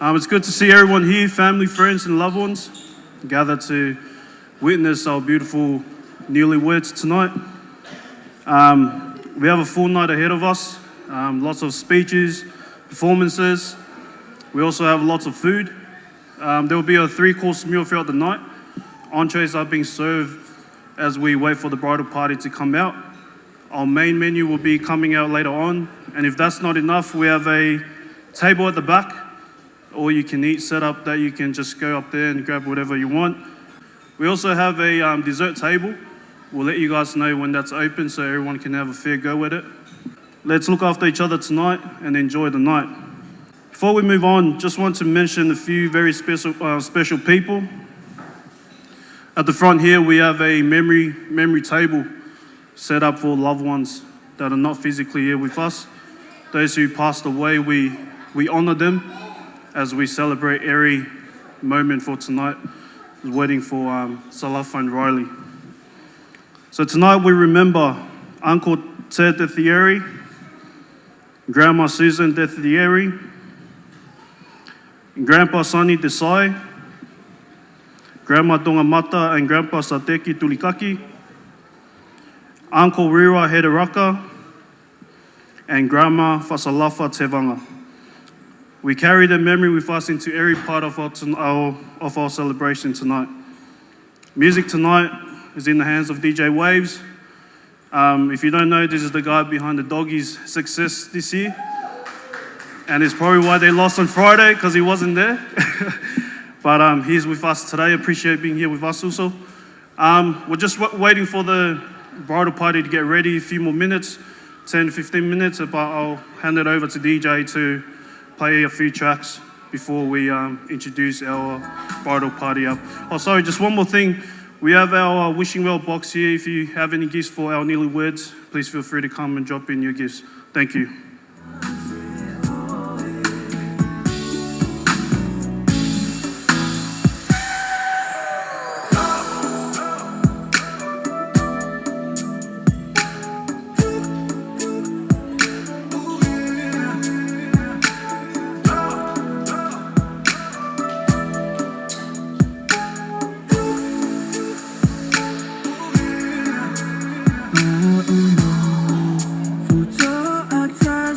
It's good to see everyone here, family, friends, and loved ones, gathered to witness our beautiful newlyweds tonight. We have a full night ahead of us, lots of speeches, performances. We also have lots of food. There will be a 3-course meal throughout the night. Entrees are being served as we wait for the bridal party to come out. Our main menu will be coming out later on, and if that's not enough, we have a table at the back, all you can eat setup that you can just go up there and grab whatever you want. We also have a dessert table. We'll let you guys know when that's open so everyone can have a fair go with it. Let's look after each other tonight and enjoy the night. Before we move on, just want to mention a few very special people. At the front here, we have a memory table set up for loved ones that are not physically here with us. Those who passed away, we honour them as we celebrate every moment for tonight. We're waiting for Salafa and Riley. So tonight we remember Uncle Ted Dethieri, Grandma Susan Dethieri, Grandpa Sonny Desai, Grandma Dongamata and Grandpa Sateki Tulikaki, Uncle Rira Hederaka, and Grandma Faasalafa Tevaga. We carry their memory with us into every part of our celebration tonight. Music tonight is in the hands of DJ Waves. If you don't know, this is the guy behind the Doggies' success this year. And it's probably why they lost on Friday, because he wasn't there. But he's with us today. Appreciate being here with us also. We're just waiting for the bridal party to get ready. A few more minutes, 10 to 15 minutes, but I'll hand it over to DJ to play a few tracks before we introduce our bridal party up. Oh, sorry, just one more thing. We have our wishing well box here. If you have any gifts for our newlyweds, please feel free to come and drop in your gifts. Thank you. Futo atai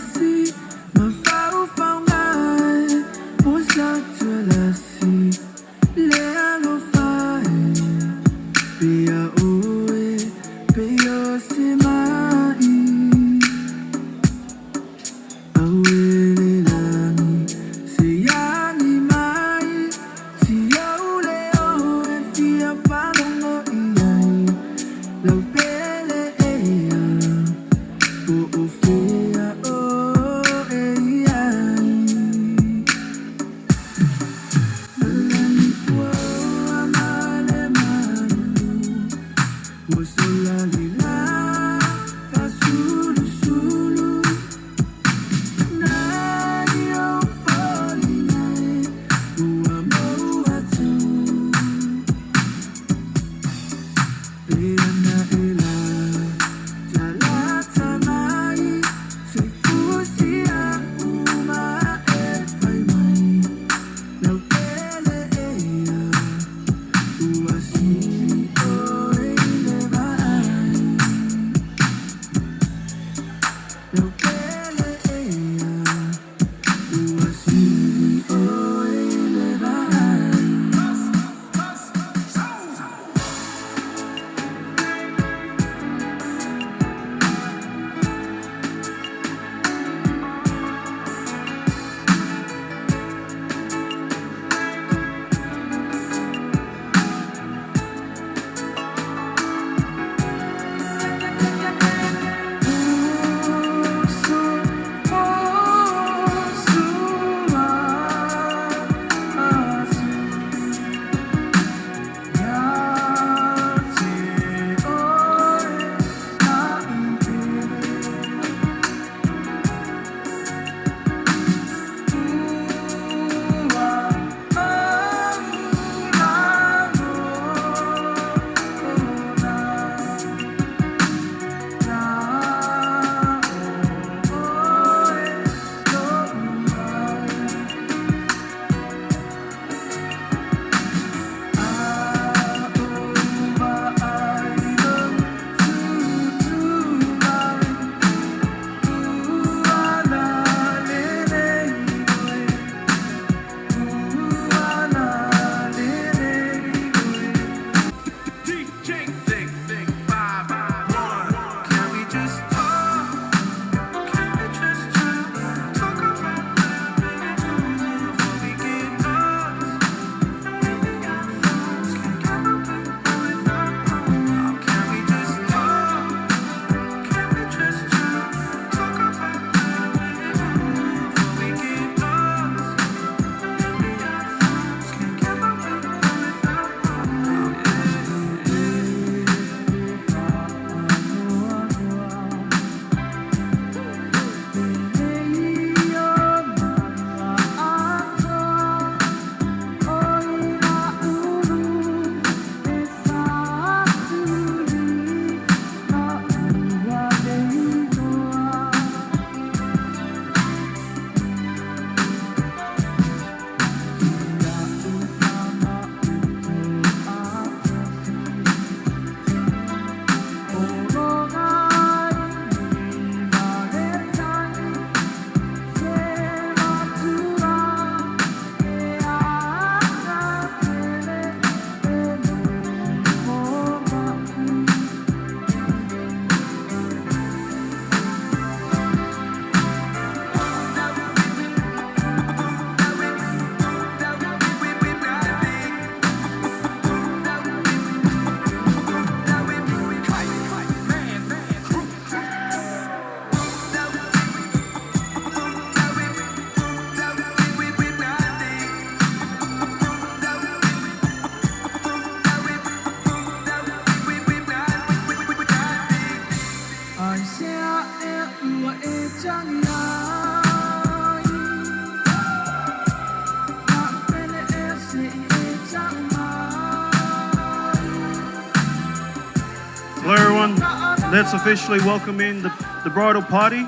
let's officially welcome in the bridal party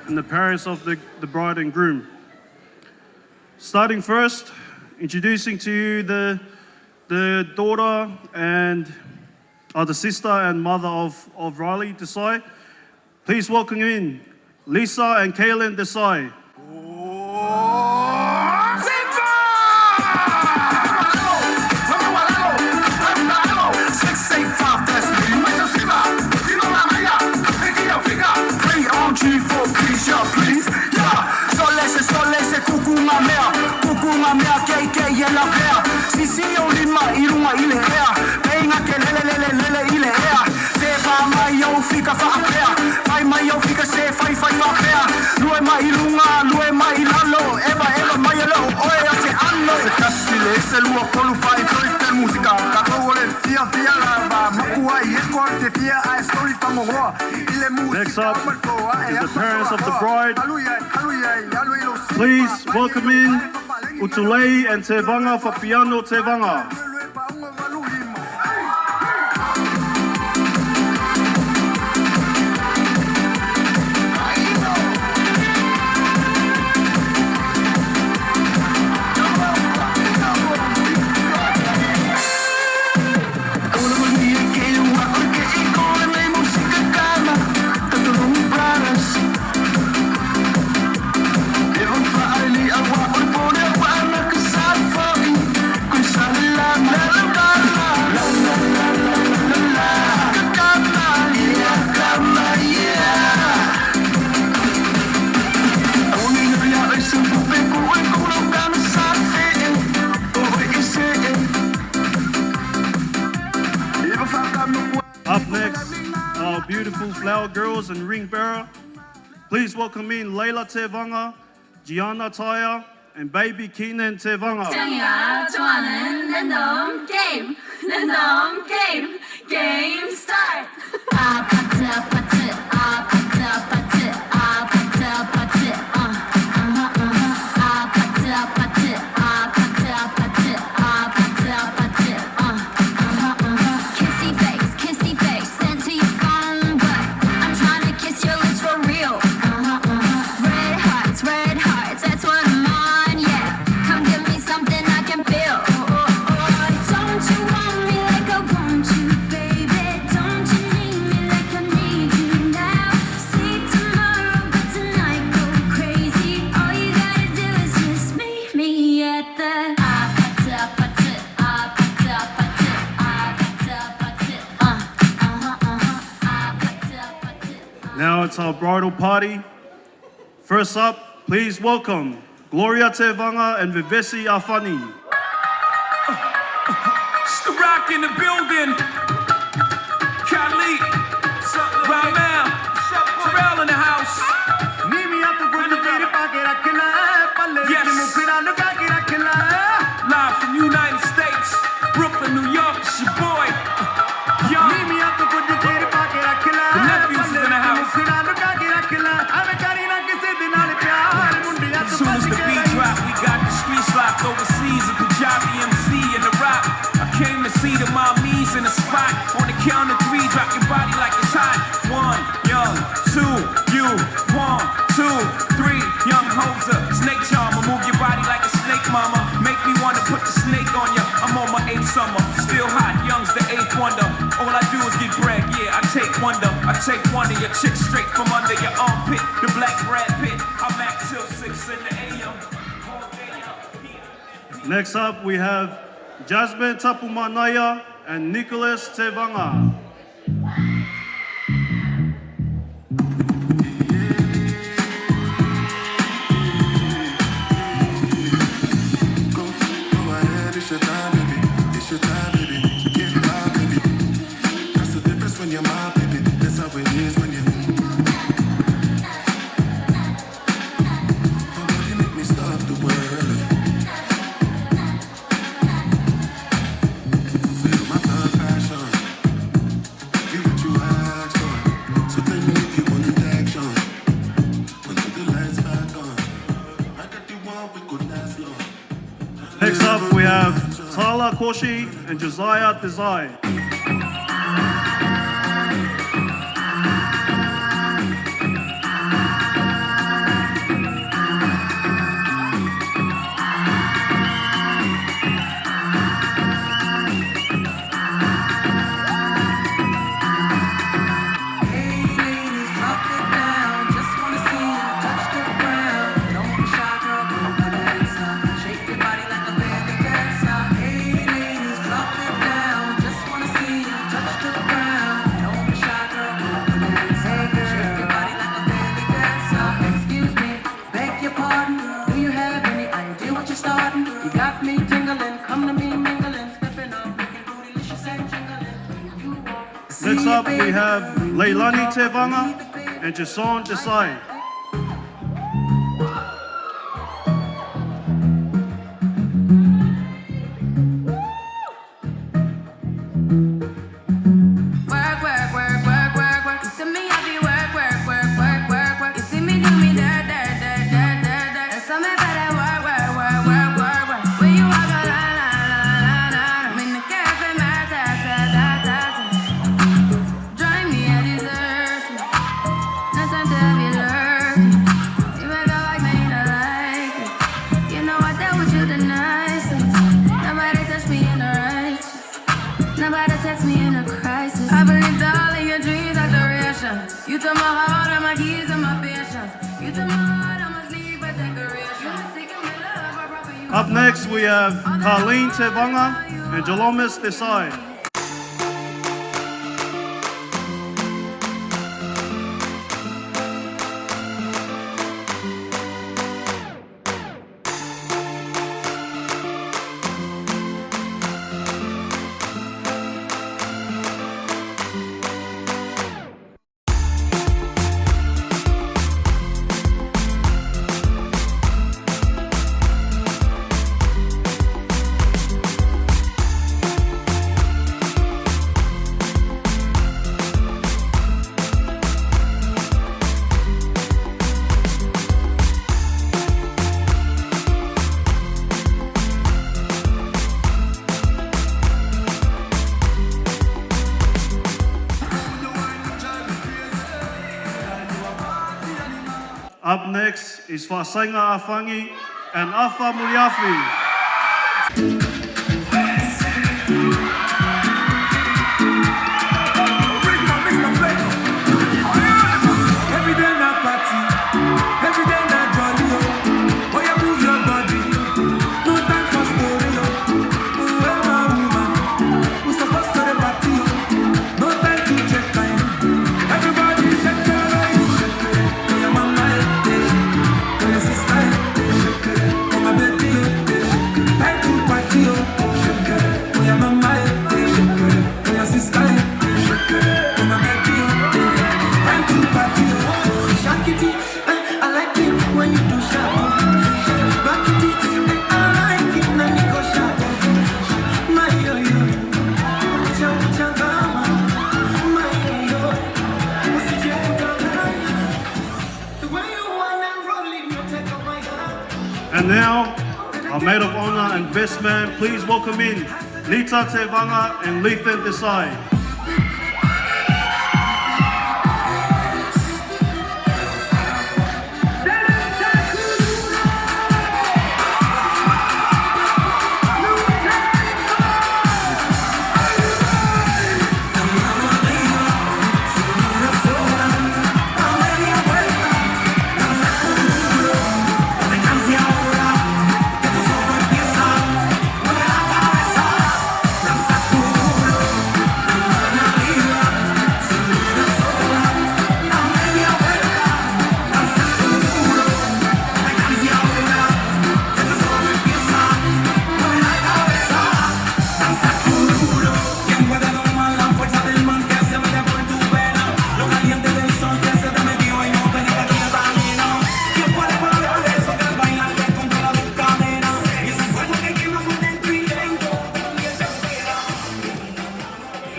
and the parents of the bride and groom. Starting first, introducing to you the daughter and the sister and mother of Riley Desai. Please welcome in Lisa and Kaylin Desai. Please, yeah. Solese, kukunga mea, kei yela pea. Sisi olima irunga ile ea. Peinga ke lele ile ea. Te pa mai au fika fa apea. Fai mai au fika se fai fa apea. Lue mai ilunga, lue mai ilalo. Eva mai alo, oe ate anno. Se kasile, se lua kolu fai te musica. Kako ole fia lava. Makua I ekor te fia a story fango hoa. Next up is the parents of the bride. Please welcome in Utulei and Tevaga for Piano Tevaga. Up next, our beautiful flower girls and ring bearer. Please welcome in Leila Tevaga, Gianna Taya, and baby Keenan Tevaga. 정이가 좋아하는 랜덤 게임, 게임 start. 아파트, 아파트, 아파트, 아파트, 아파트, 아파트, 아파트, 아파트, 아파트, 아파트, 아파트, 아파트, Kissy face, sent to your phone, but I'm trying to kiss your lips for real. Red hearts, that's what I'm on, yeah. Come give me something I can feel. Don't you want me like I want you, baby? Don't you need me like I need you now? See tomorrow, but tonight go crazy. All you gotta do is just meet me at the apatu, apatu, apatu, apatu, apatu, apatu, apatu, apatu. Now it's our bridal party. First up, please welcome Gloria Tevaga and Vivesi Afani. It's the rock in the building. Khalid, Ramel, Bridal in the house. Yes. Live from United States, Brooklyn, New York. It's your boy, Young. The nephews is in the house. As soon as the beat drop, we got the streets locked overseas. A Punjabi MC in the rock. I came to see the mommies in the spot. On the count of three, drop your body like it's hot. 1, young, 2, you, 1, 2, 3, young hoser, snake charmer. Move your body like a snake, mama. Make me wanna put the snake on ya. I'm on my 8th summer, still hot. Young's the 8th wonder. All I do is get bread, yeah. I take one of your chicks straight from under your armpit. The black Brad Pitt. I'm back till 6 in the AM. Next up, we have Jasmine Tapumanaya and Nicholas Tevaga. It's your time, baby. Get my baby. That's the difference when you're my baby. That's how it is when you. Oh, you make me stop the world. Feel my thug passion. Get what you asked for. So tell me if you want the action. Until the lights back on. I got the one we could last long. Next up, we have Tala Koshi and Josiah Desai. You got me tingling, come to me mingling, stepping up, looking bootylicious and jingling. You walk. Next up, we have Leilani Tevaga and Jason Desai. Work, work, work, work, work, work. You see me happy, work, work, work, work, work, work. You see me do me that, that, that, that, that, that. And so me better work, work, work, work, work, work. When you walk a la, la, la, la, la. I'm in the cafe, my ta, ta, ta, ta, ta. Drive me a dessert. No time to be lurking. You better like me, you don't like it. You know I dealt with you the nicest. Nobody touched me in the righteous. Nobody text me in a crisis. I believed all of your dreams are duration. You took my heart, all my keys, and my patience. You took my heart, I must leave a decoration. You mistaken my love, I brought for you. Up next, we have Colleen Tevaga and Jalomis Desai. Up next is Faasalafa Afangi and Afa Muliafi. Every day na party, every day na jolly, oh. Oh, you move your body, no time for story, oh. Oh, well, my woman, we supposed to the party, oh. No time to check time. Everybody shake your leg, shake it. Oh, your mama, oh, your sister, shake it. Oh, my baby, time to party, oh. Shake it. Oh, your mama, shake it. Oh, your sister, shake it. Oh, my baby, time to party, oh. Shakity, I like it when you do sharp. Back it, I like it when you go sharp. My yo yo, chang chang gama. My yo yo, what's it you the way you want and rolling, you take up my heart. And now, our maid of honor and best man, please welcome in Nita Tevaga and Lethan Desai.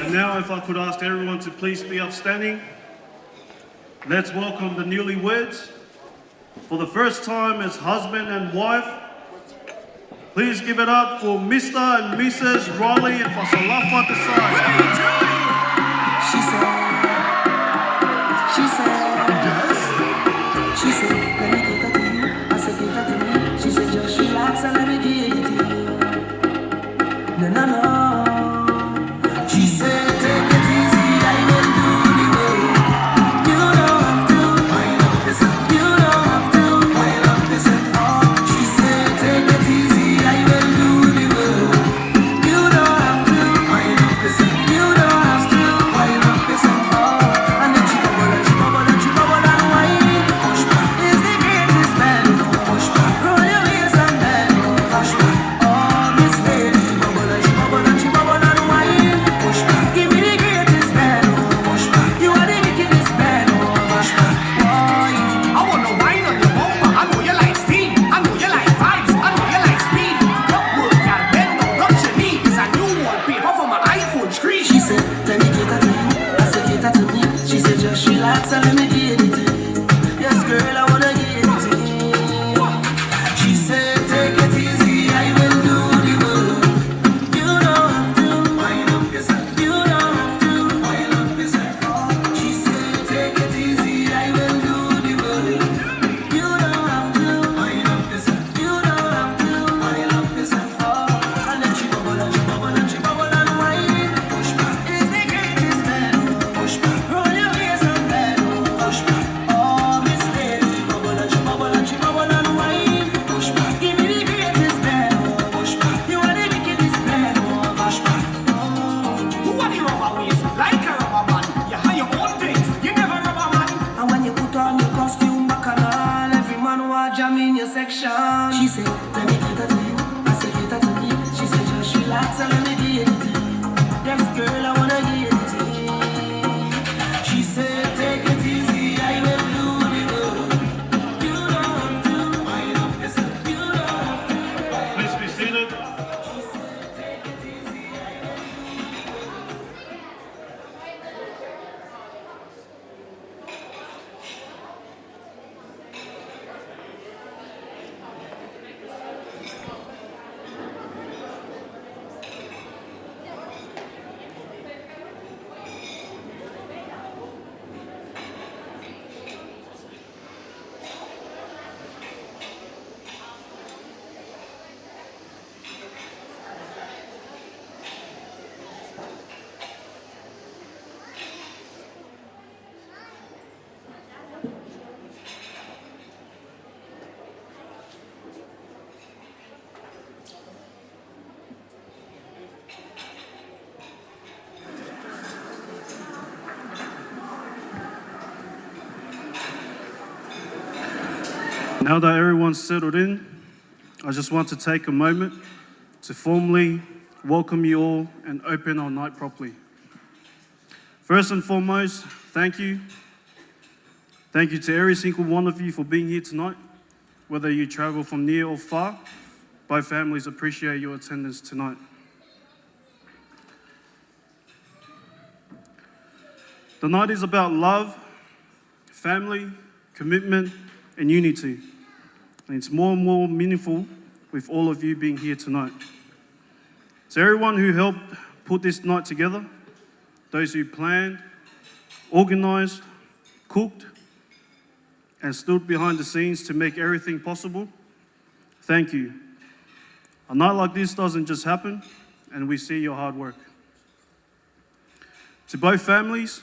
And now, if I could ask everyone to please be upstanding, let's welcome the newlyweds for the first time as husband and wife. Please give it up for Mr. and Mrs. Riley and Faasalafa Tevaga Desai. She said, let me get that to you. I said, get that to me. She said, just relax and let me give it to you. No, no, no. She said, take it easy, I will do the way. You don't have to. I love this. You don't have to. I love this. Oh, she said, take it easy, I will do the way. You don't have to. I love this. You don't have to. I love this. Oh, and then she bubble and wine. Push back is the greatest man. Push back, roll your waist and bend. Now that everyone's settled in, I just want to take a moment to formally welcome you all and open our night properly. First and foremost, thank you. Thank you to every single one of you for being here tonight. Whether you travel from near or far, both families appreciate your attendance tonight. The night is about love, family, commitment, and unity. And it's more and more meaningful with all of you being here tonight. To everyone who helped put this night together, those who planned, organised, cooked, and stood behind the scenes to make everything possible, thank you. A night like this doesn't just happen, and we see your hard work. To both families,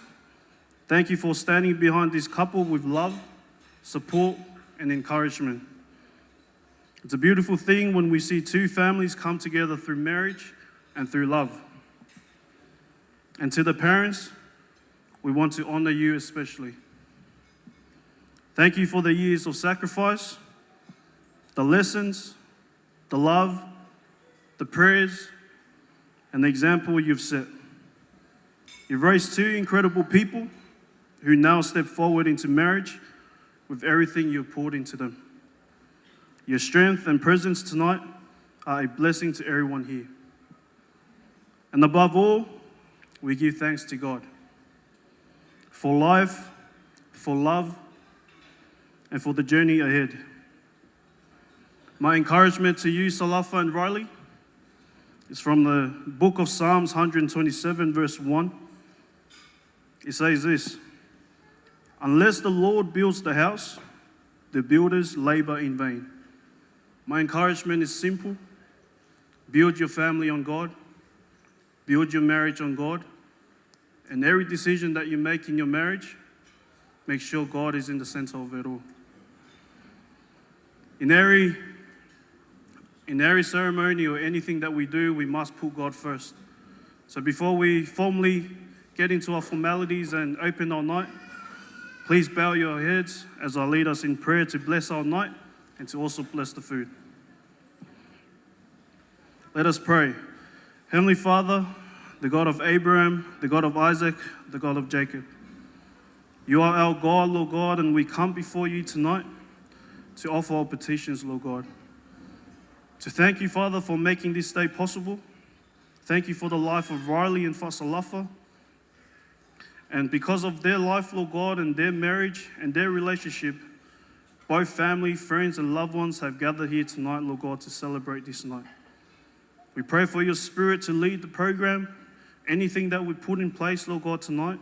thank you for standing behind this couple with love, support, and encouragement. It's a beautiful thing when we see two families come together through marriage and through love. And to the parents, we want to honour you especially. Thank you for the years of sacrifice, the lessons, the love, the prayers, and the example you've set. You've raised two incredible people who now step forward into marriage with everything you've poured into them. Your strength and presence tonight are a blessing to everyone here. And above all, we give thanks to God for life, for love, and for the journey ahead. My encouragement to you, Salafa and Riley, is from the book of Psalms 127, verse 1. It says this: unless the Lord builds the house, the builders labor in vain. My encouragement is simple. Build your family on God. Build your marriage on God. And every decision that you make in your marriage, make sure God is in the center of it all. In every ceremony or anything that we do, we must put God first. So before we formally get into our formalities and open our night, please bow your heads as I lead us in prayer to bless our night and to also bless the food. Let us pray. Heavenly Father, the God of Abraham, the God of Isaac, the God of Jacob, you are our God, Lord God, and we come before you tonight to offer our petitions, Lord God. To thank you, Father, for making this day possible. Thank you for the life of Riley and Faasalafa. And because of their life, Lord God, and their marriage and their relationship, both family, friends, and loved ones have gathered here tonight, Lord God, to celebrate this night. We pray for your Spirit to lead the program. Anything that we put in place, Lord God, tonight,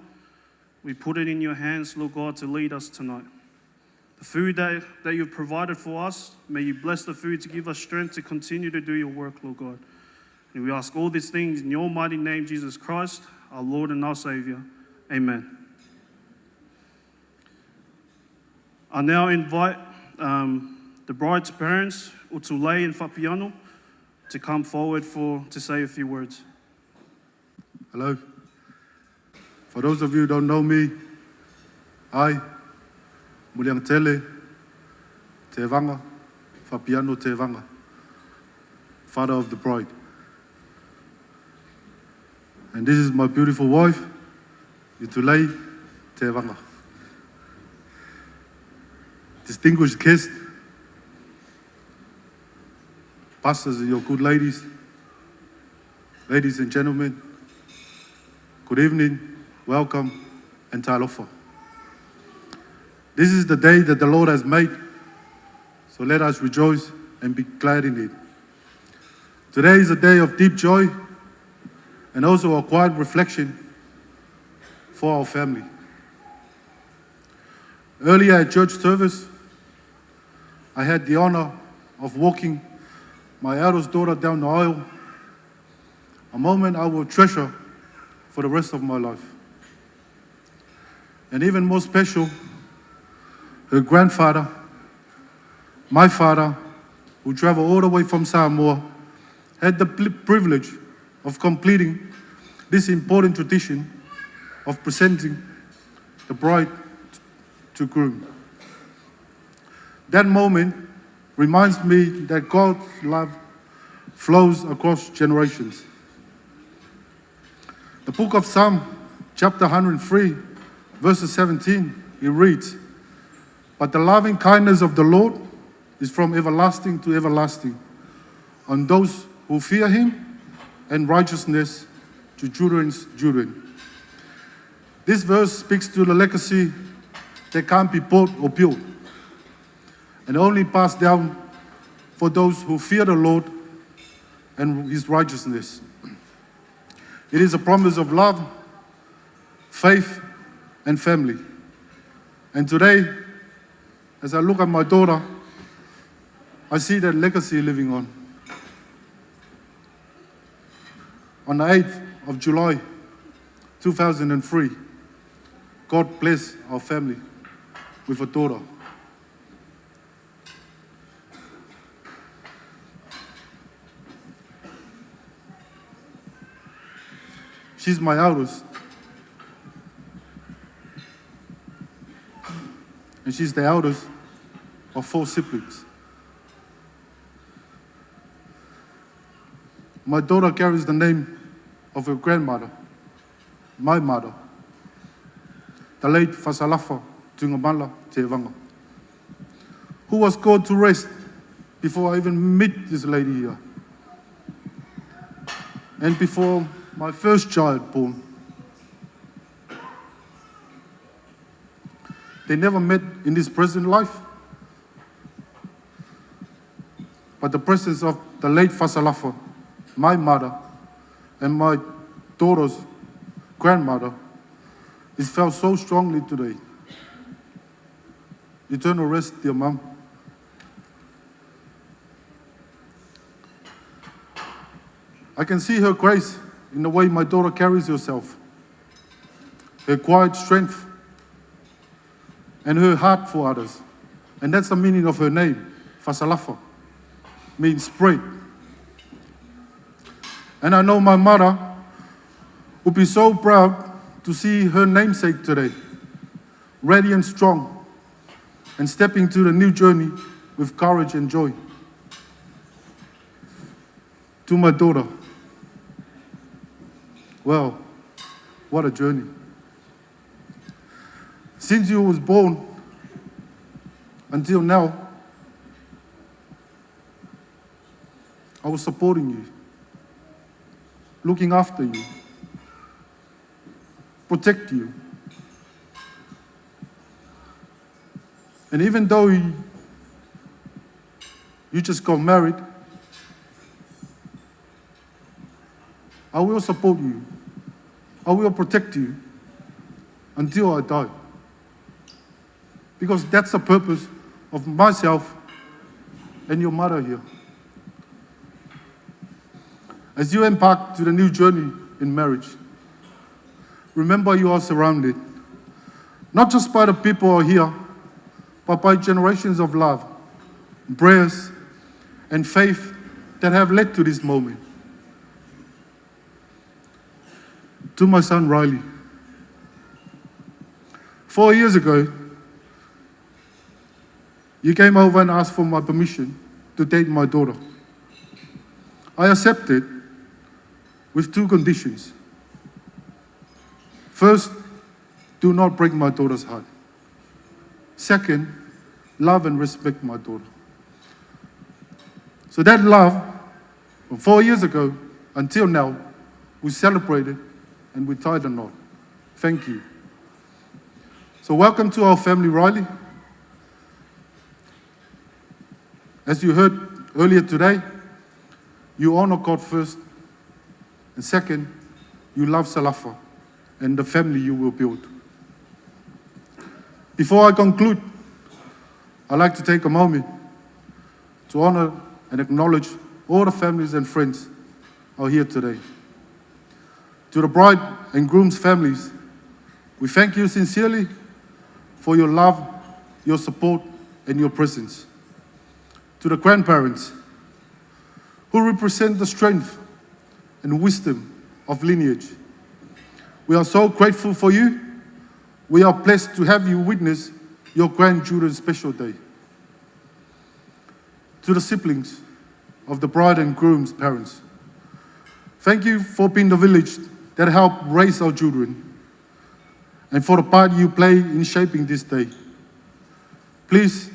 we put it in your hands, Lord God, to lead us tonight. The food that you've provided for us, may you bless the food to give us strength to continue to do your work, Lord God. And we ask all these things in your mighty name, Jesus Christ, our Lord and our Savior. Amen. I now invite the bride's parents, Utulei and Fapiano, to come forward to say a few words. Hello. For those of you who don't know me, I, Muliangtele Tevaga, Fapiano Tevaga, father of the bride. And this is my beautiful wife, Utulei Tevaga. Distinguished guests, pastors and your good ladies, ladies and gentlemen, good evening, welcome, and talofa. This is the day that the Lord has made, so let us rejoice and be glad in it. Today is a day of deep joy and also a quiet reflection for our family. Earlier at church service, I had the honor of walking my eldest daughter down the aisle, a moment I will treasure for the rest of my life. And even more special, her grandfather, my father, who traveled all the way from Samoa, had the privilege of completing this important tradition of presenting the bride to groom. That moment reminds me that God's love flows across generations. The book of Psalm, chapter 103, verses 17, it reads, "But the loving kindness of the Lord is from everlasting to everlasting on those who fear him, and righteousness to children's children." This verse speaks to the legacy that can't be bought or built, and only passed down for those who fear the Lord and his righteousness. It is a promise of love, faith, and family. And today, as I look at my daughter, I see that legacy living on. On the 8th of July, 2003, God blessed our family with a daughter. She's my eldest. And she's the eldest of 4 siblings. My daughter carries the name of her grandmother, my mother, the late Faasalafa Tevaga Desai, who was called to rest before I even met this lady here. And before my first child born. They never met in this present life, but the presence of the late Faasalafa, my mother, and my daughter's grandmother is felt so strongly today. Eternal rest, dear Mum. I can see her grace in the way my daughter carries herself, her quiet strength, and her heart for others. And that's the meaning of her name, Faasalafa, means spread. And I know my mother would be so proud to see her namesake today, ready and strong, and stepping to the new journey with courage and joy. To my daughter, well, what a journey. Since you was born until now, I was supporting you, looking after you, protect you. And even though you just got married, I will support you. I will protect you until I die. Because that's the purpose of myself and your mother here. As you embark to the new journey in marriage, remember you are surrounded, not just by the people who are here, but by generations of love, prayers, and faith that have led to this moment. To my son Riley, 4 years ago, you came over and asked for my permission to date my daughter. I accepted with 2 conditions. First, do not break my daughter's heart. Second, love and respect my daughter. So that love, from 4 years ago until now, we celebrated and we tied a knot. Thank you. So welcome to our family, Riley. As you heard earlier today, you honor God first, and second, you love Salafa and the family you will build. Before I conclude, I'd like to take a moment to honor and acknowledge all the families and friends who are here today. To the bride and groom's families, we thank you sincerely for your love, your support, and your presence. To the grandparents, who represent the strength and wisdom of lineage, we are so grateful for you. We are blessed to have you witness your grandchildren's special day. to the siblings of the bride and groom's parents. Thank you for being the village that helped raise our children and for the part you play in shaping this day. Please,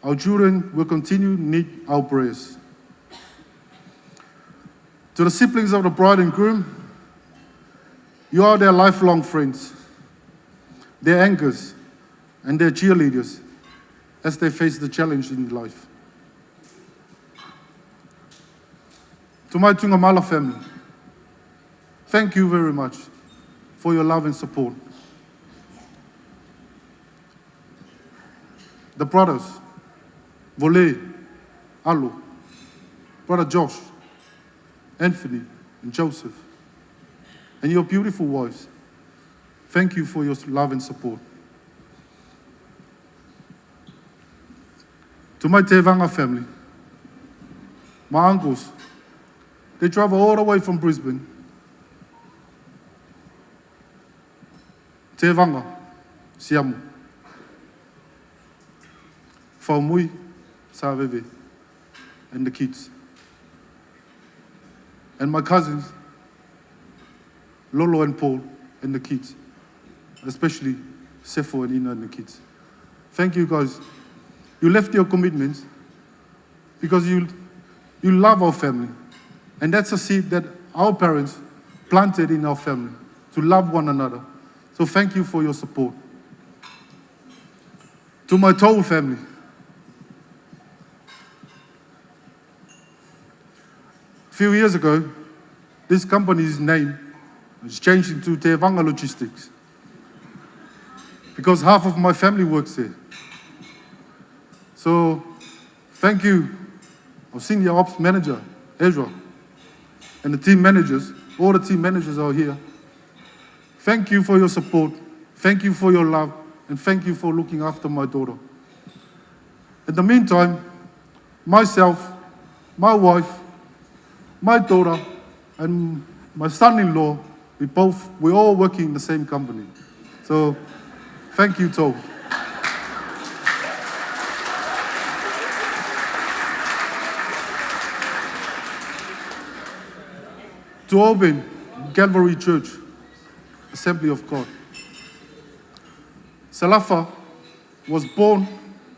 our children will continue to need our prayers. To the siblings of the bride and groom, you are their lifelong friends, their anchors, and their cheerleaders as they face the challenge in life. To my Tungamala family, thank you very much for your love and support. The brothers, Vole, Alo, brother Josh, Anthony, and Joseph, and your beautiful wives, thank you for your love and support. To my Tevanga family, my uncles, they travel all the way from Brisbane. Tevanga, Siamu, Faumui, Saveve, and the kids. And my cousins, Lolo and Paul, and the kids, especially Sefo and Ina and the kids. Thank you guys. You left your commitments because you love our family. And that's a seed that our parents planted in our family, to love one another. So thank you for your support. To my Tau family, a few years ago, this company's name was changed into Tevanga Logistics because half of my family works there. So thank you, our senior ops manager, Ezra, and the team managers. All the team managers are here. Thank you for your support. Thank you for your love. And thank you for looking after my daughter. In the meantime, myself, my wife, my daughter, and my son-in-law, we're all working in the same company. So thank you, Tom. To open Calvary Church, Assembly of God. Salafa was born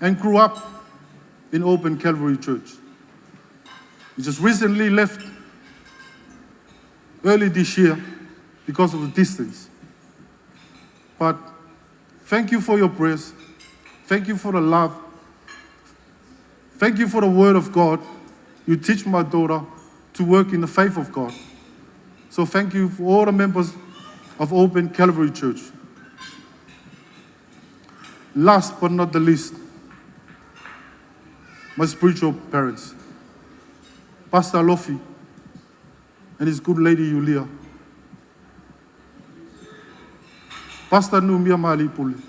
and grew up in Open Calvary Church. He just recently left early this year because of the distance. But thank you for your prayers. Thank you for the love. Thank you for the word of God. You teach my daughter to work in the faith of God. So thank you for all the members of Open Calvary Church. Last but not the least, my spiritual parents, Pastor Lofi and his good lady Yulia, Pastor Numia Malipuli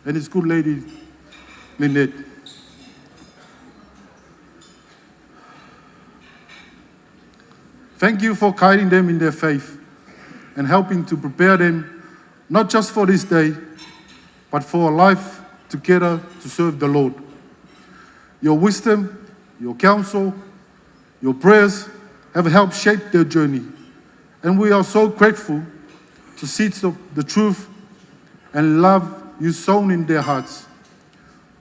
and his good lady Lynette. Thank you for guiding them in their faith and helping to prepare them not just for this day, but for a life together to serve the Lord. Your wisdom, your counsel, your prayers have helped shape their journey. And we are so grateful to see the truth and love you sown in their hearts.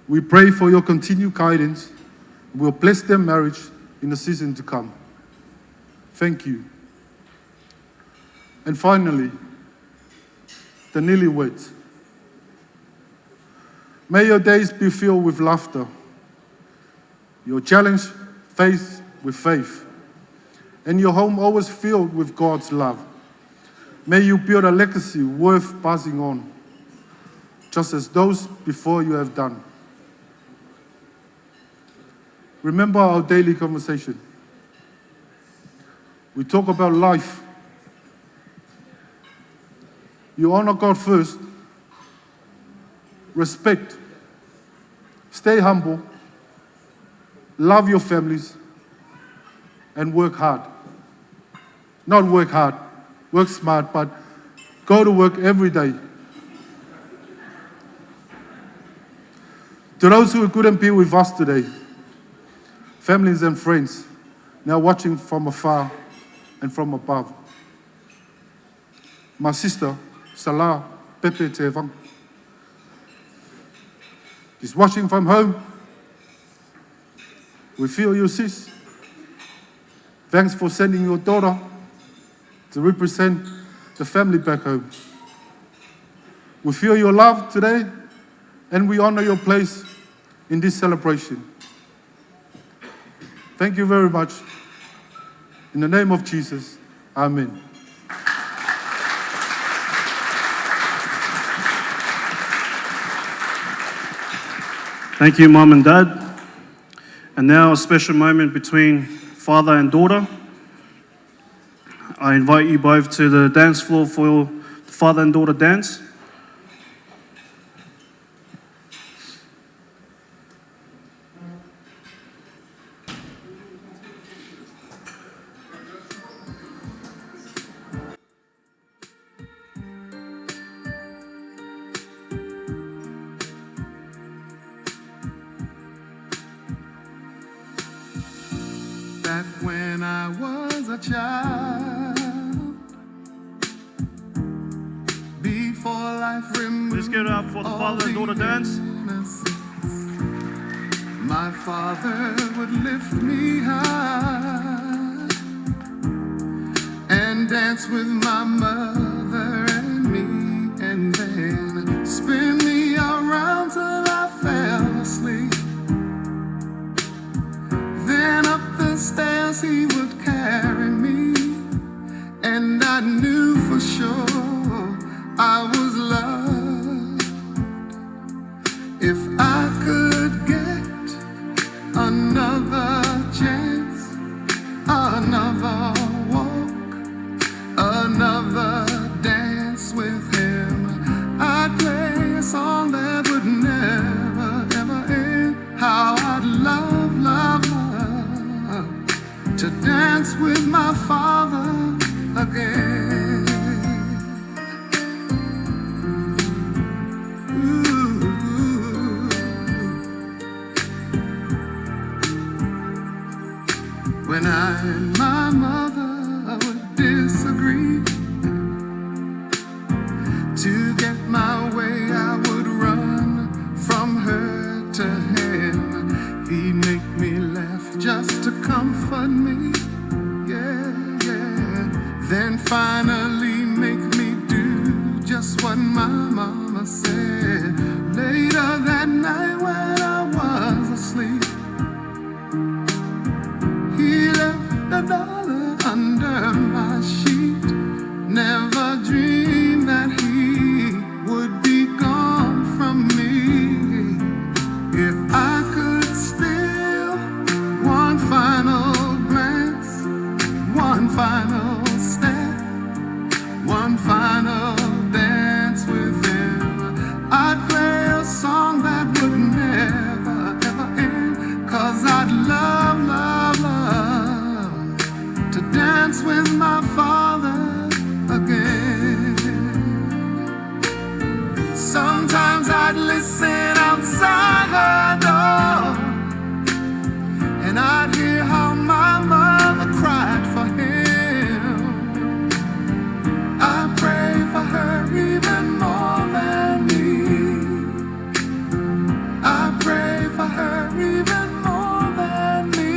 We pray for your continued guidance. We'll bless their marriage in the season to come. Thank you. And finally, the newlyweds. May your days be filled with laughter, your challenge faced with faith, and your home always filled with God's love. May you build a legacy worth passing on, just as those before you have done. Remember our daily conversation. We talk about life. You honor God first. Respect. Stay humble. Love your families. And work hard. Not work hard. Work smart, but go to work every day. To those who couldn't be with us today, families and friends now watching from afar and from above. My sister, Salah Pepe Tevang, is watching from home. We feel you, sis. Thanks for sending your daughter to represent the family back home. We feel your love today, and we honor your place in this celebration. Thank you very much. In the name of Jesus, Amen. Thank you, Mum and Dad. And now a special moment between father and daughter. I invite you both to the dance floor for the father and daughter dance. Back when I was a child, before life removed Let's get it up for the father and daughter dance. innocence, my father would lift me high and dance with my mother and me, and then spin me around till I fell asleep. Then up the stairs he would carry me, and I knew for sure I was loved. If I could get another chance, another walk, another dance with him, I'd play a song that would never, ever end. How I'd love, love, love to dance with my father again. Ooh. When I and my mother would disagree, to get my way I would run from her to him. He'd make me laugh just to comfort me, yeah, yeah. Then finally make me do just what my mama said. Later that night when I was asleep, he left $1 under my sheet. Never dreamed that he would be gone from me. If I could steal one final glance, one final step, one final dance with him, I'd play a song that would never, ever end. 'Cause I'd love, love, love to dance with my father again. Sometimes I'd listen outside her door, and I'd hear how my mother cried for him. I pray for her even more than me. I pray for her even more than me.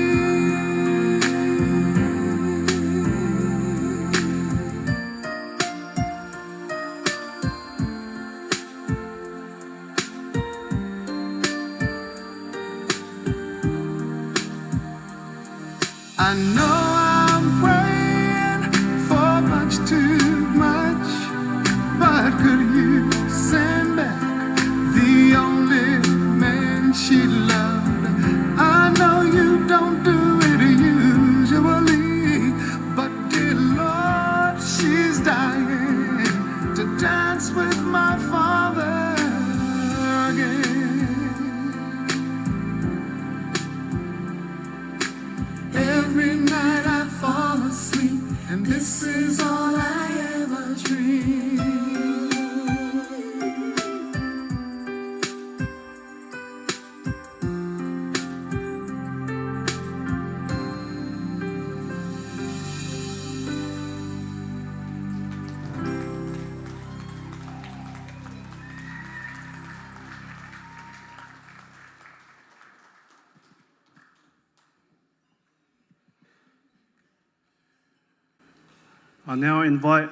I now invite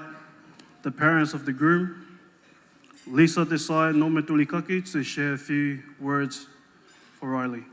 the parents of the groom, Lisa Desai and Norma Tulikaki, to share a few words for Riley.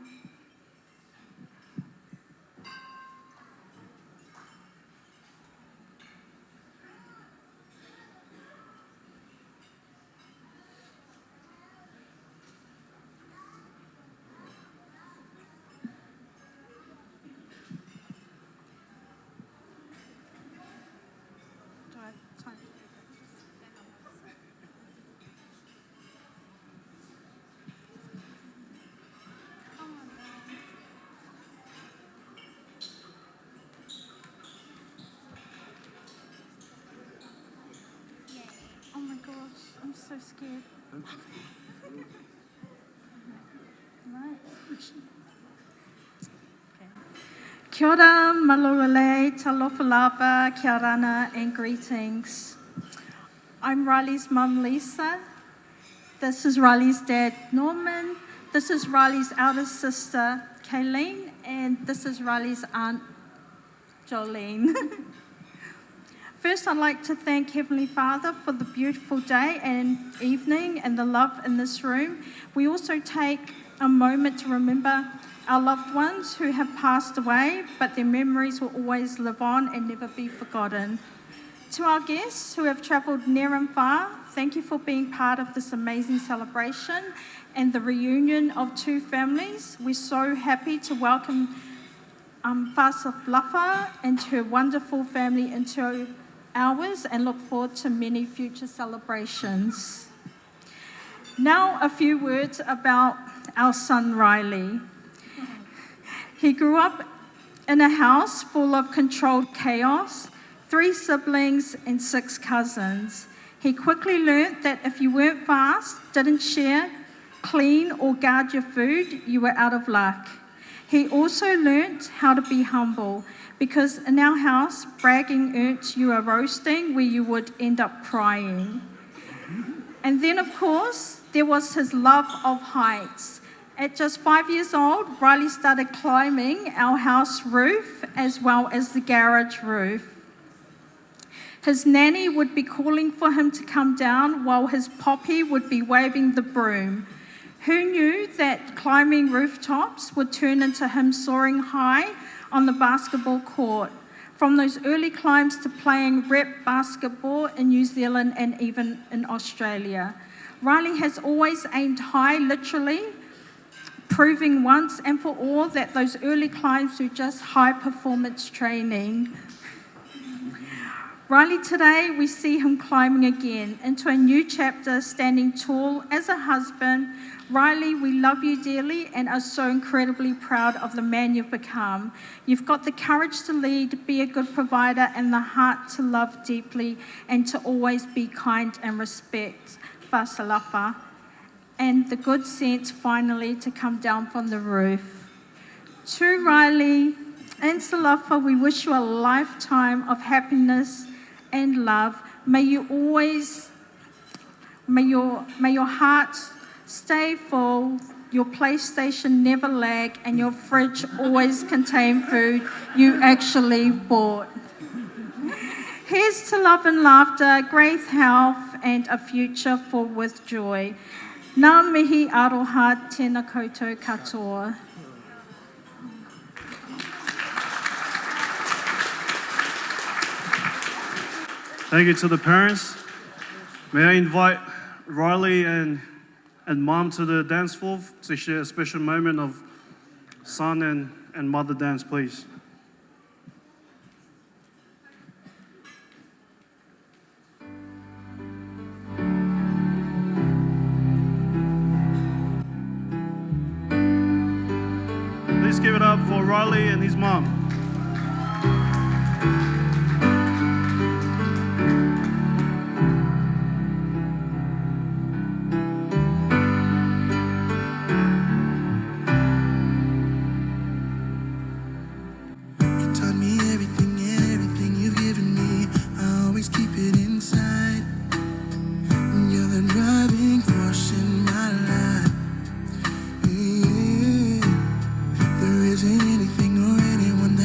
Oh my gosh, I'm so scared. Right. Okay. Kia ora, malolele, talofalava, kia rana, and greetings. I'm Riley's mum, Lisa. This is Riley's dad, Norman. This is Riley's eldest sister, Kayleen. And this is Riley's aunt, Jolene. First, I'd like to thank Heavenly Father for the beautiful day and evening and the love in this room. We also take a moment to remember our loved ones who have passed away, but their memories will always live on and never be forgotten. To our guests who have travelled near and far, thank you for being part of this amazing celebration and the reunion of two families. We're so happy to welcome Faasalafa and her wonderful family into ours and look forward to many future celebrations. Now, a few words about our son Riley. He grew up in a house full of controlled chaos, 3 siblings and 6 cousins. He quickly learnt that if you weren't fast, didn't share, clean or guard your food, you were out of luck. He also learnt how to be humble, because in our house, bragging earned you a roasting where you would end up crying. And then, of course, there was his love of heights. At just 5 years old, Riley started climbing our house roof as well as the garage roof. His nanny would be calling for him to come down while his poppy would be waving the broom. Who knew that climbing rooftops would turn into him soaring high on the basketball court? From those early climbs to playing rep basketball in New Zealand and even in Australia. Riley has always aimed high, literally, proving once and for all that those early climbs were just high performance training. Riley, today we see him climbing again into a new chapter, standing tall as a husband. Riley, we love you dearly and are so incredibly proud of the man you've become. You've got the courage to lead, be a good provider, and the heart to love deeply and to always be kind and respect Faasalafa, and the good sense finally to come down from the roof. To Riley and Salafa, we wish you a lifetime of happiness and love. May you always, may your heart stay full, your PlayStation never lag, and your fridge always contain food you actually bought. Here's to love and laughter, great health, and a future filled with joy. Ngā mihi aroha tēnā koutou katoa. Thank you to the parents. May I invite Riley and Mom to the dance floor to share a special moment of son and mother dance, please. Please give it up for Riley and his mom. You taught me everything you've given me. I always keep it inside. You're the driving force in my life. Yeah. There isn't anything or anyone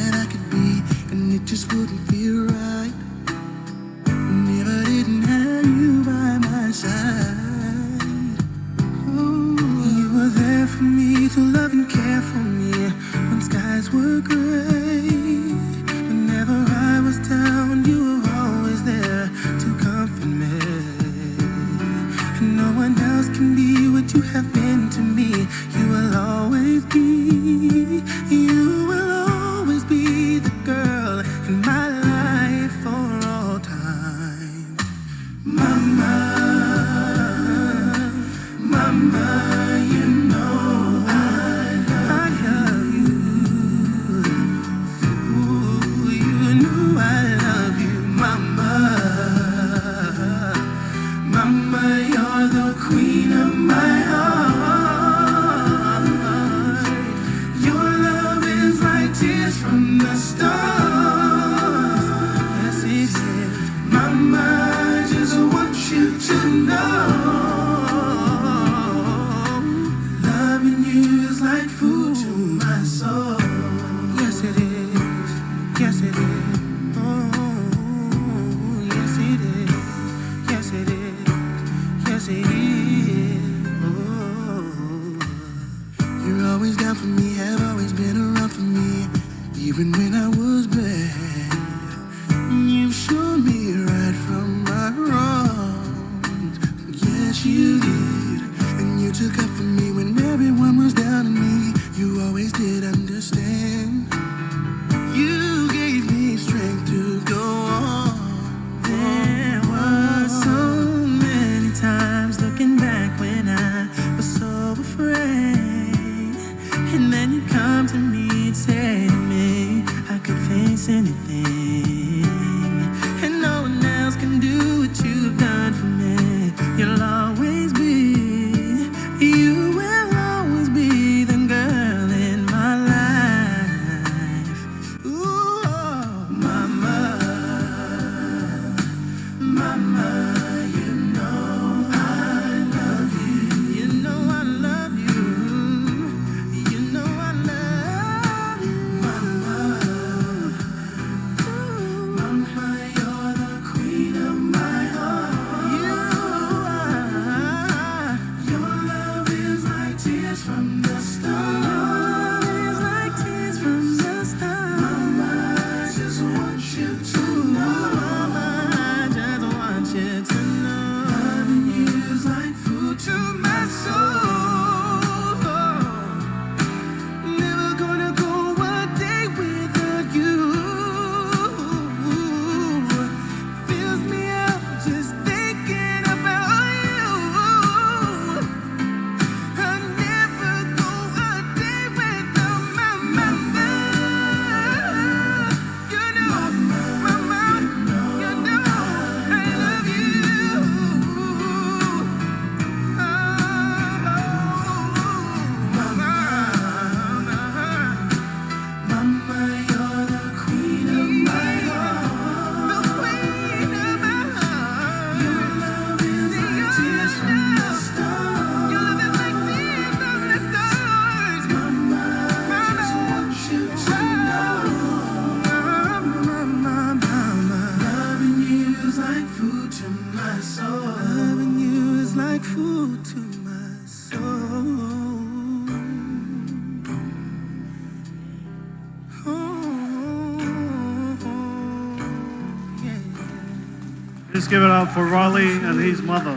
Let's give it up for Riley and his mother.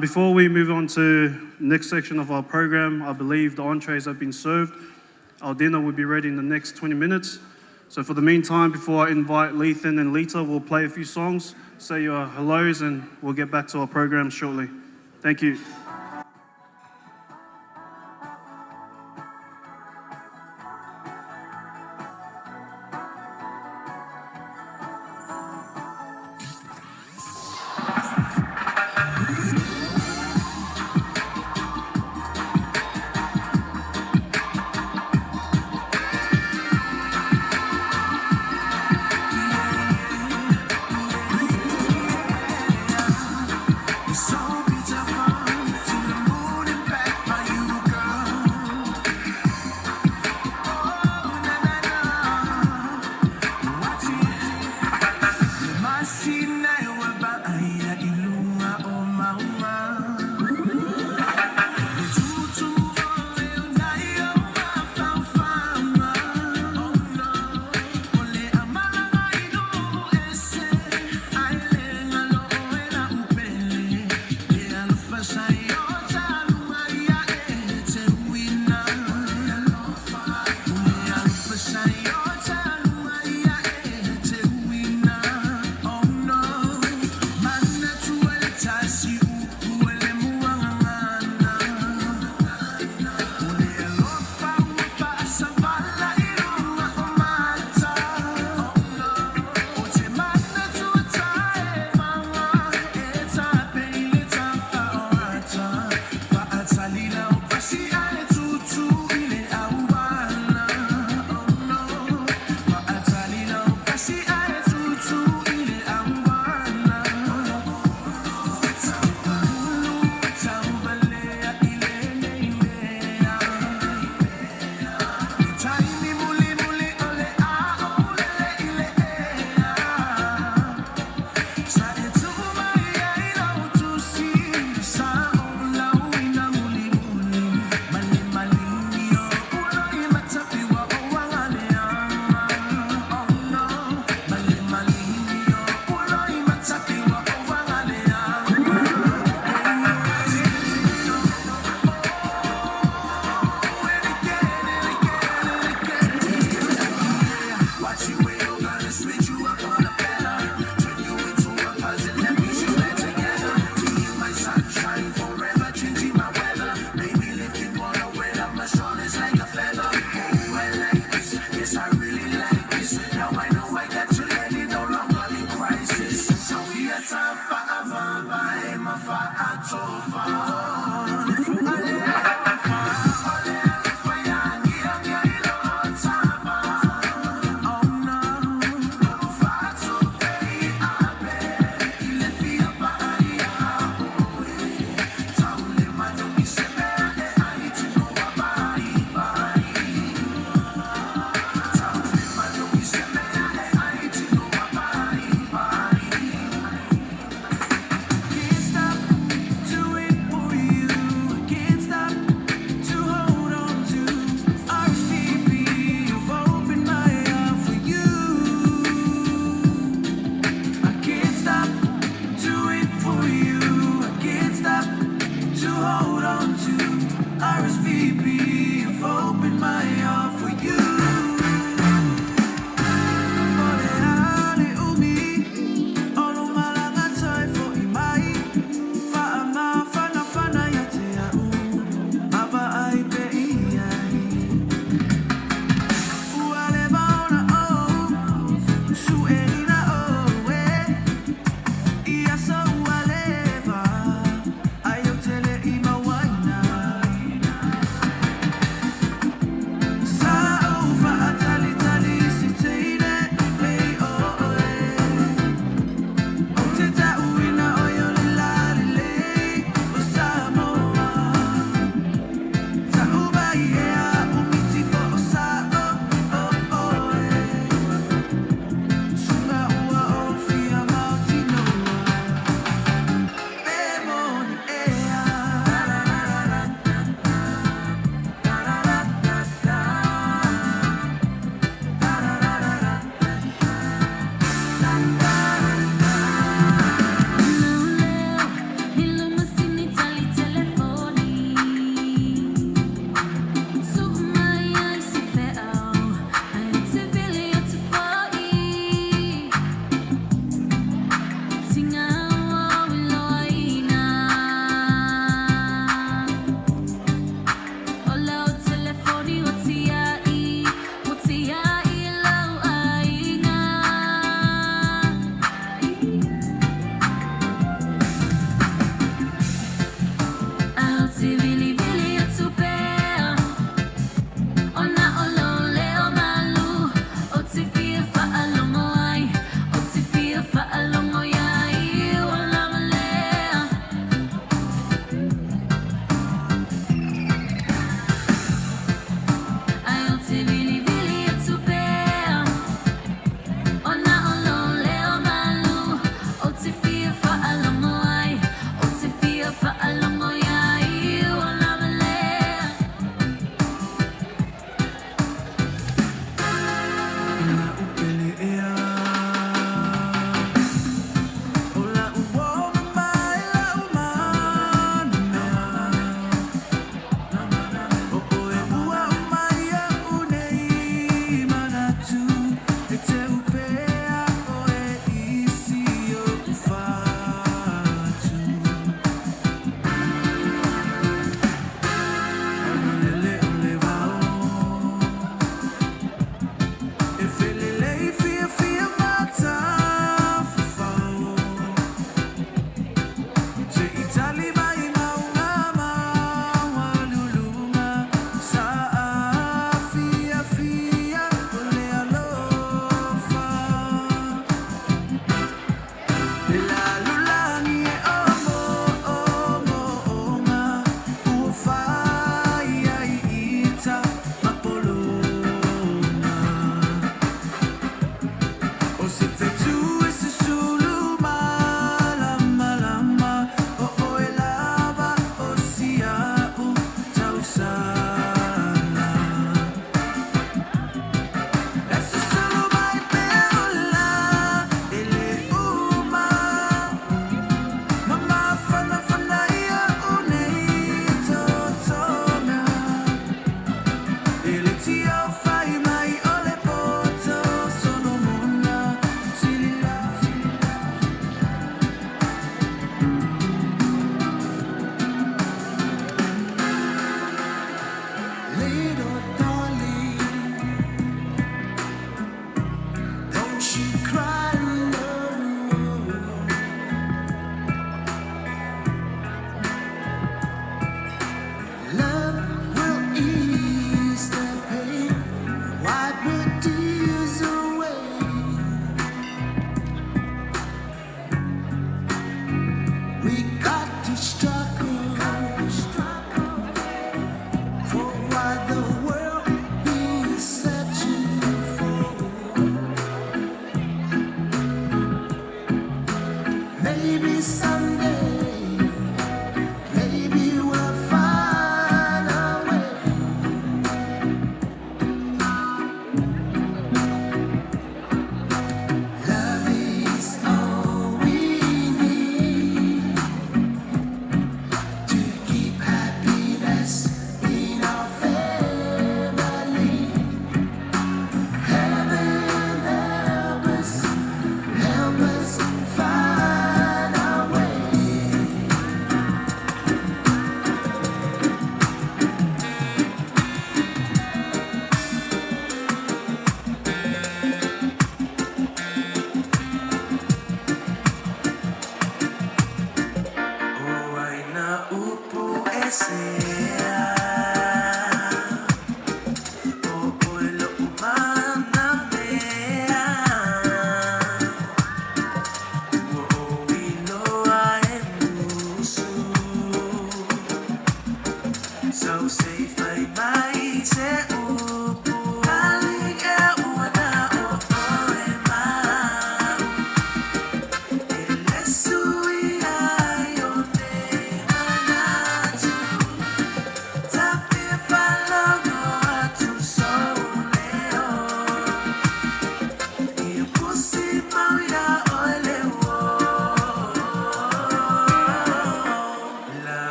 Before we move on to next section of our program, I believe the entrees have been served. Our dinner will be ready in the next 20 minutes. So for the meantime, before I invite Lethan and Lita, we'll play a few songs, say your hellos, and we'll get back to our program shortly. Thank you. So beautiful.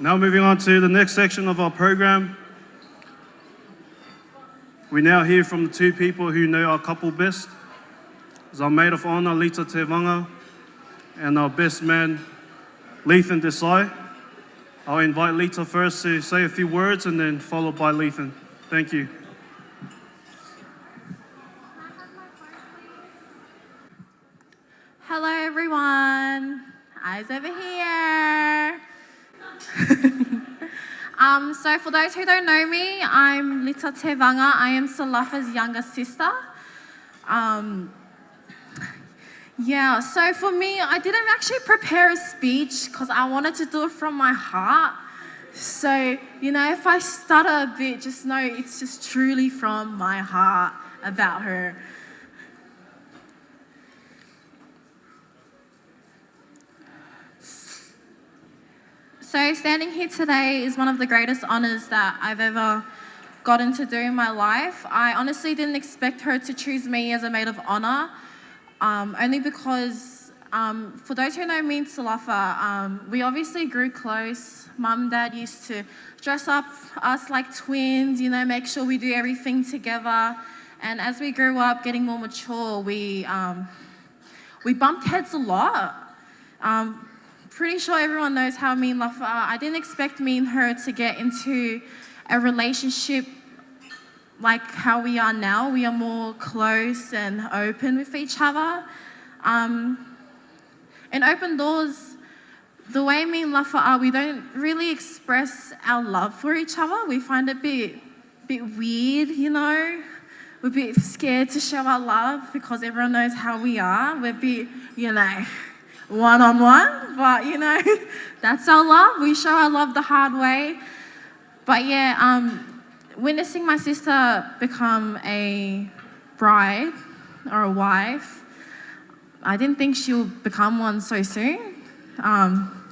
Now moving on to the next section of our program. We now hear from the two people who know our couple best. It's our maid of honour, Faasalafa Tevaga, and our best man, Faasalafa Desai. I'll invite Lita first to say a few words and then followed by Lethan. Thank you. Hello everyone, eyes over here. So for those who don't know me, I'm Lita Tevaga. I am Salafa's younger sister. So for me, I didn't actually prepare a speech because I wanted to do it from my heart. So, if I stutter a bit, just know it's just truly from my heart about her. So standing here today is one of the greatest honours that I've ever gotten to do in my life. I honestly didn't expect her to choose me as a maid of honour, only because for those who know me and Salafa, we obviously grew close. Mum and Dad used to dress up us like twins, make sure we do everything together. And as we grew up, getting more mature, we bumped heads a lot. Pretty sure everyone knows how me and Lafa are. I didn't expect me and her to get into a relationship like how we are now. We are more close and open with each other. And open doors, the way me and Lafa are, we don't really express our love for each other. We find it a bit weird, We're a bit scared to show our love because everyone knows how we are. We're a bit, one-on-one, but that's our love. We show our love the hard way. But witnessing my sister become a bride or a wife, I didn't think she would become one so soon,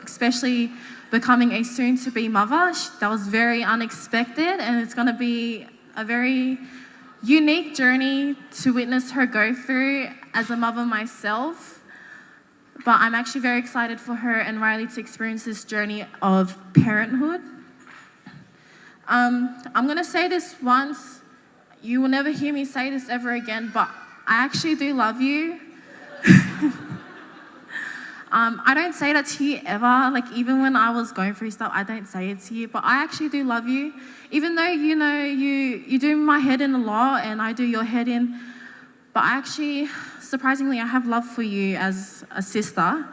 especially becoming a soon-to-be mother. That was very unexpected, and it's going to be a very unique journey to witness her go through as a mother myself. But I'm actually very excited for her and Riley to experience this journey of parenthood. I'm going to say this once. You will never hear me say this ever again, but I actually do love you. I don't say that to you ever. Even when I was going through stuff, I don't say it to you, but I actually do love you. Even though, you do my head in a lot and I do your head in, but actually, surprisingly, I have love for you as a sister.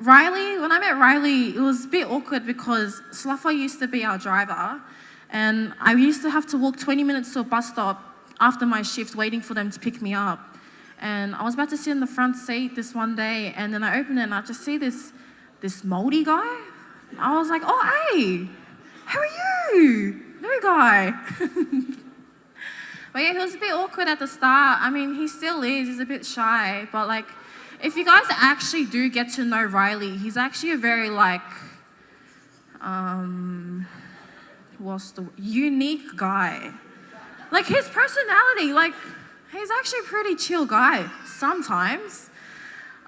Riley, when I met Riley, it was a bit awkward because Slafa used to be our driver, and I used to have to walk 20 minutes to a bus stop after my shift waiting for them to pick me up. And I was about to sit in the front seat this one day, and then I opened it and I just see this Māori guy. I was like, oh, hey, how are you? New guy. But he was a bit awkward at the start. I mean, he still is. He's a bit shy. But if you guys actually do get to know Riley, he's actually a very unique guy. His personality, he's actually a pretty chill guy sometimes.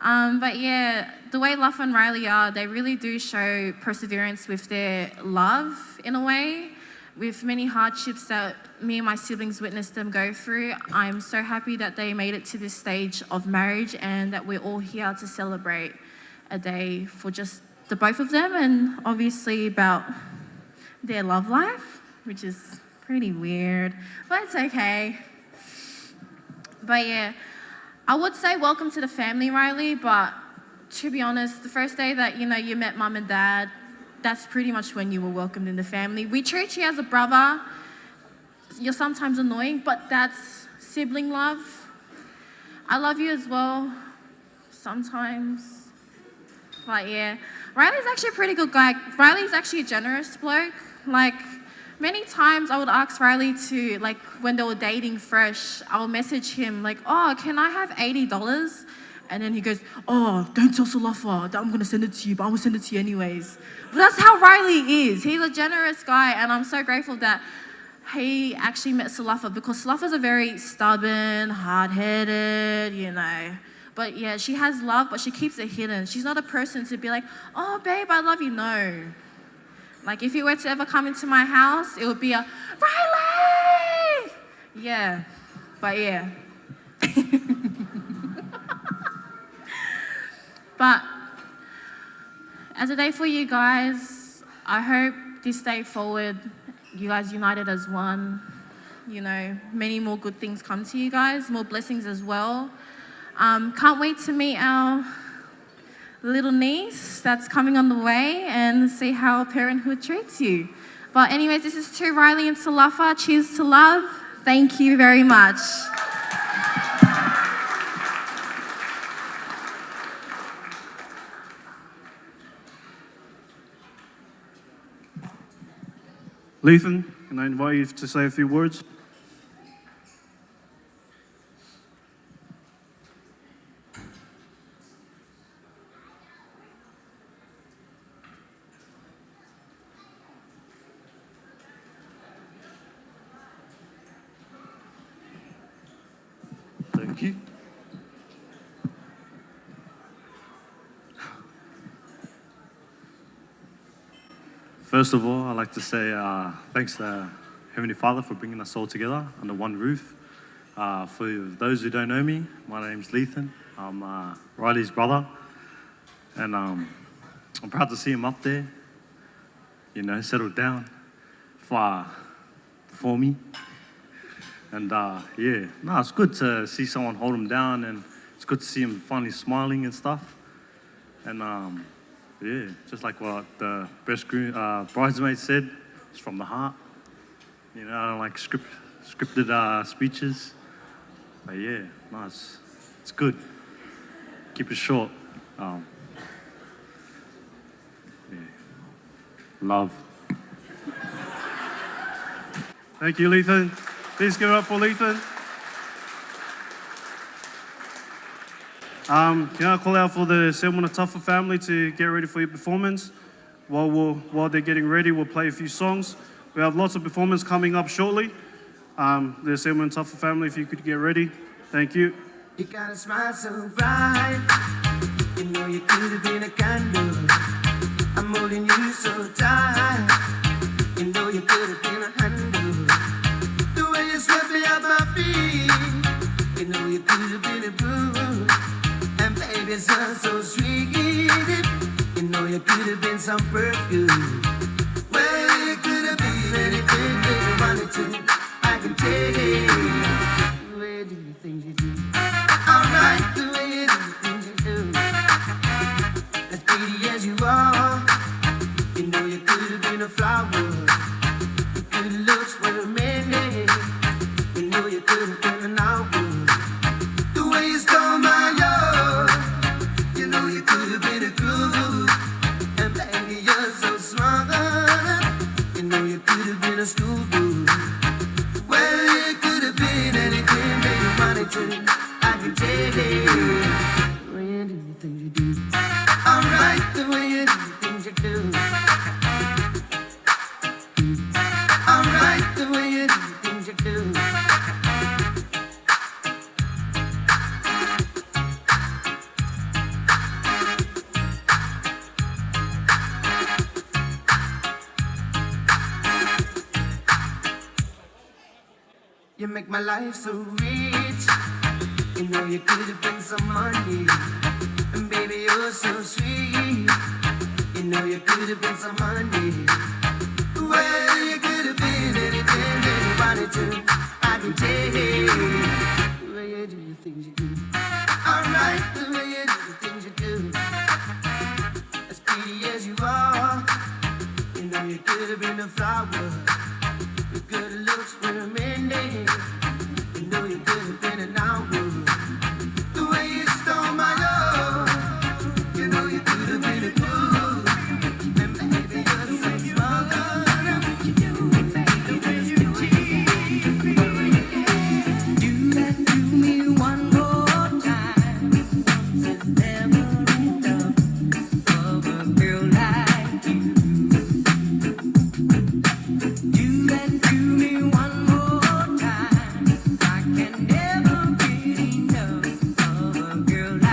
But the way Luff and Riley are, they really do show perseverance with their love in a way. With many hardships that me and my siblings witnessed them go through, I'm so happy that they made it to this stage of marriage and that we're all here to celebrate a day for just the both of them and obviously about their love life, which is pretty weird, but it's okay. But I would say welcome to the family, Riley, but to be honest, the first day that, you met Mum and Dad, that's pretty much when you were welcomed in the family. We treat you as a brother. You're sometimes annoying, but that's sibling love. I love you as well, sometimes. But Riley's actually a pretty good guy. Riley's actually a generous bloke. Many times I would ask Riley to, when they were dating fresh, I would message him, oh, can I have $80? And then he goes, oh, don't tell Salafa that I'm going to send it to you, but I'm going to send it to you anyways. But that's how Riley is. He's a generous guy, and I'm so grateful that he actually met Salafa because Salafa's a very stubborn, hard-headed, But yeah, she has love, but she keeps it hidden. She's not a person to be like, oh, babe, I love you. No. Like, if you were to ever come into my house, it would be a, Riley! Yeah, but yeah. But as a day for you guys, I hope this day forward, you guys united as one. You know, many more good things come to you guys, more blessings as well. Can't wait to meet our little niece that's coming on the way and see how parenthood treats you. But anyways, this is to Riley and Salafa. Cheers to love. Thank you very much. Lethan, can I invite you to say a few words? Thank you. First of all, I'd like to say thanks to Heavenly Father for bringing us all together under one roof. For those who don't know me, my name's Lethan. I'm Riley's brother, and I'm proud to see him up there, you know, settled down for me. And yeah, no, it's good to see someone hold him down, and it's good to see him finally smiling and stuff. And yeah, just like what the best bridesmaid said, it's from the heart. You know, I don't like scripted speeches. But yeah, no, it's good. Keep it short. Yeah. Love. Thank you, Lethan. Please give it up for Lethan. Can I call out for the Selma Tuffa family to get ready for your performance? While they're getting ready, we'll play a few songs. We have lots of performance coming up shortly. The Selma Tuffa family, if you could get ready. Thank you. You got a smile so bright. You know you could have been a candle. I'm holding you so tight. You know you could have been a handle. The way you swept me off my feet. You know you could have been a boo. And baby, it sounds so sweet. You know you could have been some perfume. Well, you could have been anything that you wanted to. I can take it. The way you do the things you do. Alright, the way you do the things you do. As pretty as you are, you know you could have been a flower. Your good looks were amazing. You know you could have been an hour. The way you stole my heart, you know you could have been a groove. And baby, you're so smart. You know you could have been a schoolgirl. Well, it could have been anything that you wanted to. I can take it. The way you do the things you do. Alright, the way you do the things you do. Alright, the way you do the things you do. You make my life so rich. You know you could have been some money. And baby, you're so sweet. You know you could have been some money. Well, you could have been anything that you wanted to. I can take it. The way you do the things you do. Alright, the way you do the things you do. As pretty as you are, you know you could have been a flower. Your good looks were amazing. You know you could have been an hour. The way you stole my love, you know you could have been a fool. And baby, you're so smart. Do that to me one more time. Once is never enough of a girl like you. Do that to me one more time. I can never get enough of a girl like you.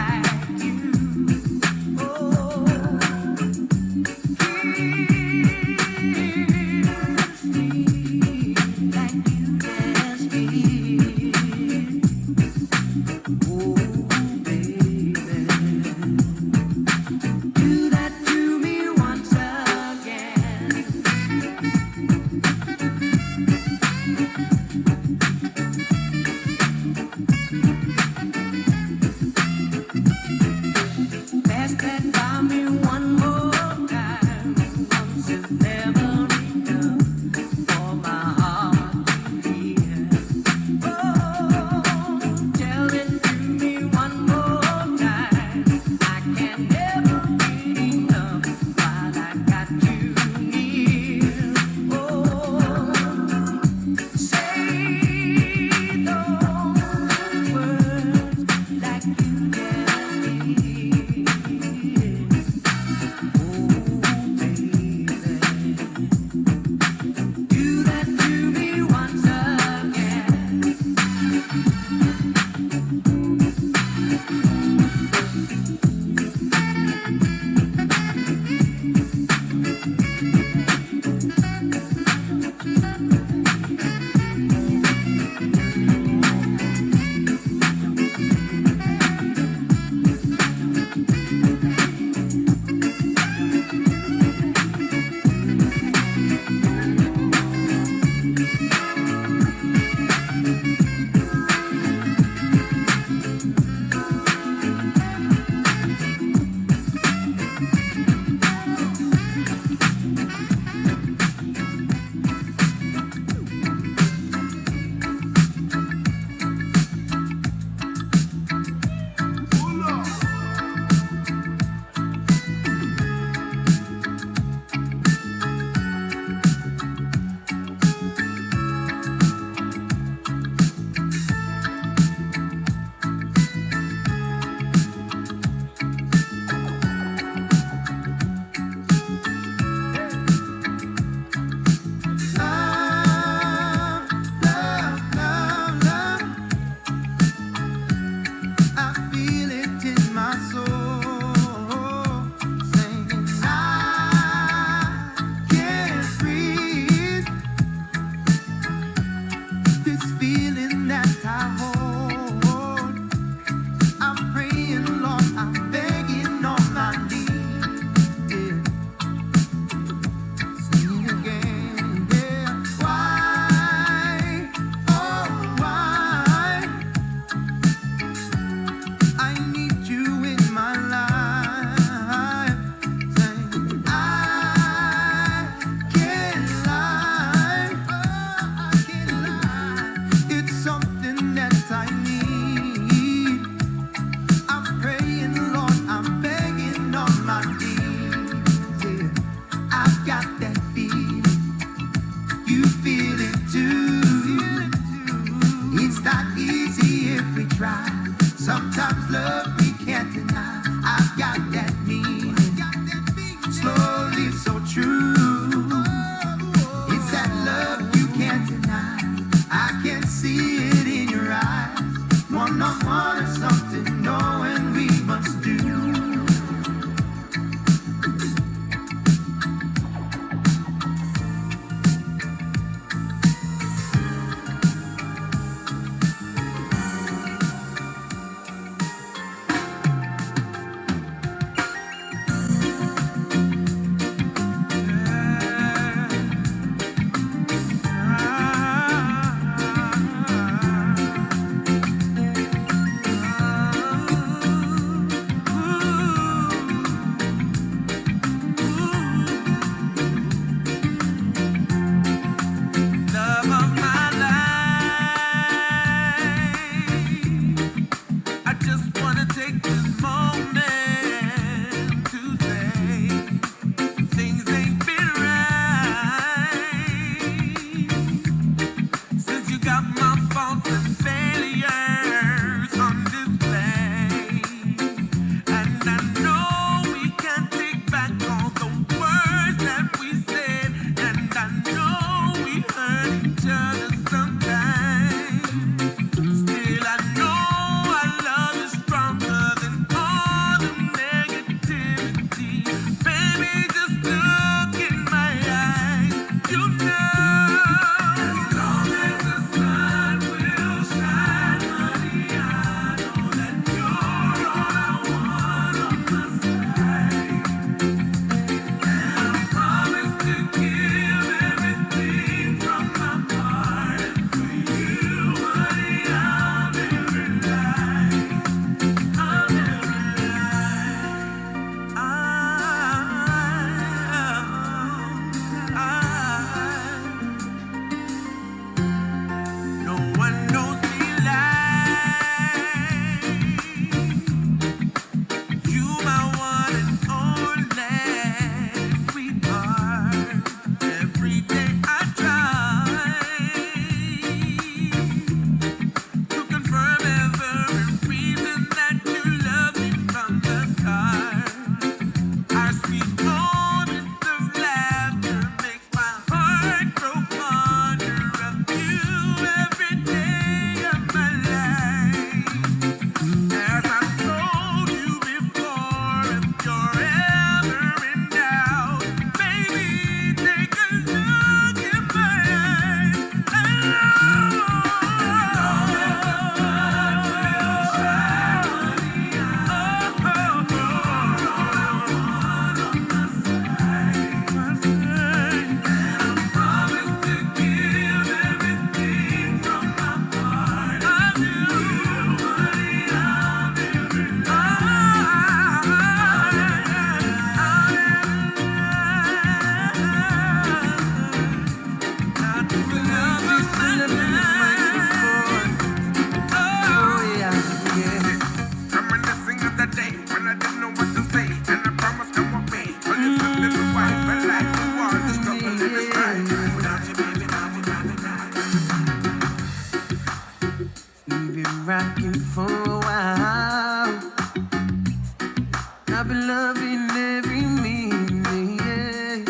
I've been loving every minute, yeah.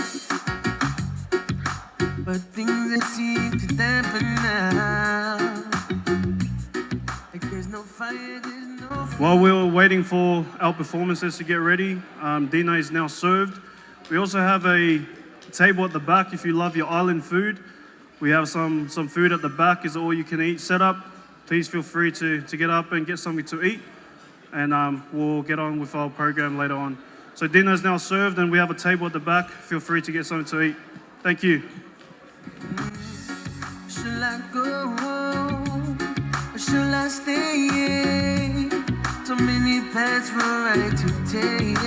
But things that seem to dampen now. Like there's no fire, there's no fire. While we were waiting for our performances to get ready, dinner is now served. We also have a table at the back if you love your island food. We have some food at the back, is all you can eat setup. Please feel free to get up and get something to eat, and we'll get on with our program later on. So dinner is now served and we have a table at the back. Feel free to get something to eat. Thank you. Shall I go home or shall I stay? So many paths were right to take.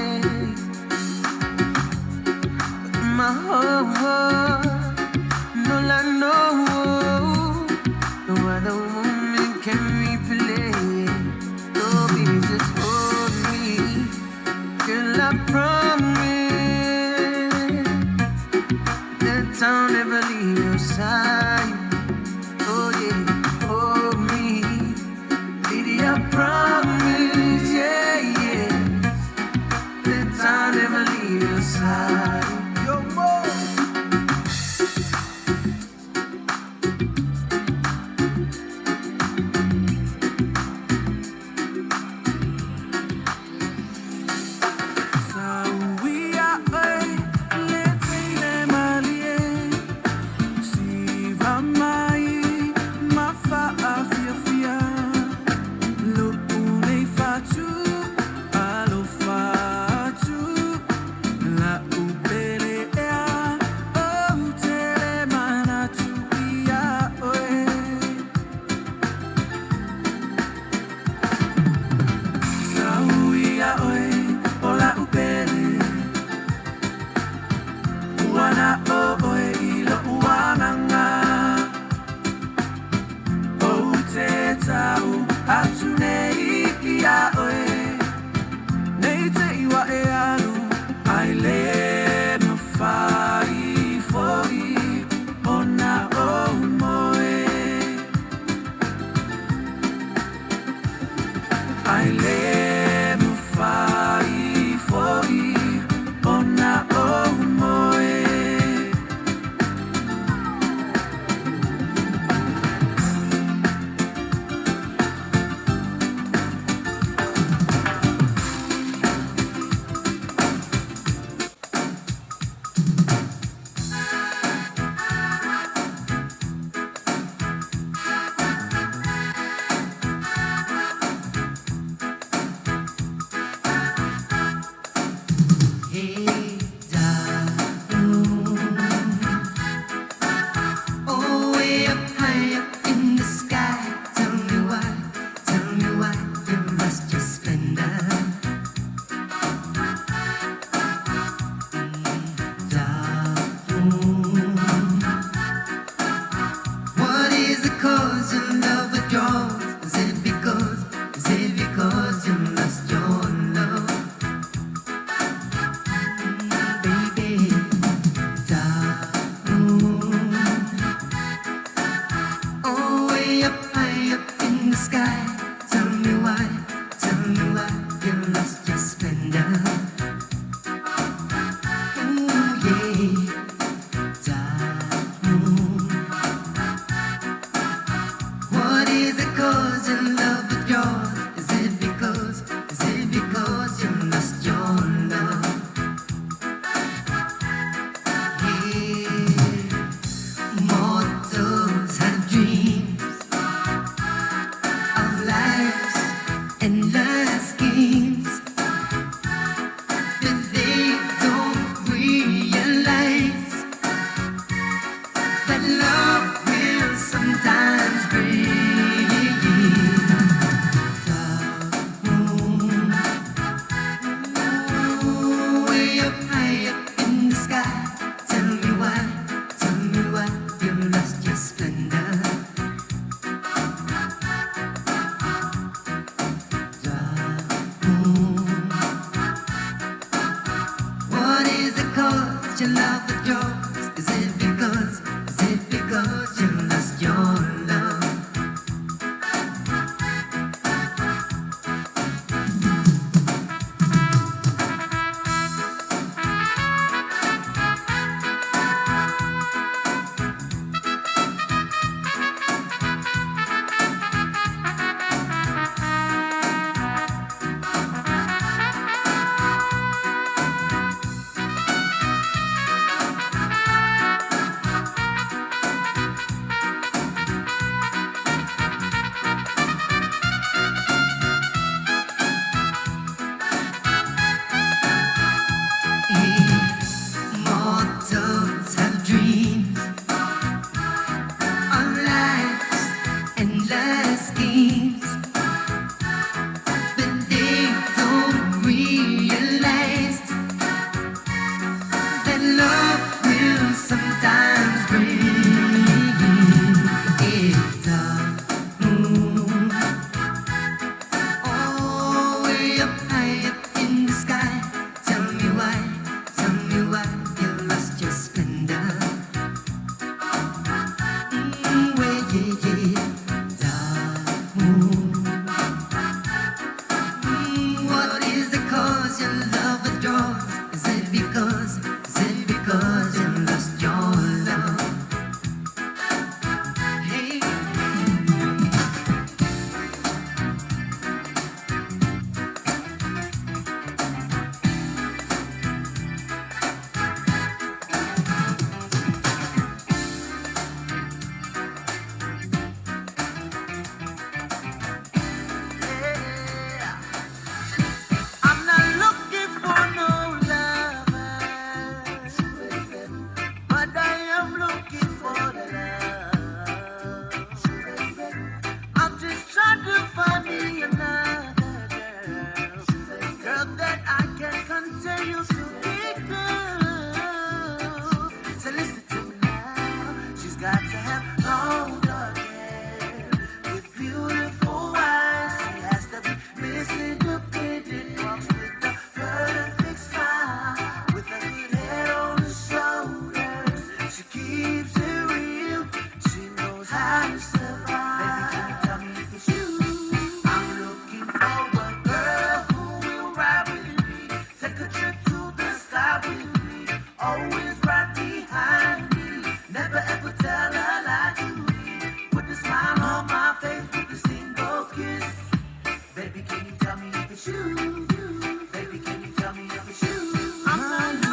But in my heart, all I know, no other woman can replay. Oh, baby, just hold me, girl, I promise that I'll never leave your side. Oh yeah, hold me, lady, I promise, yeah, yeah, that I'll never leave your side. Yo, more. your love a draw? Is it because you lost your love? Hey. I'm not looking for no lovers, but I am looking for the love. I'm just trying to find me another girl that I can continue to be close. So listen to me now. She's got to have long dark hair with beautiful eyes. She has to be Miss Independent, walks with the perfect smile, with a good head on her shoulders. She keeps it real. She knows how to survive. Baby, can you tell me if it's you? I'm looking for a girl who will ride with me, take a trip to the sky with me, always right behind me, never ever tell a lie to me, put a smile on my face with a single kiss. Baby, can you tell me if it's you? Baby, can you tell me if it's you? I'm not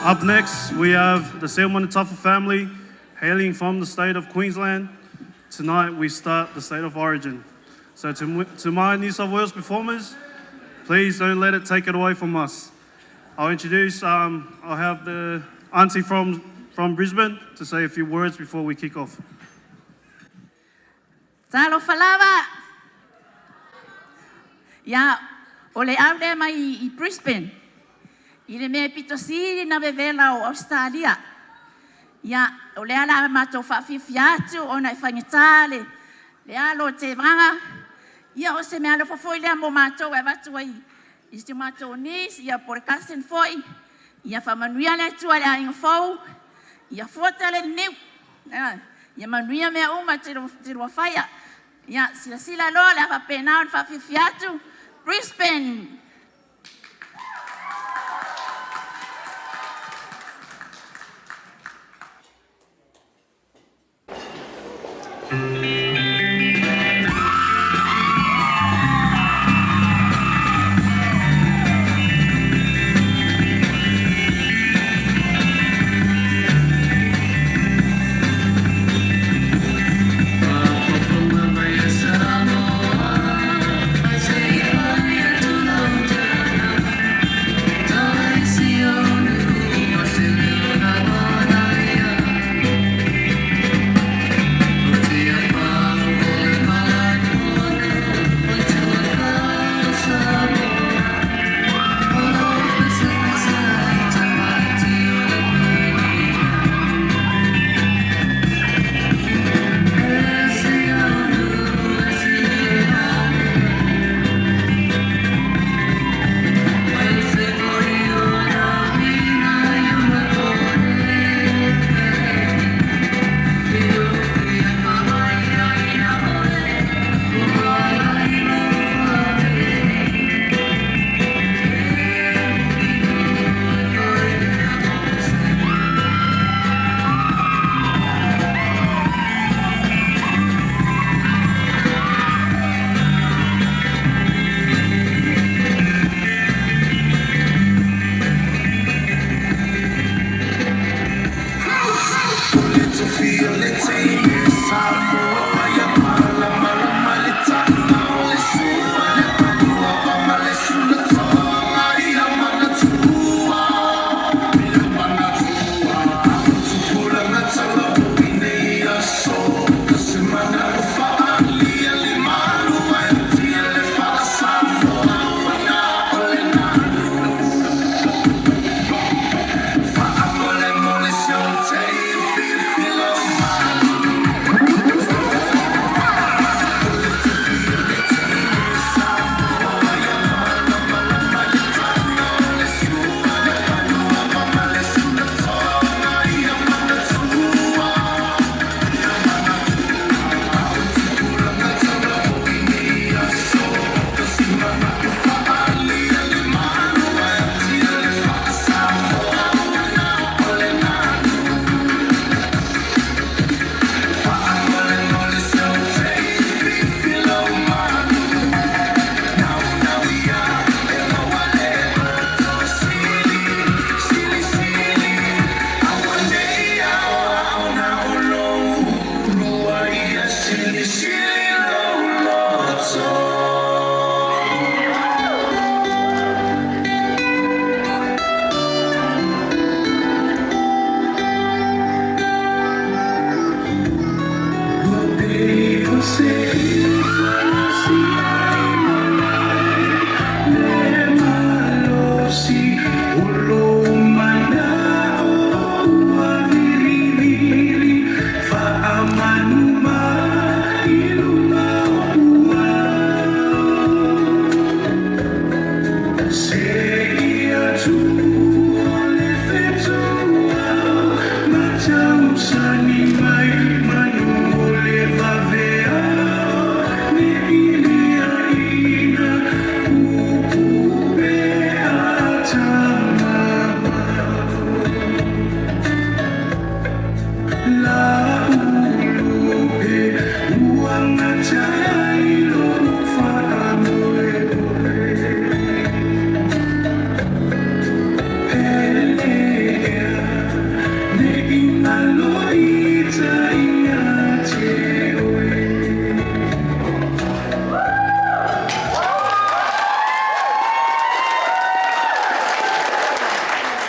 Up next, we have the Tafu family, hailing from the state of Queensland. Tonight, we start the state of origin. So to my New South Wales performers, please don't let it take it away from us. I'll introduce, I'll have the auntie from Brisbane to say a few words before we kick off. Faasalafa lava. Ia, o le au le mai I Brisbane. I le mea pitosiri na vevela o Australia. Ia, o le ala mātou whawhiwhi atu o na whangetale. Le alo te vanga. Ia, o se mea le whawhoi lea mo mātou e watu ai. I se mātou nis, ia por kasen foi. Ia whamanuia le tua le ainga fau. Ia fuata le niu. Ia manuia mea uma te roa whaia. Ia, sila loa le awhapena o le whawhiwhi atu. Brisbane.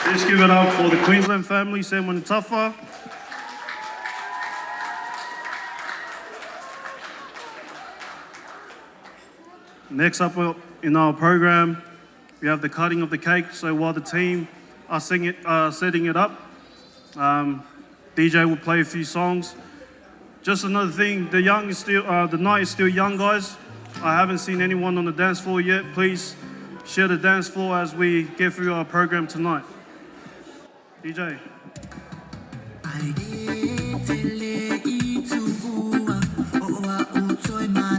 Let's give it up for the Queensland family, Sam and Tafa. Next up in our program, we have the cutting of the cake. So while the team are setting it up, DJ will play a few songs. Just another thing, the night is still young, guys. I haven't seen anyone on the dance floor yet. Please share the dance floor as we get through our program tonight. DJ. Ai e te le i tu ua, o a utoi mai.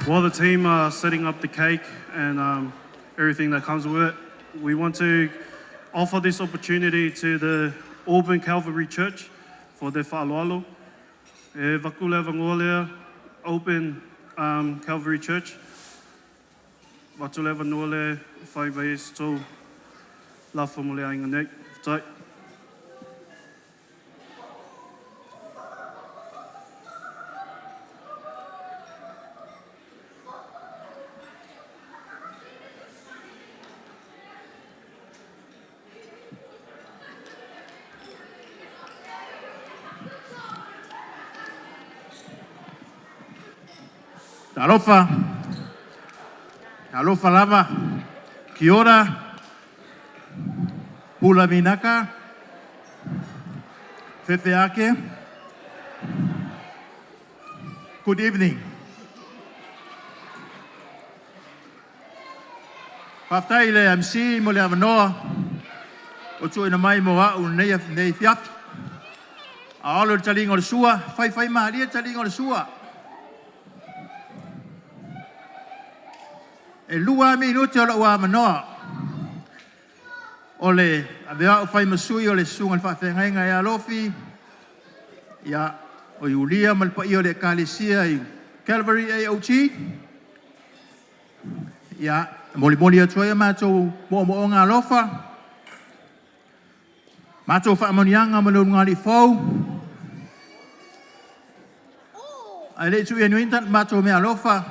While the team are setting up the cake and everything that comes with it, we want to offer this opportunity to the Auburn Calvary Church for their whāloalo. E wakule wangolea, Open Calvary Church. Watule wangole, whai vai sto, lafa mole ainga nek, tai. Alofa, alofa lava, kia ora, pula minaka, fefe ake. Good evening. Whaftai le MC mo le avanoa, o tu ina mai mo a nei fiat. A alo talinga o le sua, whai maria talinga o le sua. E lua minuti o la ua manoa. O le avea o whai masui o le sunga le whawhengainga e alofi. Ia o iulia malpai o le kalesia i Calvary AOT. Ia moli atua ia mātou mo ngā alofa. Mātou whaamonianga ma leo ngāri fau. Ai le tu ia nuintan mātou me alofa.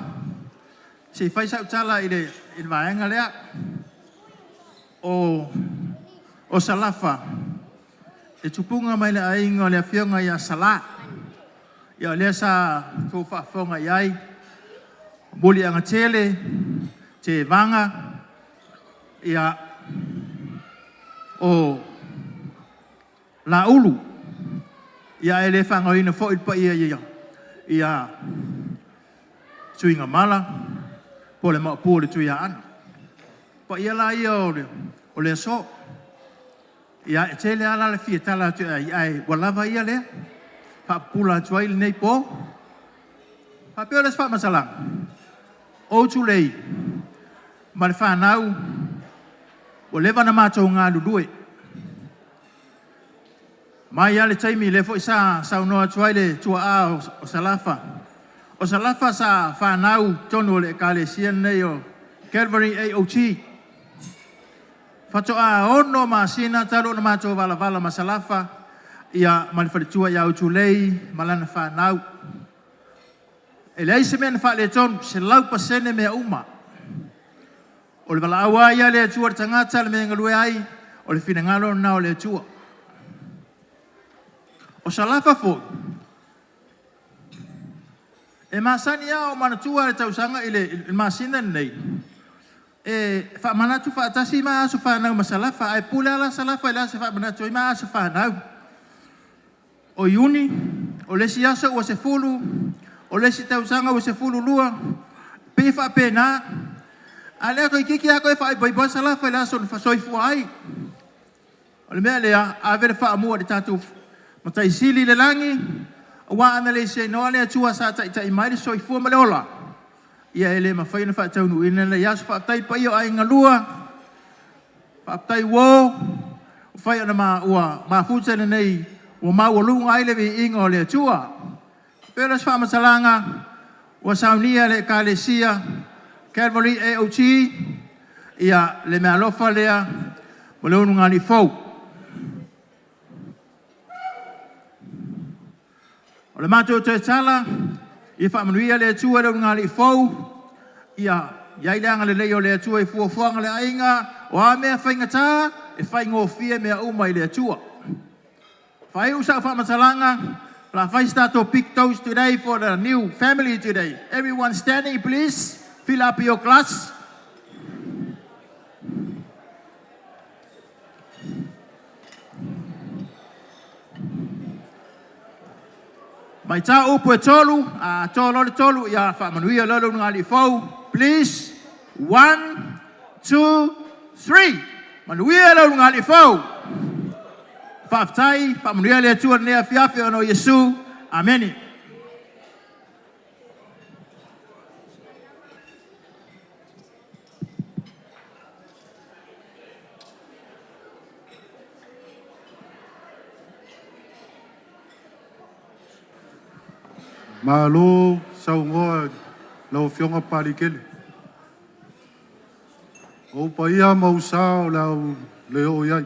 Se fai sa utala i le vaenga lea o salafa e tupunga mai le ainga le afionga ia sala ia lea sa tō whaafonga iai muli anga tele te vanga ia o la ulu ia ele whangoina fo i pa ia tuinga mala po le maupua le tui ana. Pa ia la ia o le so. Ia e tele ala le fia tala atu ai walava ia lea. Pa pula atu ai le nei po. Pa peo les wha masalang. O tu lei. Ma le whanau. O lewa na mātou ngā dudue. Mai ia le taimi le fo isa saunoa atu ai le tua a o salafa. O salafa sa whanau tonu le kalesia nei o Calvary AOT. Whatoa ono masina talo na mātou vala ma salafa. Ia malifaritua ia utu lei malana whanau. E lei se mena wha le tonu se lau pasene mea uma. O le vala awa ia le atua le tangata le mea ngalue ai. O le finangalo na o le atua. O salafa fo. E masani au manatua le tausanga i le masina nei. E whamanatu whaatasi ma aso whanau masalafa. E pule ala salafa i la se whamanatu i ma aso whanau. O iuni, o lesi aso ua se fulu, o lesi tausanga ua se fulu lua, pe wha pena. A lea koi kiki ako e wha i boiboa salafa i la aso ni whasoifua ai. O le mea lea, a vere wha amua le tatu matai sili le langi, wa ana le se no le atua sa tai mai le soifua ma le ola. Ia ele ma whaina wha taunu ina le yasu wha tai pa io ai ngalua. Wha tai wo. Whai ana ma futene nei. Ua mau lunga ai le vi inga o le atua. Pera wha masalanga. Ua saunia le kalesia. Calvary AOT. Ia le mea lofa lea. o le onu ngali fou. O le mātou te tala, I whaamanuia le atua le onu ngali fou, ia leanga le leo le atua I fuafuanga le ainga, o a mea whaingatā, e whaingofia mea uma I le atua. Whai usa whaamatalanga, la whai start to pick toast today for the new family today. Everyone standing, please. Fill up your glass. Mai tā upu e tolu, tolo le tolu, ia whaamanuia lolo ngali fau. Please, 1, 2, 3. Manuia lolo ngali fau. Whaftai, whaamanuia le atua nea fiafi ono Yesu. Amen. Malo saungoa lau fionga parikele. O paia mausao lau leo iai.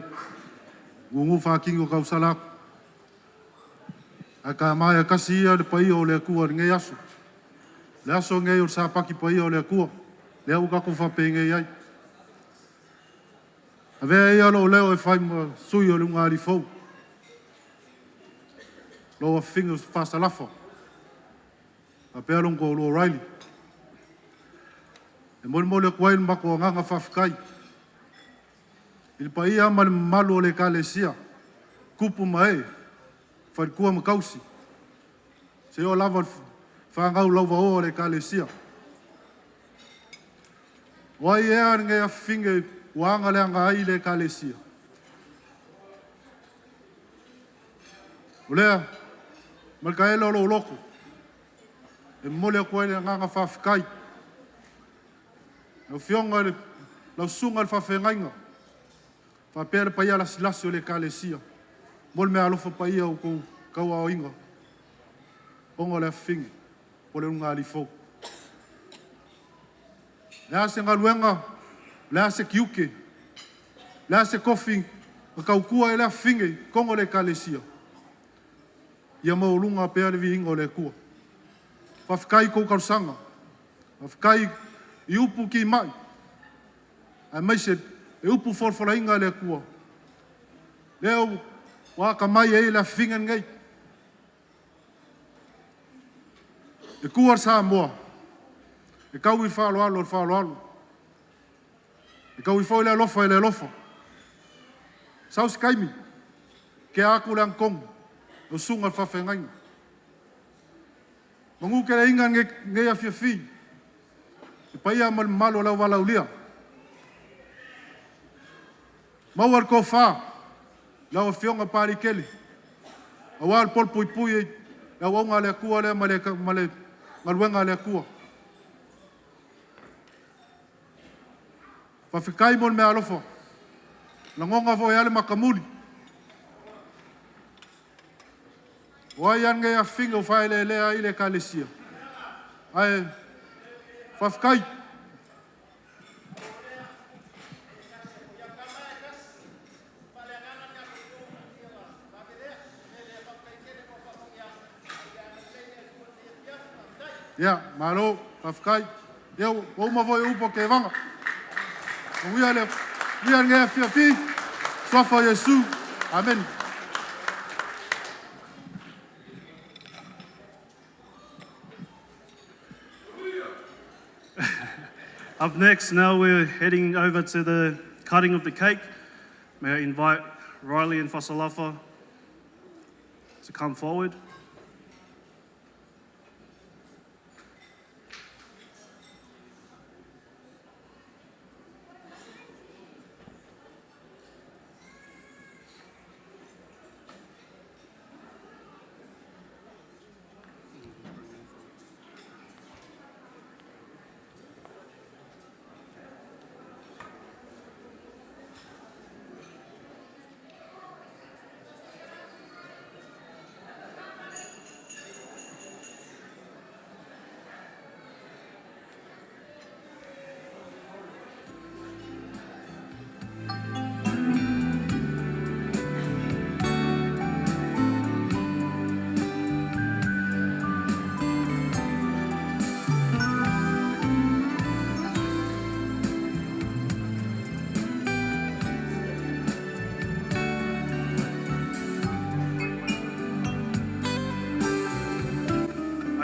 Gungu whakingo kausalako. A ka mai a kasi ia le paia o le kua nge aso. Le aso nge o sa paki paia o le kua. Le au kako whape nge iai. A vea ia lo leo e whai sui o le ngari fau. Lo a fingers Faasalafa. A pea longo o lo Riley. E mole le kuai mako o nganga whawhikai. Il paia ma le malu o le kalesia. Kupu mai. Whai kua makausi. Se o lava whangau lauwa o le kalesia. Wai ea nge a finge wanga le anga ai le kalesia. Ulea, malka e lo loko. E mole koe le nganga whawhikai. Lau fionga le, lau sunga le whawhengainga. Whapea le paia lasi o le kalesia. Mole mea alofa paia o kou kaua o inga. Onga le whingi, po le unga ali fau. Le ase ngaluenga, le ase kiuke, le ase kofi, ma kaukua e le whingi, kongo le kalesia. Ia maulunga pea le vihinga o le kua. Whawhikai kou karusanga. Whawhikai I upu ki mai. Ai mai se e upu forfora inga le kua. Leo waka mai e le whingan ngai. E kua sa moa. E kau I whalo. E kau I whau le lofa. Sau skaimi. Ke aku le angkong. O sunga whawhengainga. Mangu ke le inga ngai a whiawhi. E paia malo lau walau lia. Mauar ko wha. Lau a whionga pari kele. A wal pol pui e. Lau aunga le kua le male maluenga le kua. Whawhikai mon me alofa. Langonga vo e ale makamuli. Wai ange a whinga o whae le lea I le kalesia. Ai, whawhikai. Ia, malo, whawhikai. Ia, wauma voi upo ke wanga. Wia ange a whiawhi. Swafa Yesu. Amen. Up next, now we're heading over to the cutting of the cake. May I invite Riley and Faasalafa to come forward.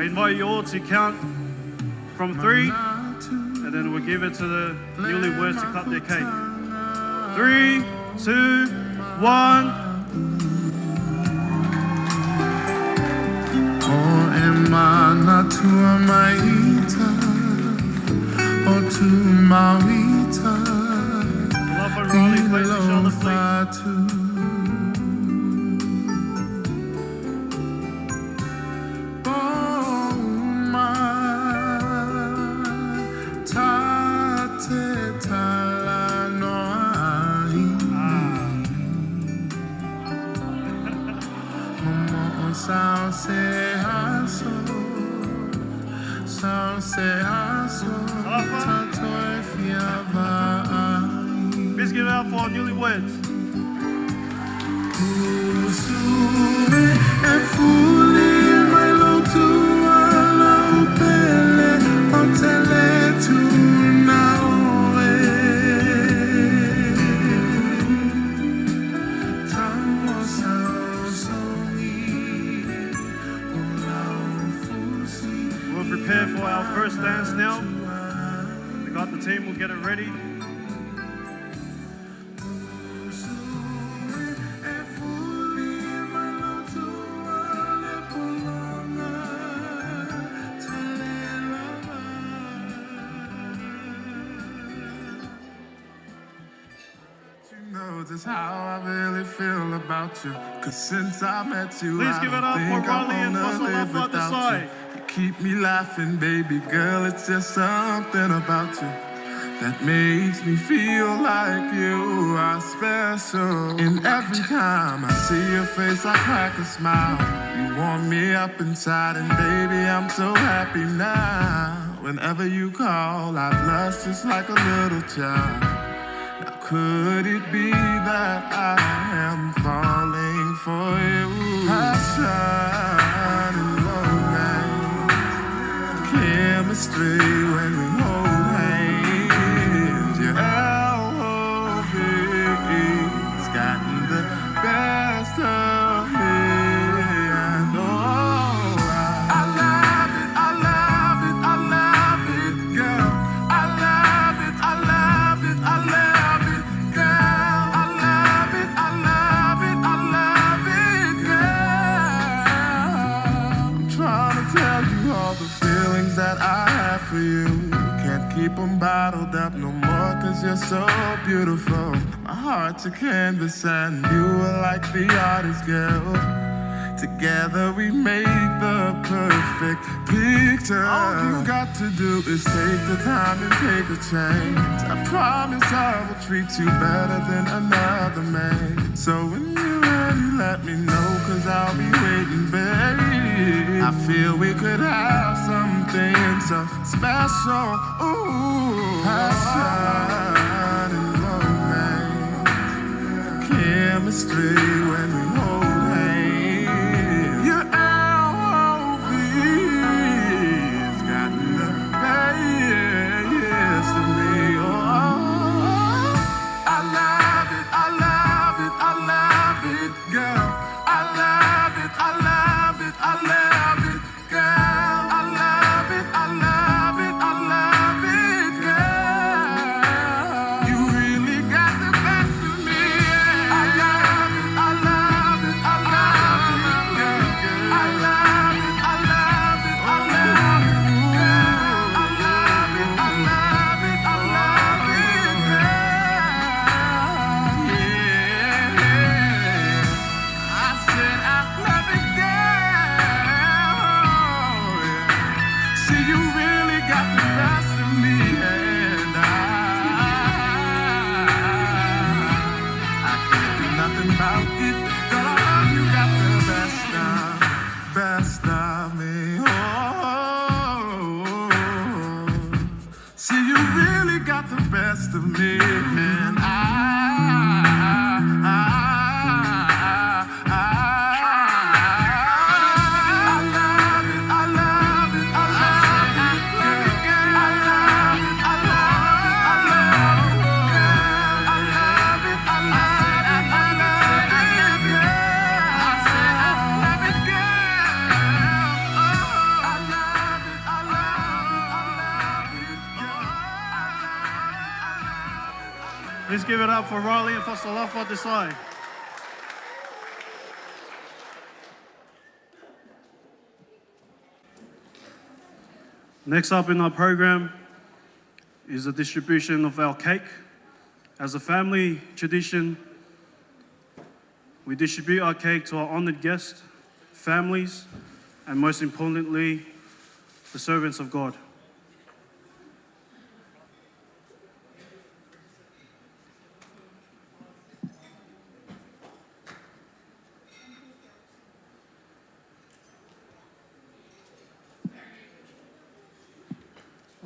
I invite you all to count from 3, and then we'll give it to the newlyweds to cut their cake. 3, 2, 1. O emana tua maita, o tu mawita, Love and Riley plays each other, please. Latu. Boma, tate tala noai. Momo sao se aso, tatoi fiavai. Let's give it out for our newlyweds. Usue e fuli mai lotu ala upele o tele tu na oe. Tamo sao songi o lau fusi. We'll prepare for our first dance now. We got the team, we'll get it ready. Just how I really feel about you. Cause since I met you, Please I give it don't up for think I Riley and wanna live Faasalafa without Desai. you. You keep me laughing, baby girl. It's just something about you that makes me feel like you are special. And every time I see your face, I crack a smile. You warm me up inside, and baby, I'm so happy now. Whenever you call, I blush just like a little child. Could it be that I am falling for you? Passion and romance, chemistry when we hold hands. Your L.O.V.'s gotten the best of me. And I love it, I love it, I love it, girl. I love it, I love it, I love it. That I have for you, can't keep them bottled up no more, cause you're so beautiful. My heart's a canvas and you are like the artist, girl. Together we make the perfect picture. All you got to do is take the time and take a chance. I promise I will treat you better than another man. So when you're ready, let me know, cause I'll be waiting, babe. I feel we could have something so special. Ooh, passion and romance, chemistry when we hold hands. Your L.O.V.'s gotten the best of me. Oh, I love it, I love it, I love it, girl. I love it, I love it, I love it. I love Please give it up for Riley and Faasalafa Desai. Next up in our program is the distribution of our cake. As a family tradition, we distribute our cake to our honored guests, families, and most importantly, the servants of God.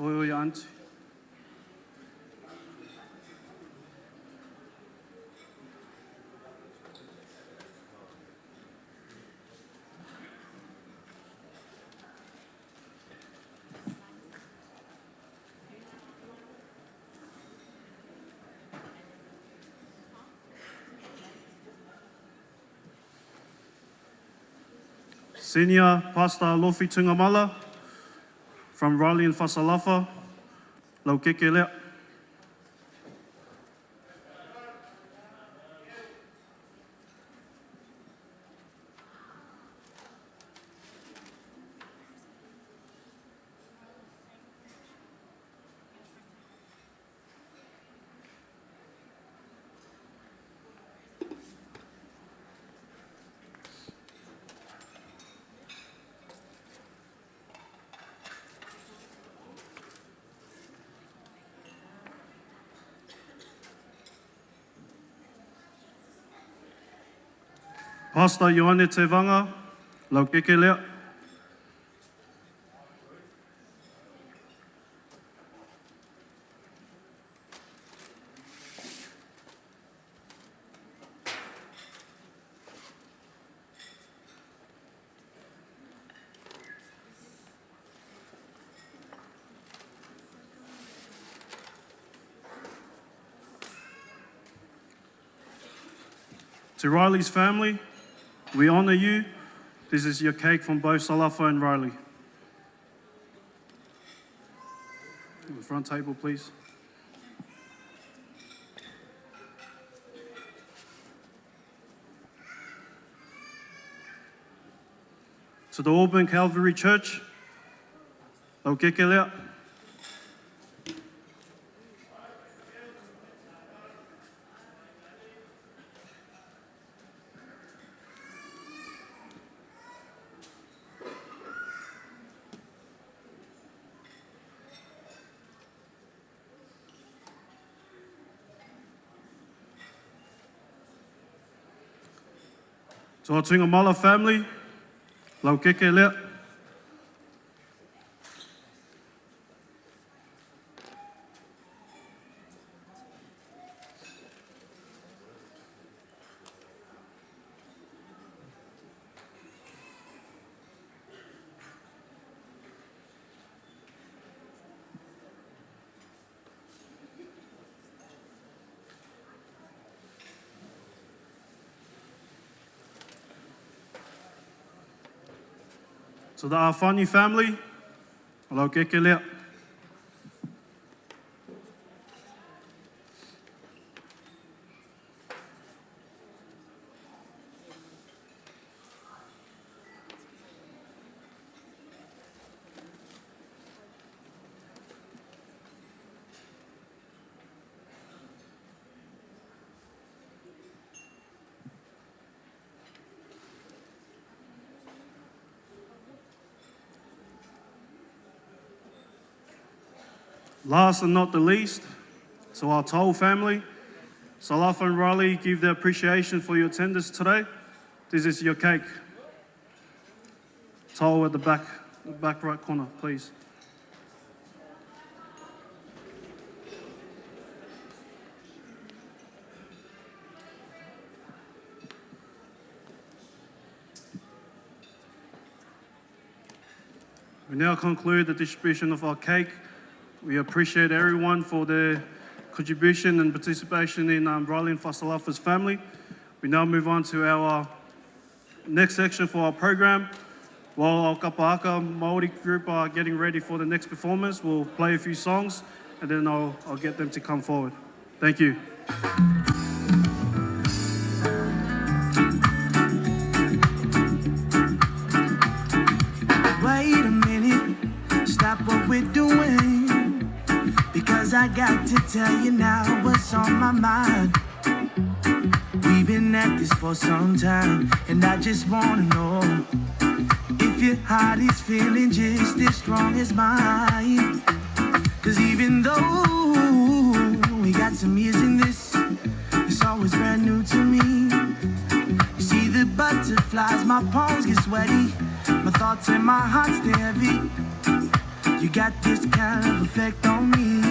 Oi, auntie. Senior Pastor Lofi Tungamala from Riley and Faasalafa, lau keke lea. Pastor Tevaga, lau keke lea. To Riley's family, we honour you. This is your cake from both Salafa and Riley. The front table, please. To the Auburn Calvary Church, lau keke lea. To our Tungamala family, lau keke lea. To the Awhani family, lau keke lea. Last and not the least, to our Toll family, Salafa and Riley give their appreciation for your attendance today. This is your cake. Toll at the back right corner, please. We now conclude the distribution of our cake. We appreciate everyone for their contribution and participation in Riley and Faasalafa's family. We now move on to our next section for our program. While our Haka Māori group are getting ready for the next performance, we'll play a few songs and then I'll get them to come forward. Thank you. Wait a minute, stop what we're doing, because I got to tell you now what's on my mind. We've been at this for some time, and I just wanna know if your heart is feeling just as strong as mine. Cause even though we got some years in this, it's always brand new to me. You see the butterflies, my palms get sweaty, my thoughts and my heart stay heavy. You got this kind of effect on me.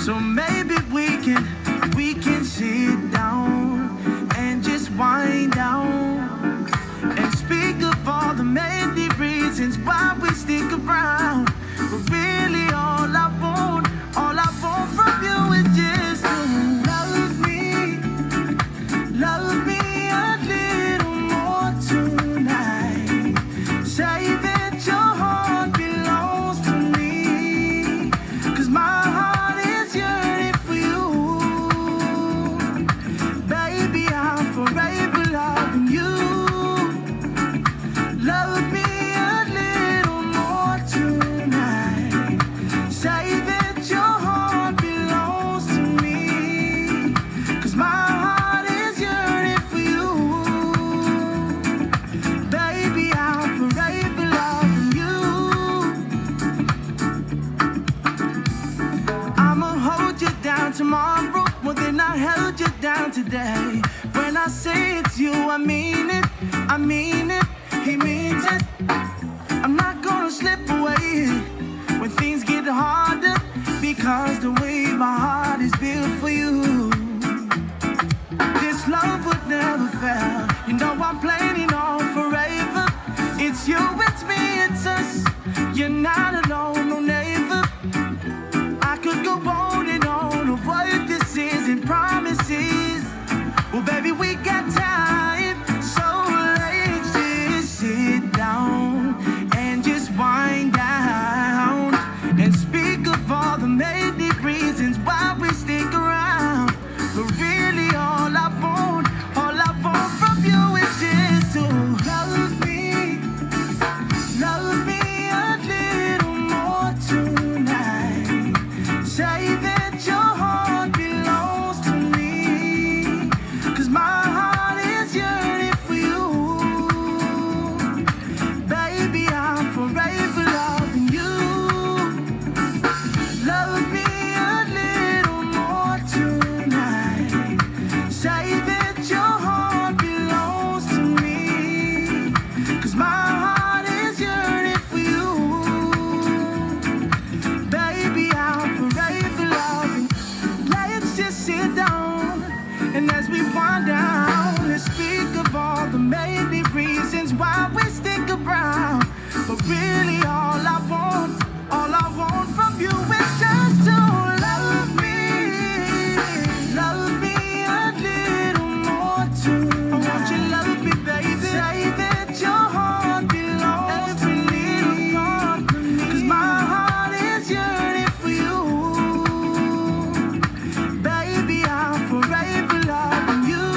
So maybe we can sit down and just wind down and speak of all the many reasons why we stick around. But really all I want from you is just to love me a little more tonight. Say that your heart belongs to me, cause my heart is yearning for you. Baby, I'm forever loving you. Love me a little more tonight. Say that your heart belongs to me, cause my heart is yearning for you. Baby, I'm forever loving you. I'ma hold you down tomorrow more than I held you down today. When I say it's you, I mean it, he means it. I'm not gonna slip away when things get harder, because the way my heart is built for you, this love would never fail. You know I'm planning on forever. It's you, it's me, it's us. You're not alone, no never. I could go on and on of what this is and promises. Well, baby, we got time, so let's just sit down and just wind down and speak of all the many reasons why we stick around. But really all I want from you is just to love me a little more tonight. Say that your heart belongs to me, cause my heart is yearning for you. Baby, I'm forever loving you. Love me a little more tonight. Say that your heart belongs to me, cause my heart is yearning for you. Baby, I'm forever loving. Let's just sit down, and as we wind down, let's speak of all the many reasons why we stick around. But really all I want from you is just to love me a little more tonight. I want you to love me, baby. Say that your heart belongs to me, cause my heart is yearning for you. Baby, I'm forever loving you.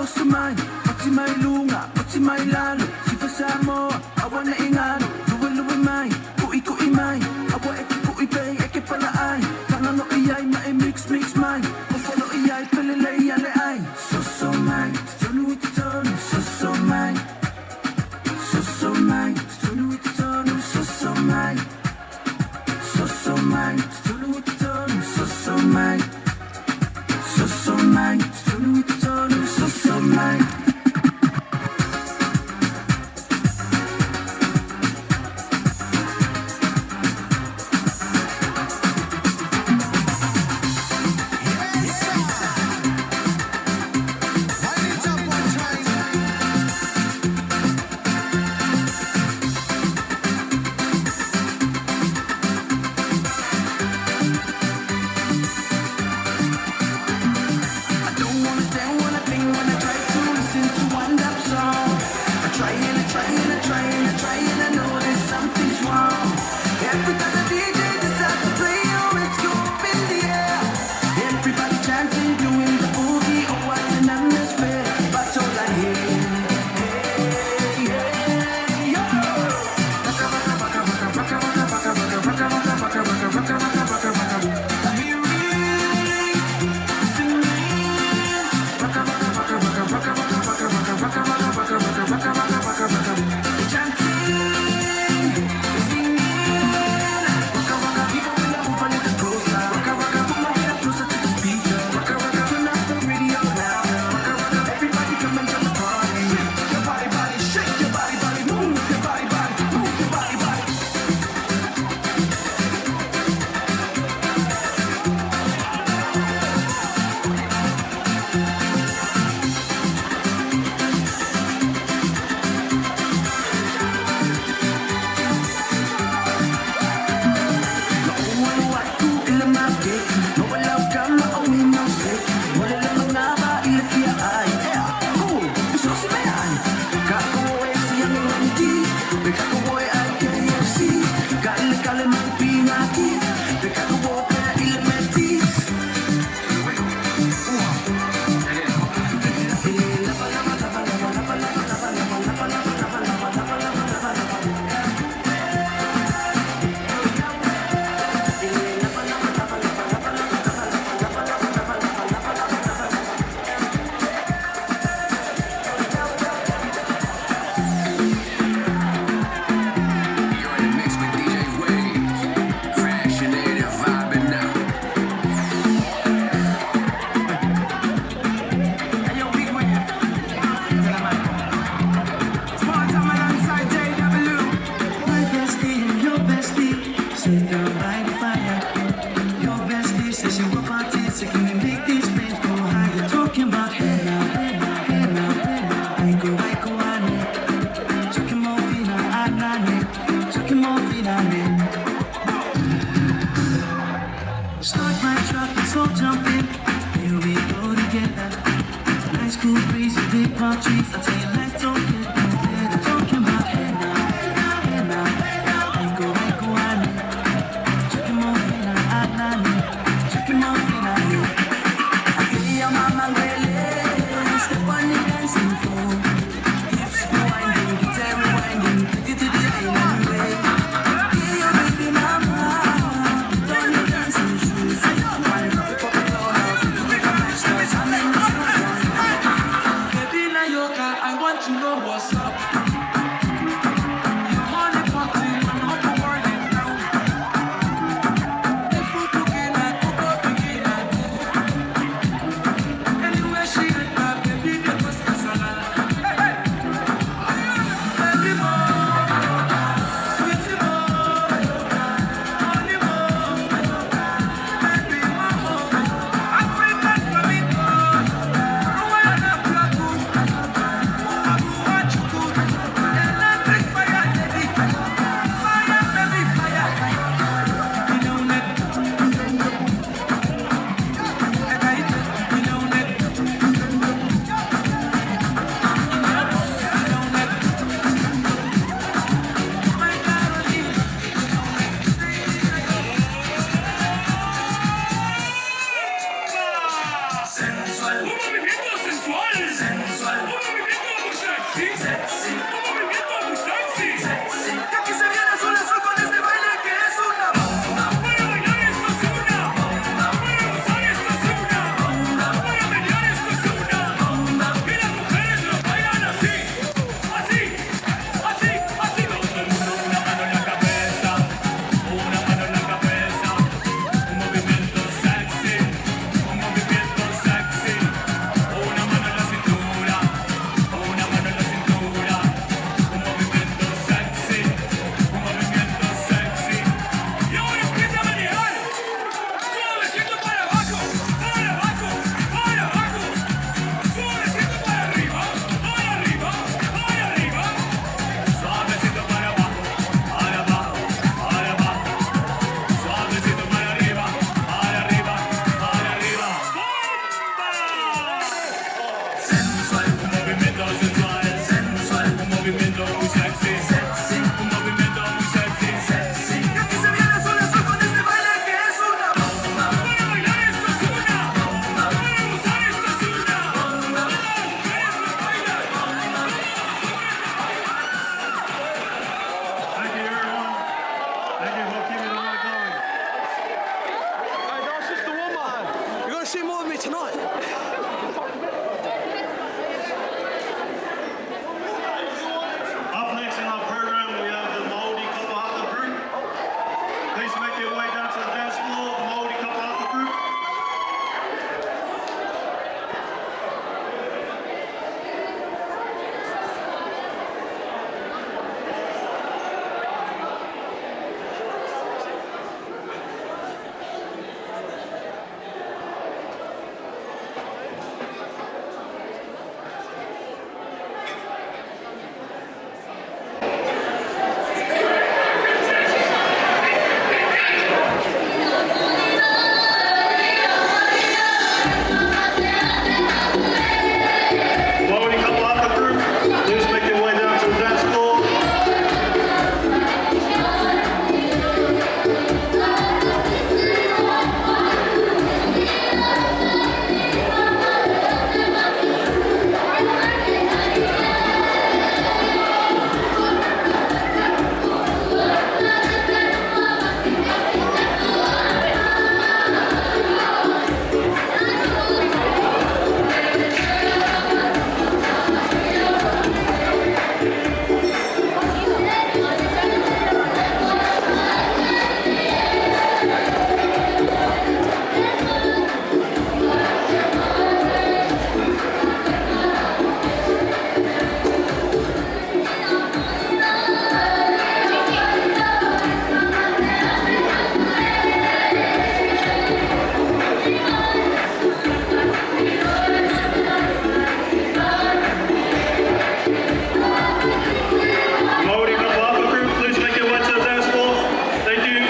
sa mai, oti mai lunga, oti mai lalo, si Samoa, awa na ingano, luwa mai, kui mai, awa eke kui pay, eke pala ai, tangano iyay, mae mix mai, kofalo iyay, pelele yale ai, so mai, tonu iti tonu, so mai, tonu iti tonu, so mai, tonu iti tonu, so mai, tonu iti tonu, so mai. please make your way down to the dance floor, the Māori couple Haka group. Māori couple Haka group, please make your way down to the dance floor. Māori couple Haka group, please make your way to the dance floor. Thank you.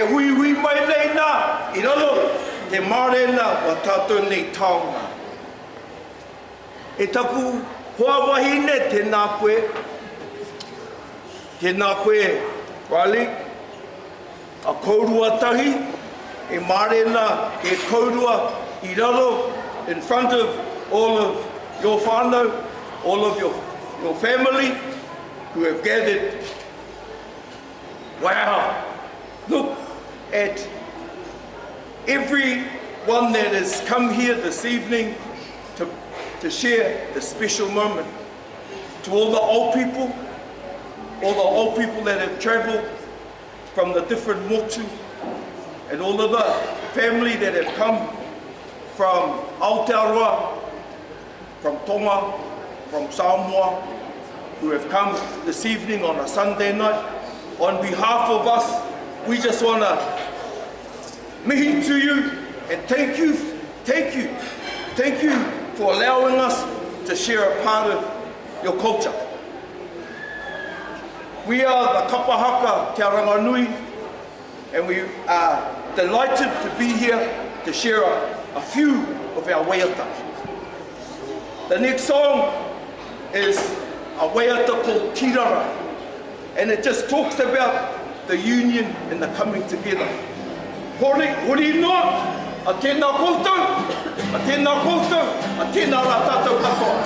e hui hui mai nei nā, I rolo te marena wa tātou nei Tongan. E taku hoa wahine te nā koe, Riley, a kourua tahi, e marena, e kaurua, I raro, in front of all of your whānau, all of your family who have gathered. Wow, look at everyone that has come here this evening to share this special moment. To all the old people that have travelled from the different motu, and all of the family that have come from Aotearoa, from Tonga, from Samoa, who have come this evening on a Sunday night. On behalf of us, we just want to mihi to you and thank you for allowing us to share a part of your culture. We are the Haka Te Aranganui, and we are delighted to be here to share a few of our waiata. The next song is a waiata called Tirara, and it just talks about the union and the coming together. Hori noa, a tēnā koutou, a tēnā koutou, a tēnā rā tātou katoa.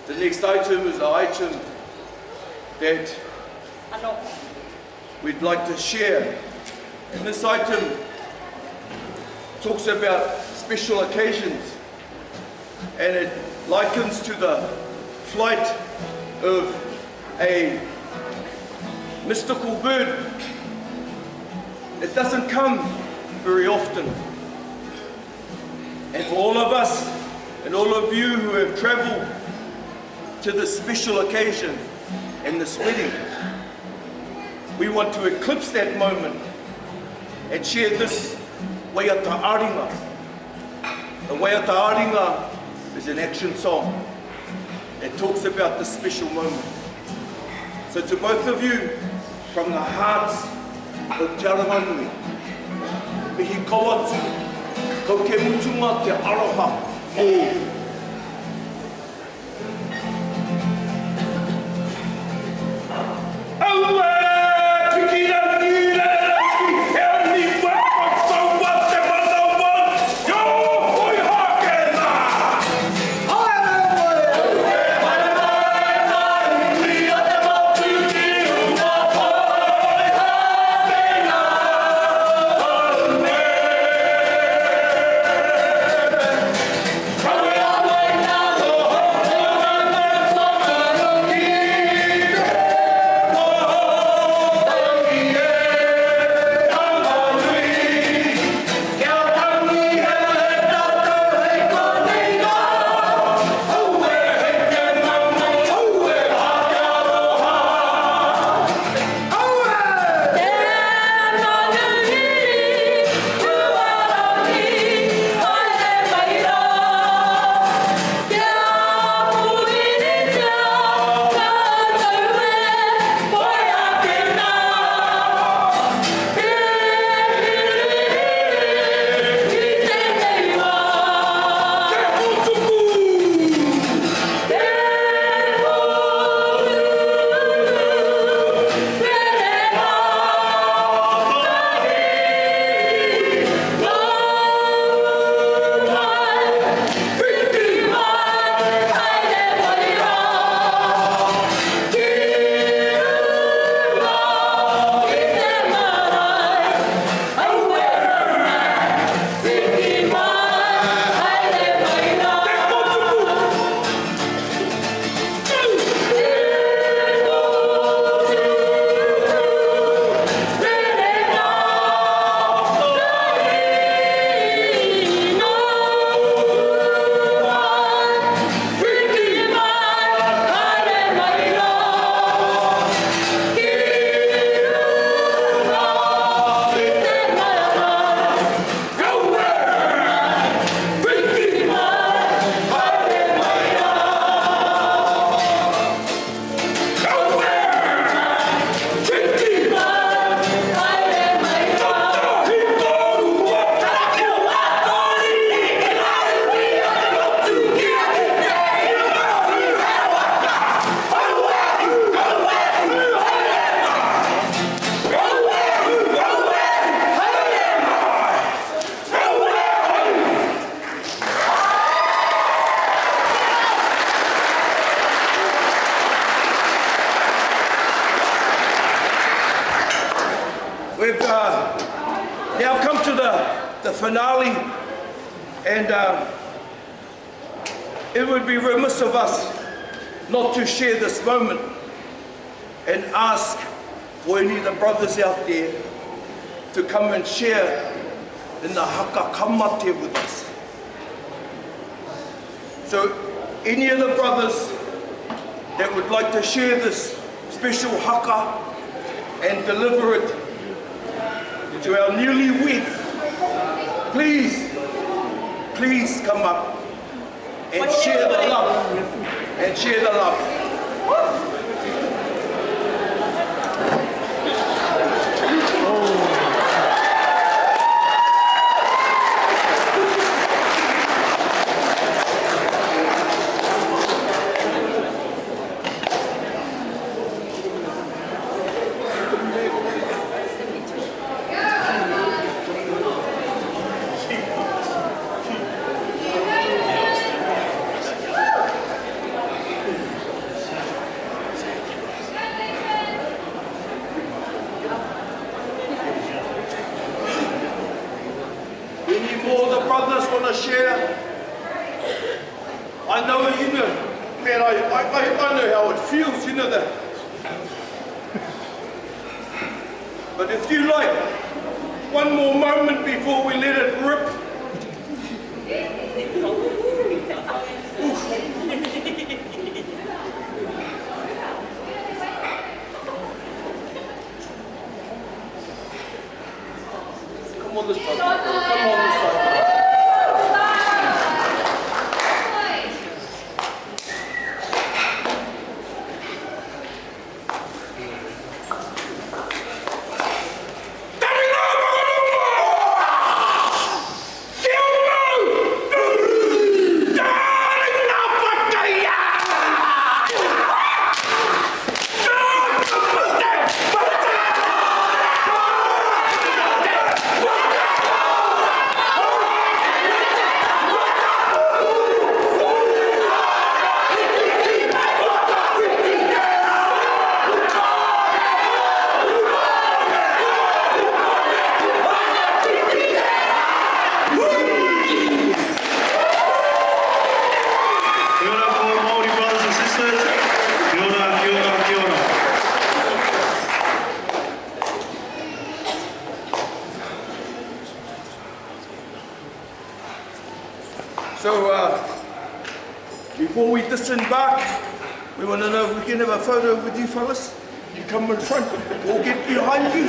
The next item is an item that we'd like to share. And this item talks about special occasions, and it likens to the flight of a mystical bird. It doesn't come very often. And for all of us and all of you who have travelled to this special occasion and this wedding. We want to eclipse that moment and share this Waiata Aringa. The Waiata Aringa is an action song that talks about this special moment. So to both of you, from the hearts of Te Arawanui, mihi kawatu, ko ke mutunga te aroha o. We've now come to the finale, and it would be remiss of us not to share this moment and ask for any of the brothers out there to come and share in the Haka kamate with us. So any of the brothers that would like to share this special Haka and deliver it to our newlywed, please come up and share the love, and share the love. Share. I know, you know, man, I know how it feels, you know that. But if you like, one more moment before we let it rip. Come on this side. Come on this side. So, before we disembark, we want to know if we can have a photo with you fellas. You come in front, we'll get behind you.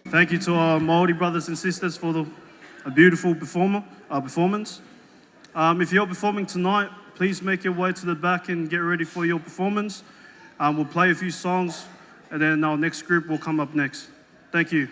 Thank you to our Māori brothers and sisters for a beautiful performance. If you're performing tonight, please make your way to the back and get ready for your performance. We'll play a few songs and then our next group will come up next. Thank you.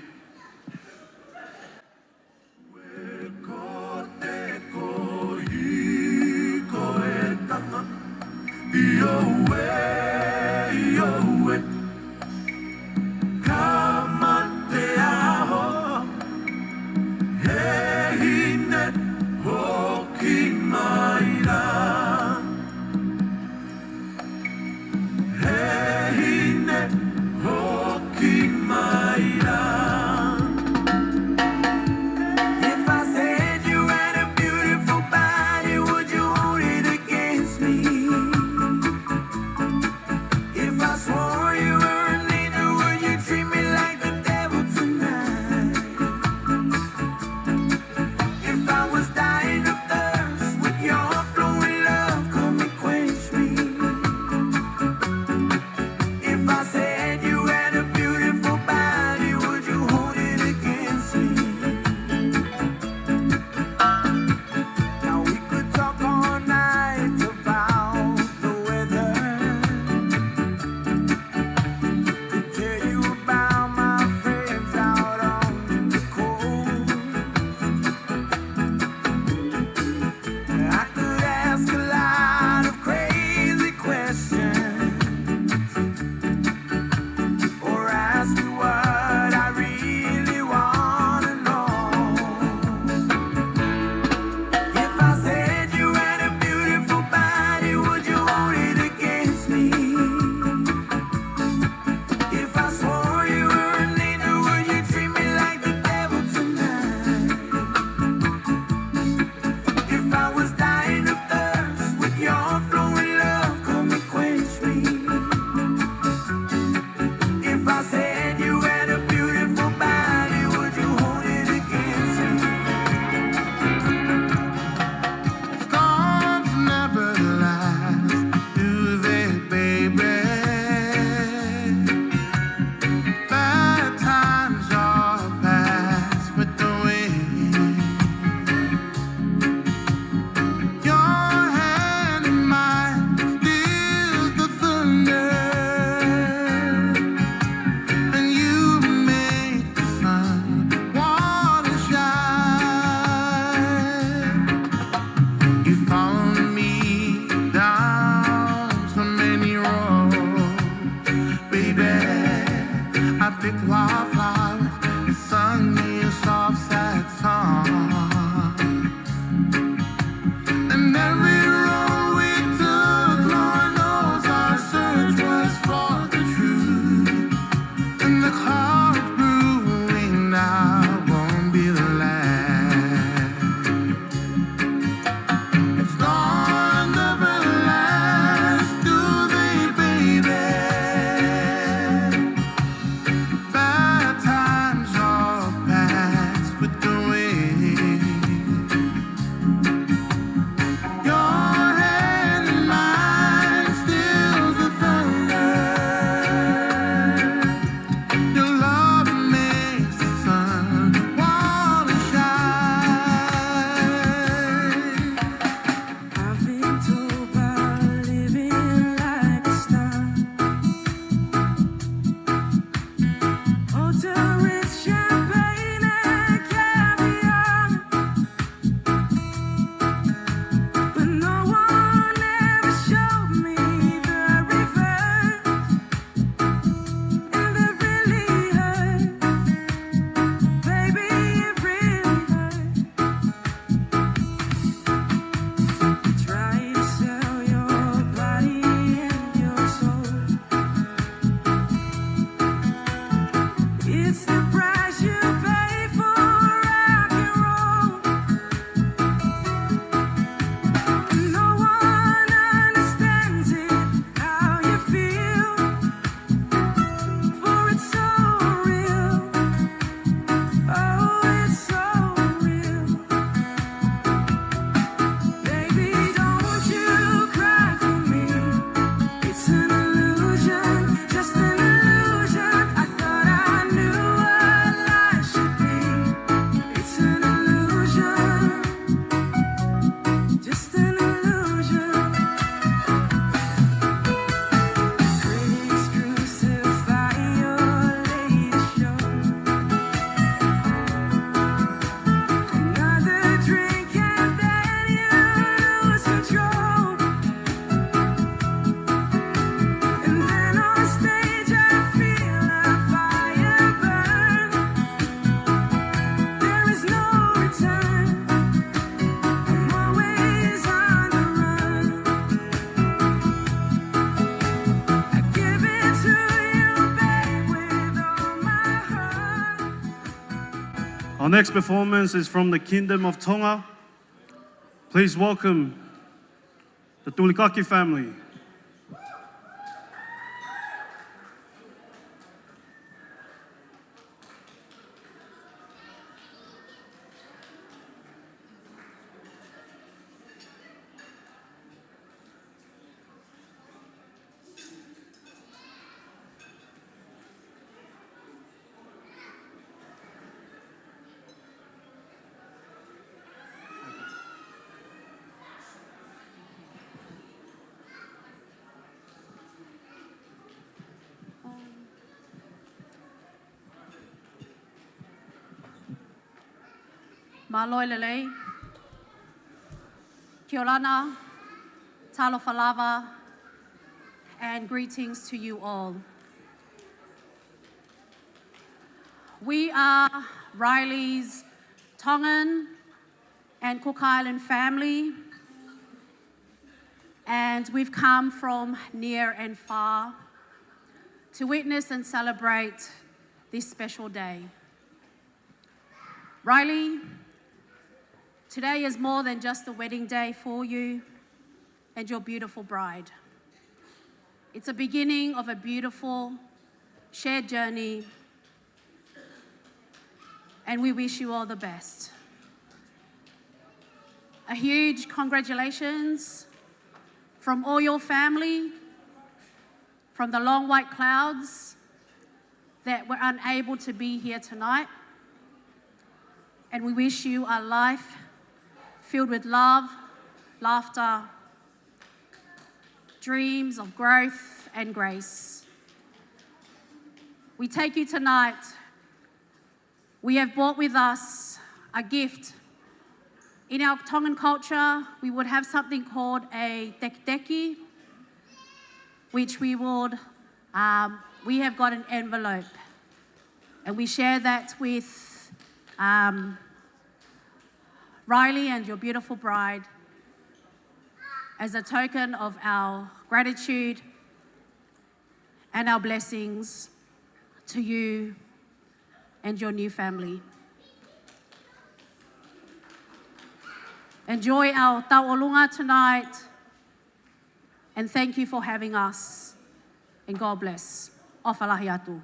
If I said you had a beautiful body, would you hold it against me? If I swore you were an angel, would you treat me like the devil tonight? next performance is from the Kingdom of Tonga. Please welcome the Tulikaki family. Maloi lelei, kia orana, talofa lava, and greetings to you all. We are Riley's Tongan and Cook Island family, and we've come from near and far to witness and celebrate this special day. Riley, today is more than just a wedding day for you and your beautiful bride. It's a beginning of a beautiful shared journey, and we wish you all the best. A huge congratulations from all your family, from the long white clouds that were unable to be here tonight. And we wish you a life filled with love, laughter, dreams of growth and grace. We take you tonight. We have brought with us a gift. In our Tongan culture, we would have something called a tekiteki, which we have got an envelope. And we share that with Riley and your beautiful bride as a token of our gratitude and our blessings to you and your new family. Enjoy our tauolunga tonight, and thank you for having us, and God bless. Ofalahi atu.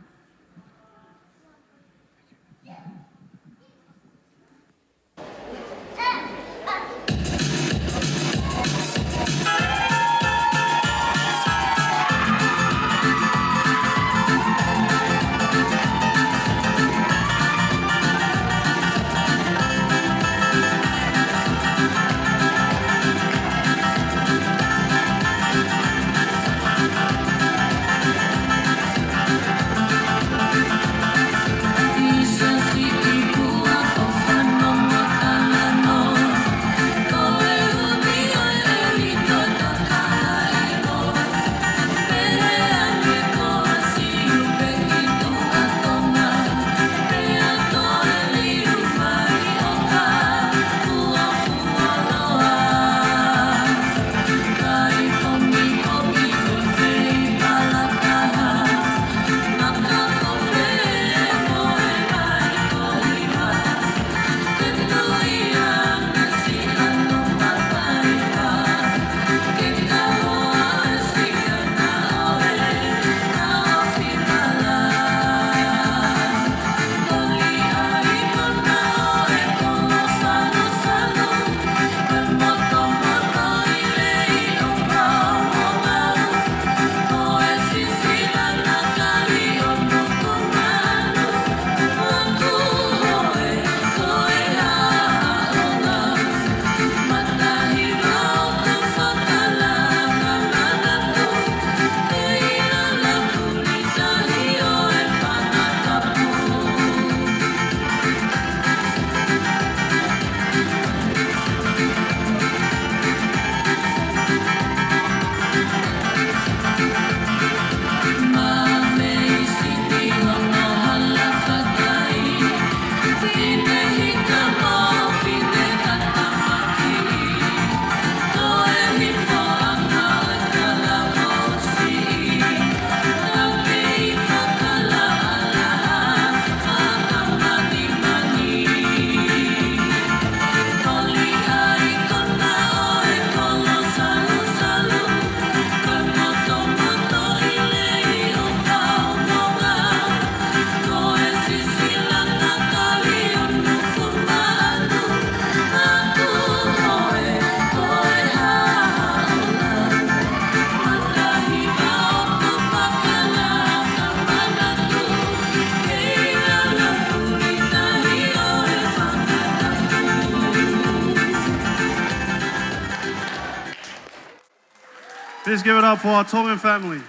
Please give it up for our Tongan family.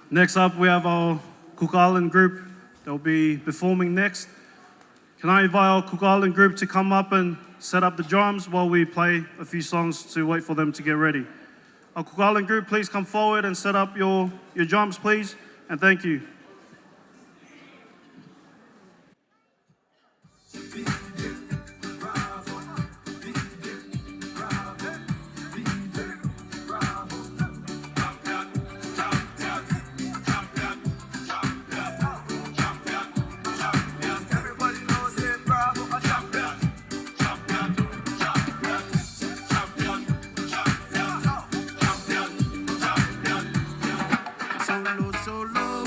Next up, we have our Cook Island group. They'll be performing next. Can I invite our Cook Island group to come up and set up the drums while we play a few songs to wait for them to get ready? Our Cook Island group, please come forward and set up your drums, please, and thank you. Solo, solo,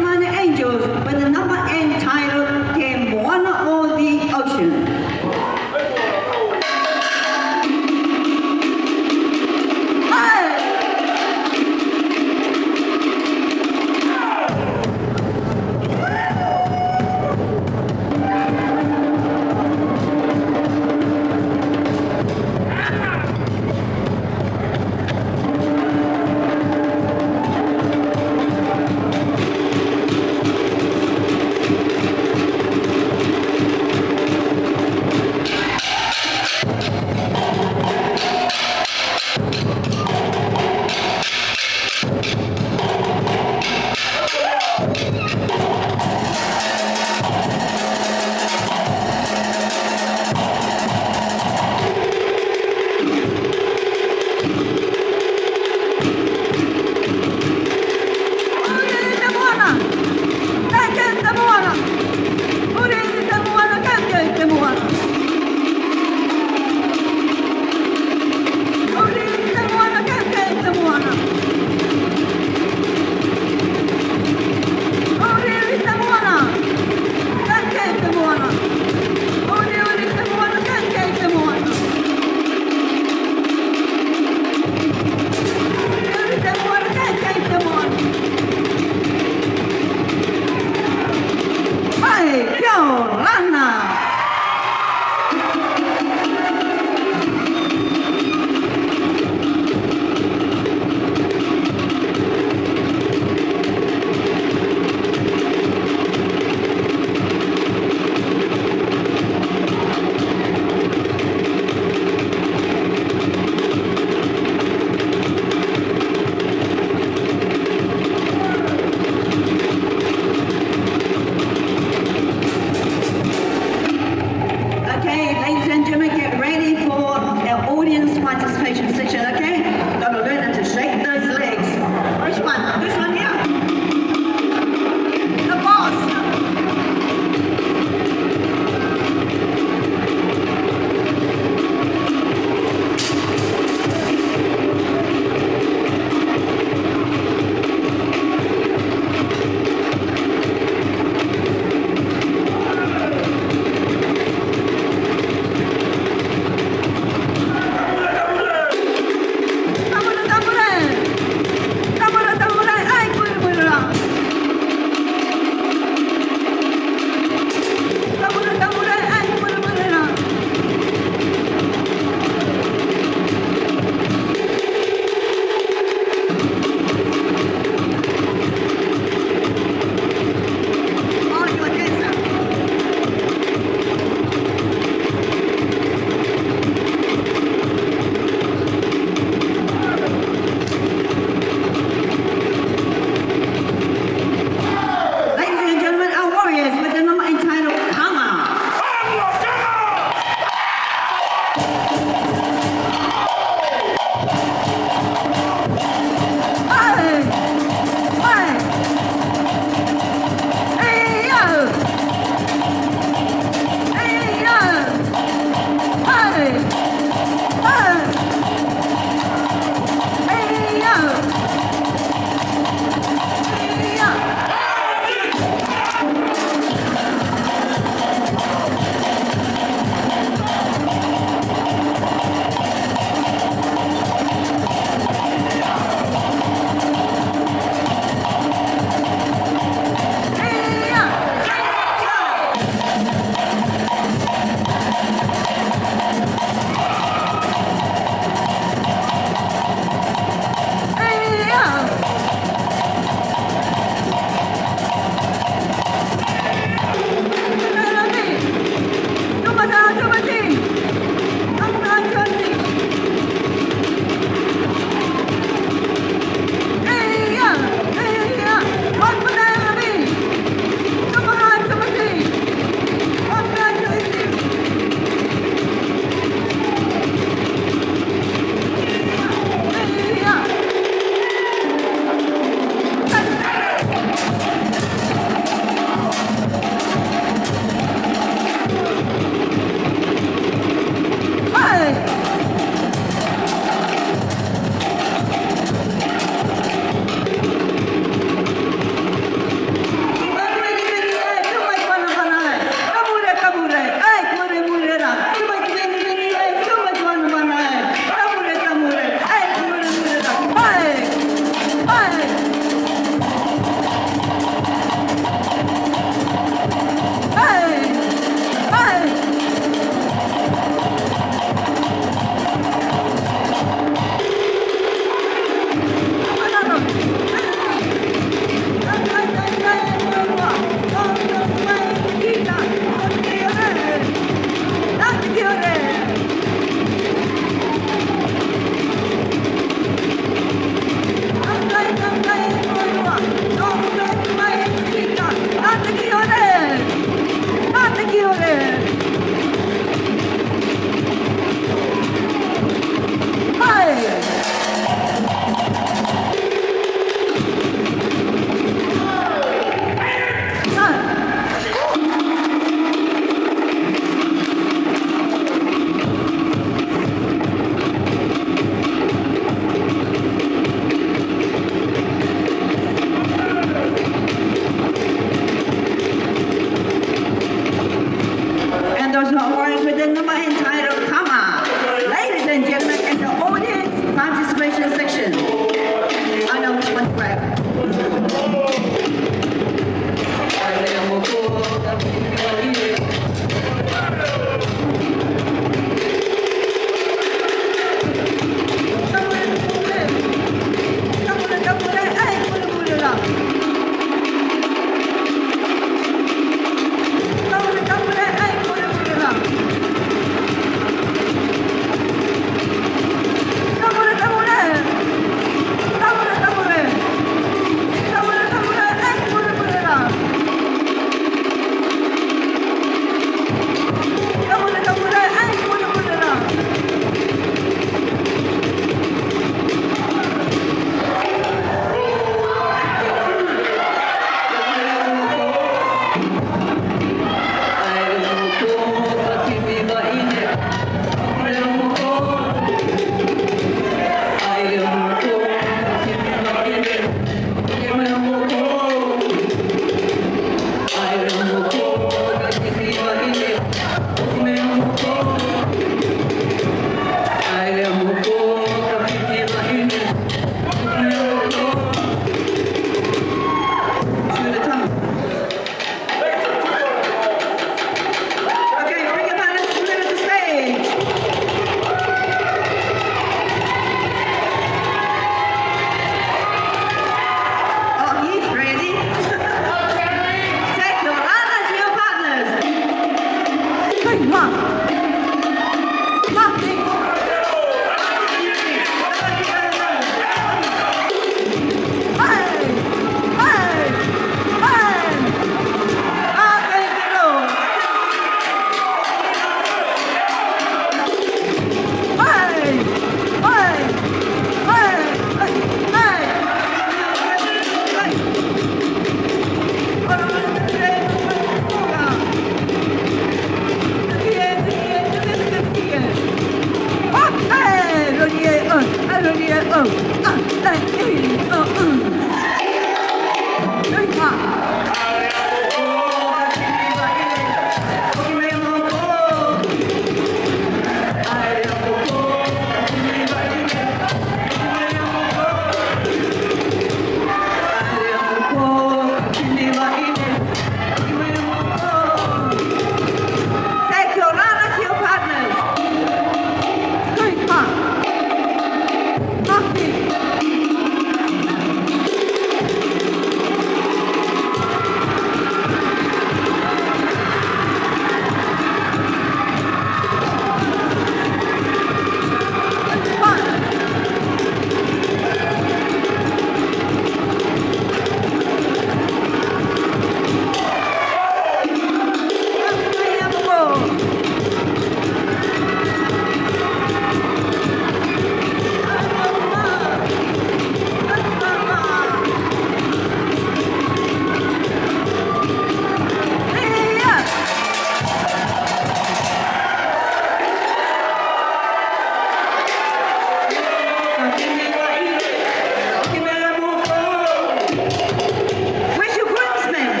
Where's your groomsmen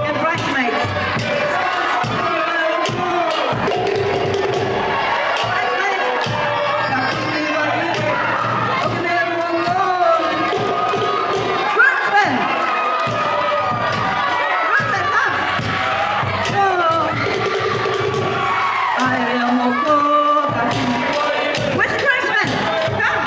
and bridesmaids? Where's the groomsmen? Come!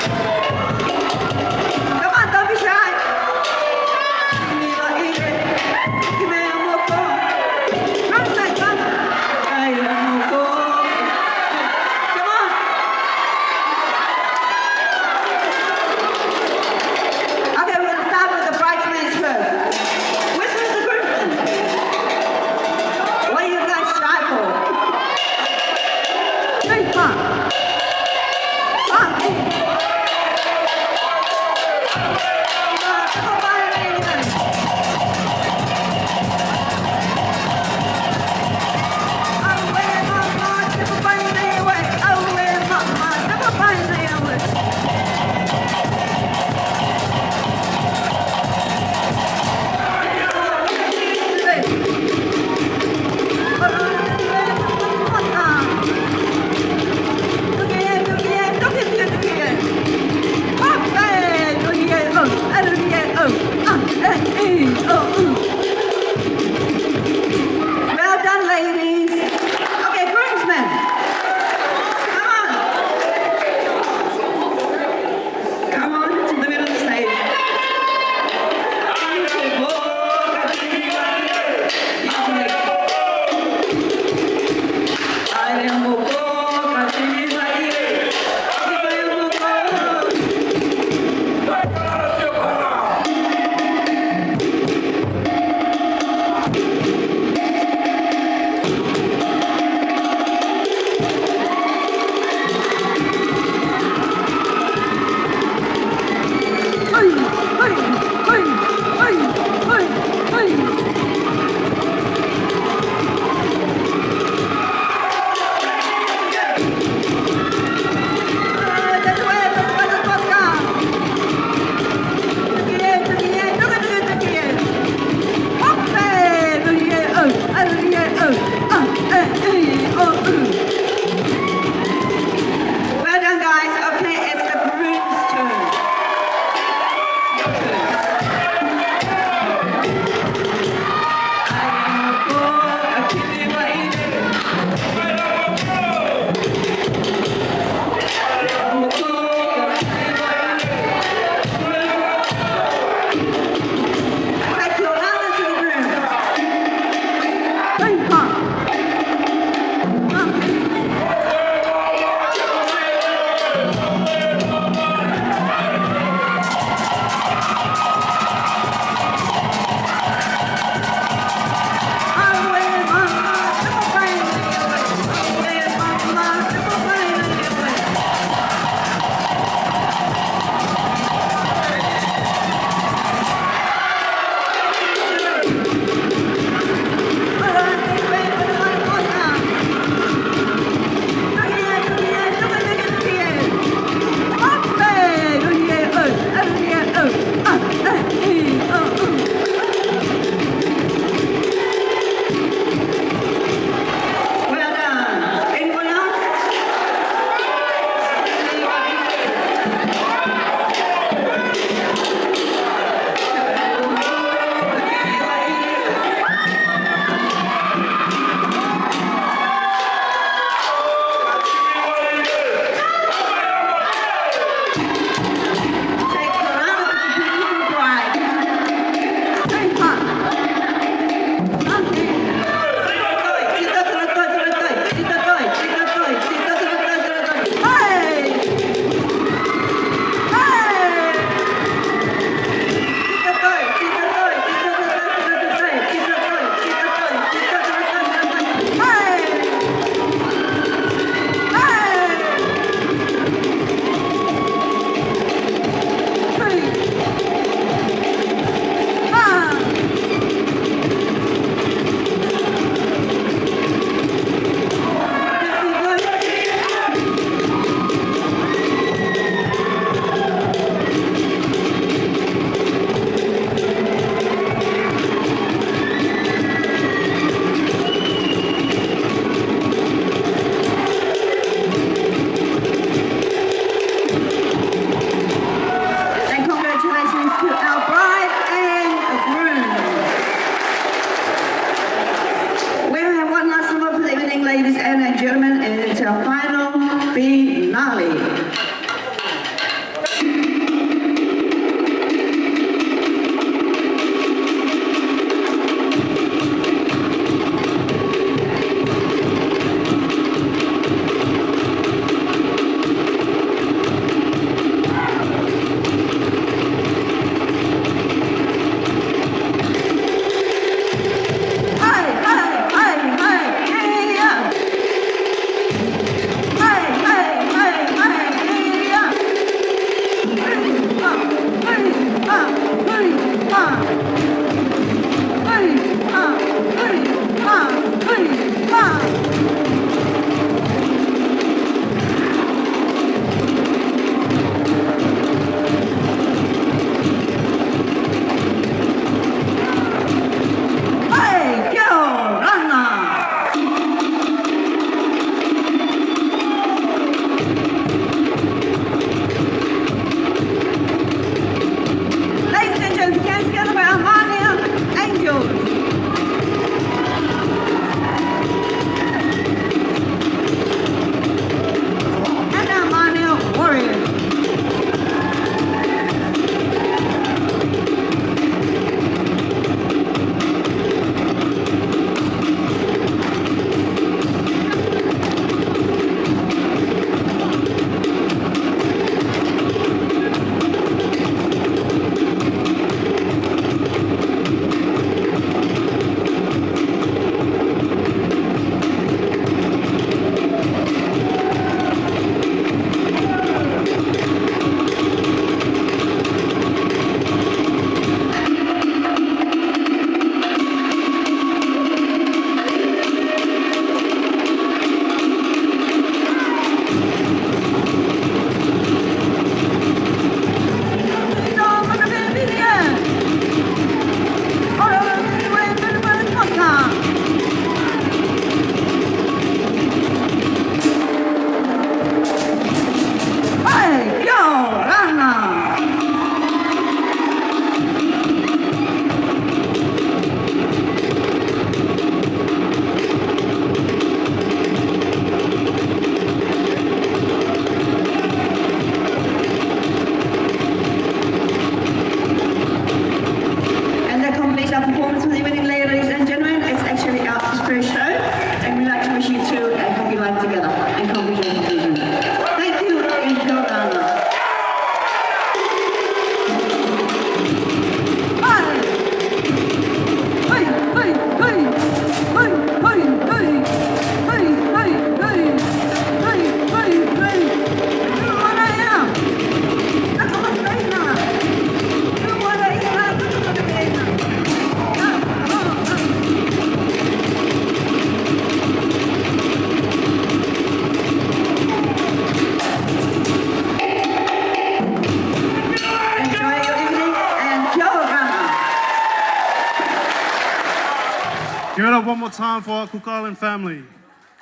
it up one more time for our Cook Island family.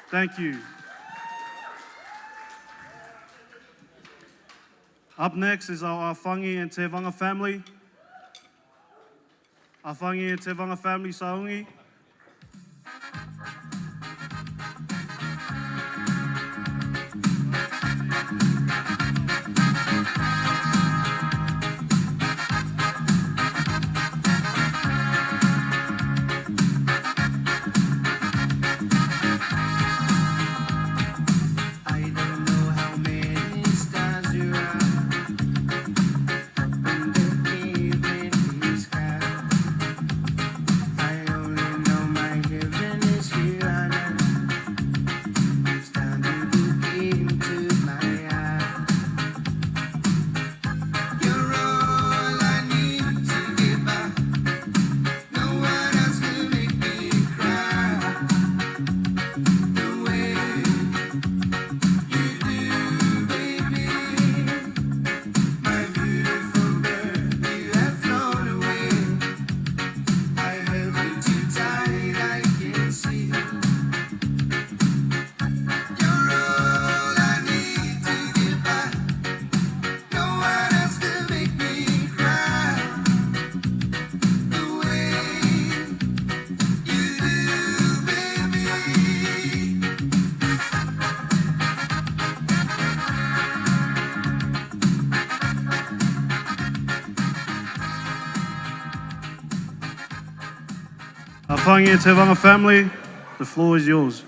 Thank you. Up next is our Whangi and Tevaga family. Our Whangi and Tevaga family, Saungi. I don't know how many stars there are in the evening sky. I only know my heaven is here on earth. Each time you look into my eyes, you're all I need to get by. No one else will make me cry the way you do, baby. My beautiful bird, you have flown away. I held you too tight, I can see. You're all I need to get by. No one else will make me cry the way you do, baby. Our Whangi and Tevaga family, the floor is yours.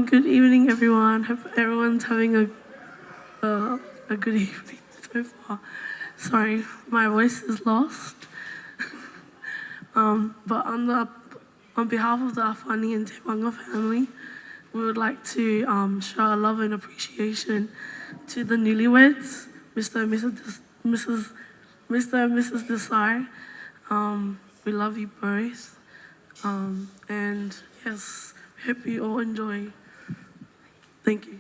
Good evening, everyone. Hope everyone's having a good evening so far. Sorry, my voice is lost. But on behalf of the Afani and Tevaga family, we would like to show our love and appreciation to the newlyweds, Mr. and Mrs. Desai. We love you both. And yes, hope you all enjoy. Thank you.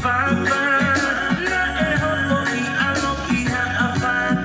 Fala, na e hoko I aloki ha a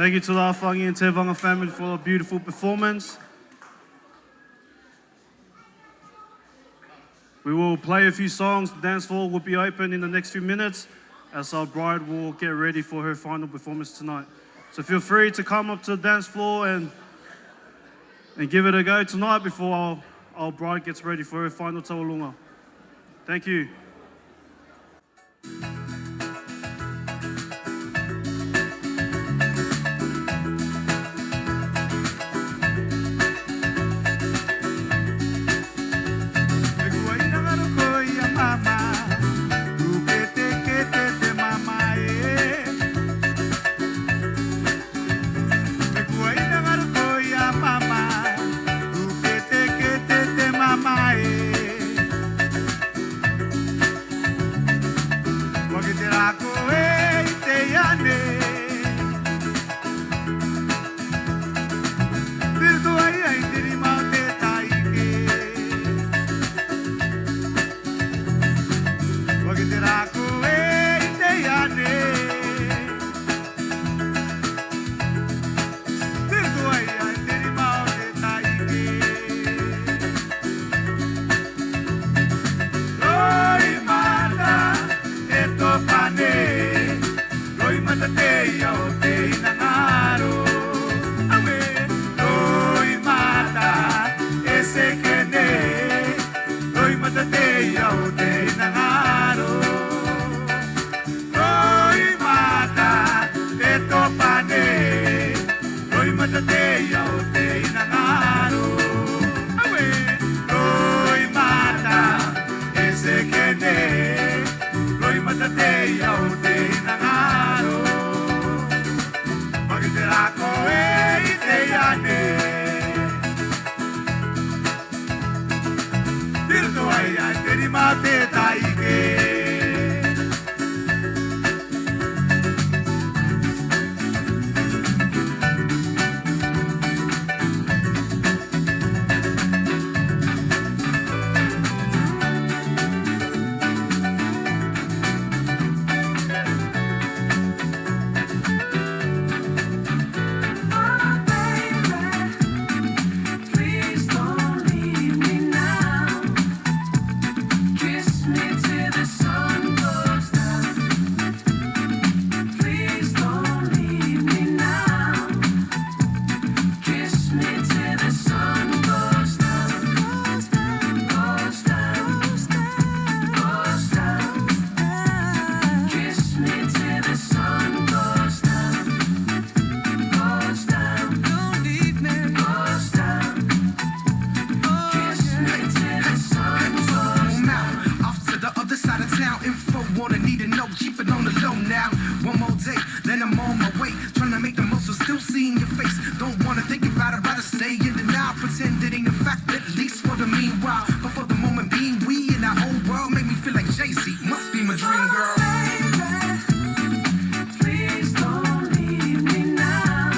Thank you to the Awhangi and Tevaga family for a beautiful performance. We will play a few songs. The dance floor will be open in the next few minutes as our bride will get ready for her final performance tonight. So feel free to come up to the dance floor and give it a go tonight before our bride gets ready for her final taualunga. Thank you. still seeing your face. Don't wanna think about it, rather stay in the now. Pretend it ain't a fact, at least for the meanwhile. But for the moment being, we in our own world make me feel like Jay-Z. Must be my dream girl. Please don't leave me now.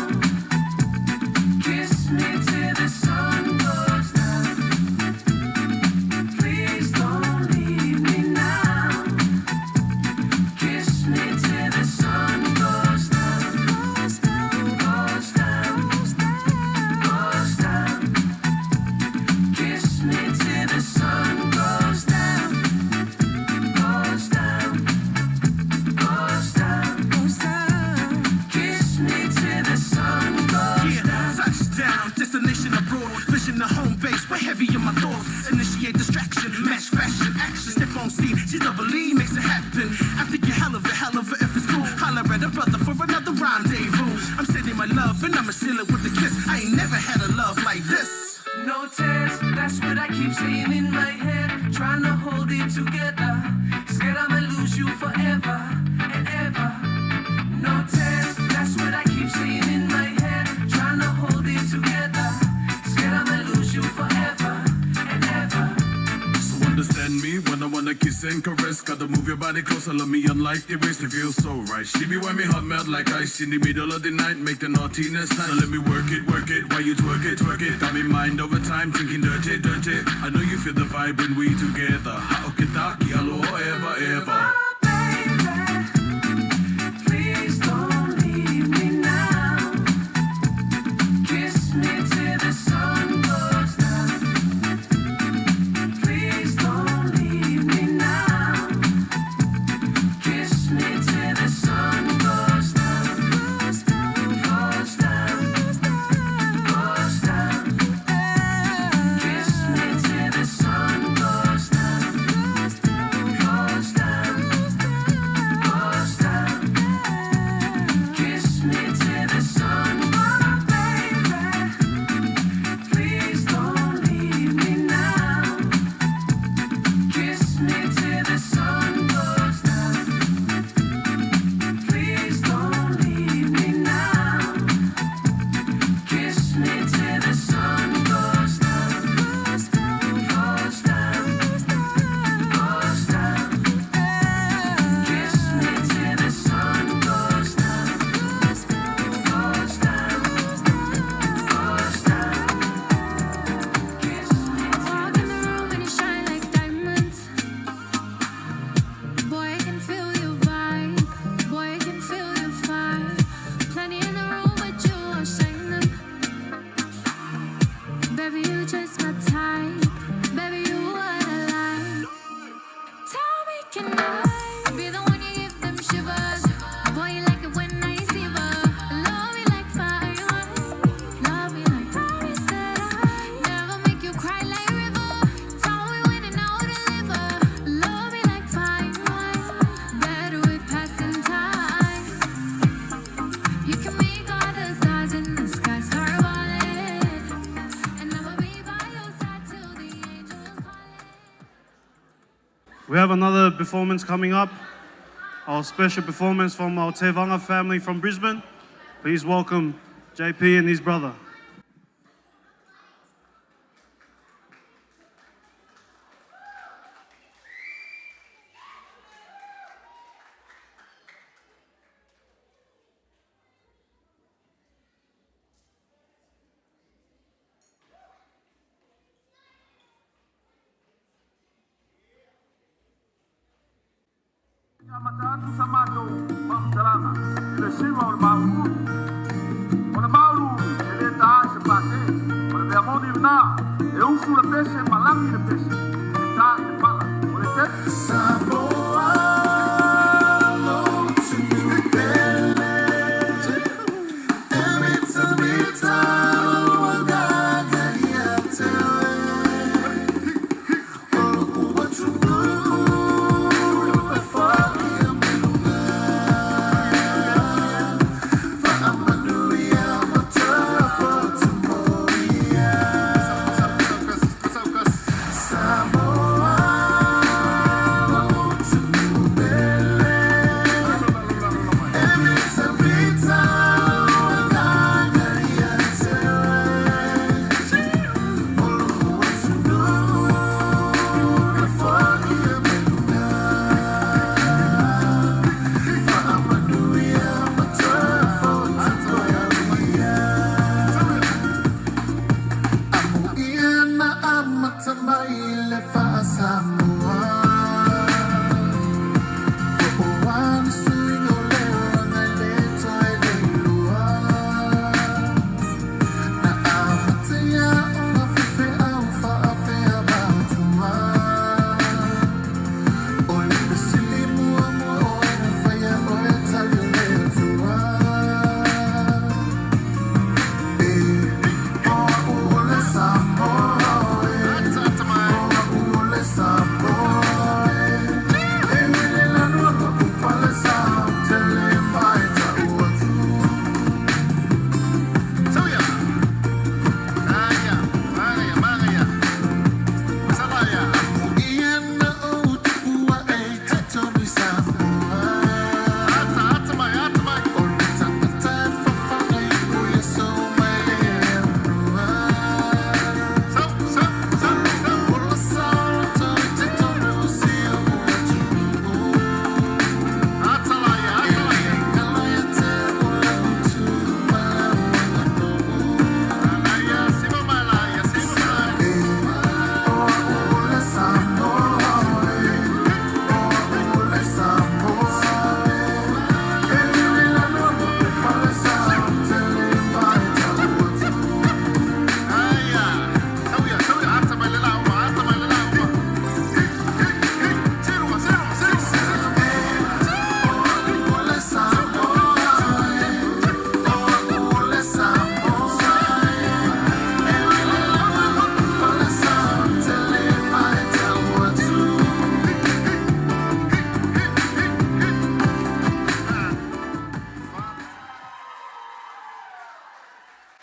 Kiss me till the sun goes down. Please don't leave me now. Kiss me till the sun goes down. Goes down, goes down, goes down. Kiss me till the sun goes down. Goes down, goes down, goes down. Kiss me till the sun goes down. Touchdown, destination abroad, vision the home base, we're heavy in my thoughts. Initiate distraction, match fashion, action, step on scene, GWE makes it happen. I think you're hell of it if it's cool. Holler at a brother for another rendezvous. I'm sending my love and I'ma seal it with a kiss. I ain't never had a love like this. No tears, that's what I keep saying in my head. Trying to hold it together. Scared I might lose you forever and ever. No tears, that's what I keep saying in my head. Trying to hold it together. Scared I might lose you forever and ever. So understand me when I wanna kiss and caress. Gotta move your body closer, love me unlike the rest. It feels so right. She be when me hot melt like ice in the middle of the night. Make the naughtiness time. So let me work it while you twerk it. Got me mind over time, thinking dirty. I know you feel the vibe when we together. Haokitaki, alo ever. Please don't leave me now. Kiss me till the sun goes down. Please don't leave me now. Kiss me till the sun goes down. Goes down, goes down. Kiss me till the sun goes down. Goes down, goes down. Kiss me till the sun goes down. Please don't leave me now. Kiss me till the sun goes down. Please don't leave me now. Kiss me till the sun goes down. Goes down, goes down, goes down. Kiss me till the sun goes down. Goes down, goes down, goes down. Kiss me. Walk in the room and you shine like diamonds. Boy, I can feel your vibe. Boy, I can feel your vibe. Plenty in the room, but you are shining. Baby, you just my type. Baby, you what I like. Tell me, can I be the one you give them shivers? Boy, you like it when I see her. Love me like fire. Love me like promise that I never make you cry like river. Tell me when and how to live her. Love me like fire. Better with passing time. You can make all the stars in the sky start falling. And I'll be by your side till the angels calling. We have another performance coming up. Our special performance from our Tevaga family from Brisbane. Please welcome JP and his brother. Matatu samato mamsalama le sima o maulu o le maulu e le ta se pate o le amoni na e usu le pese malangi le pese e ta e pala o le te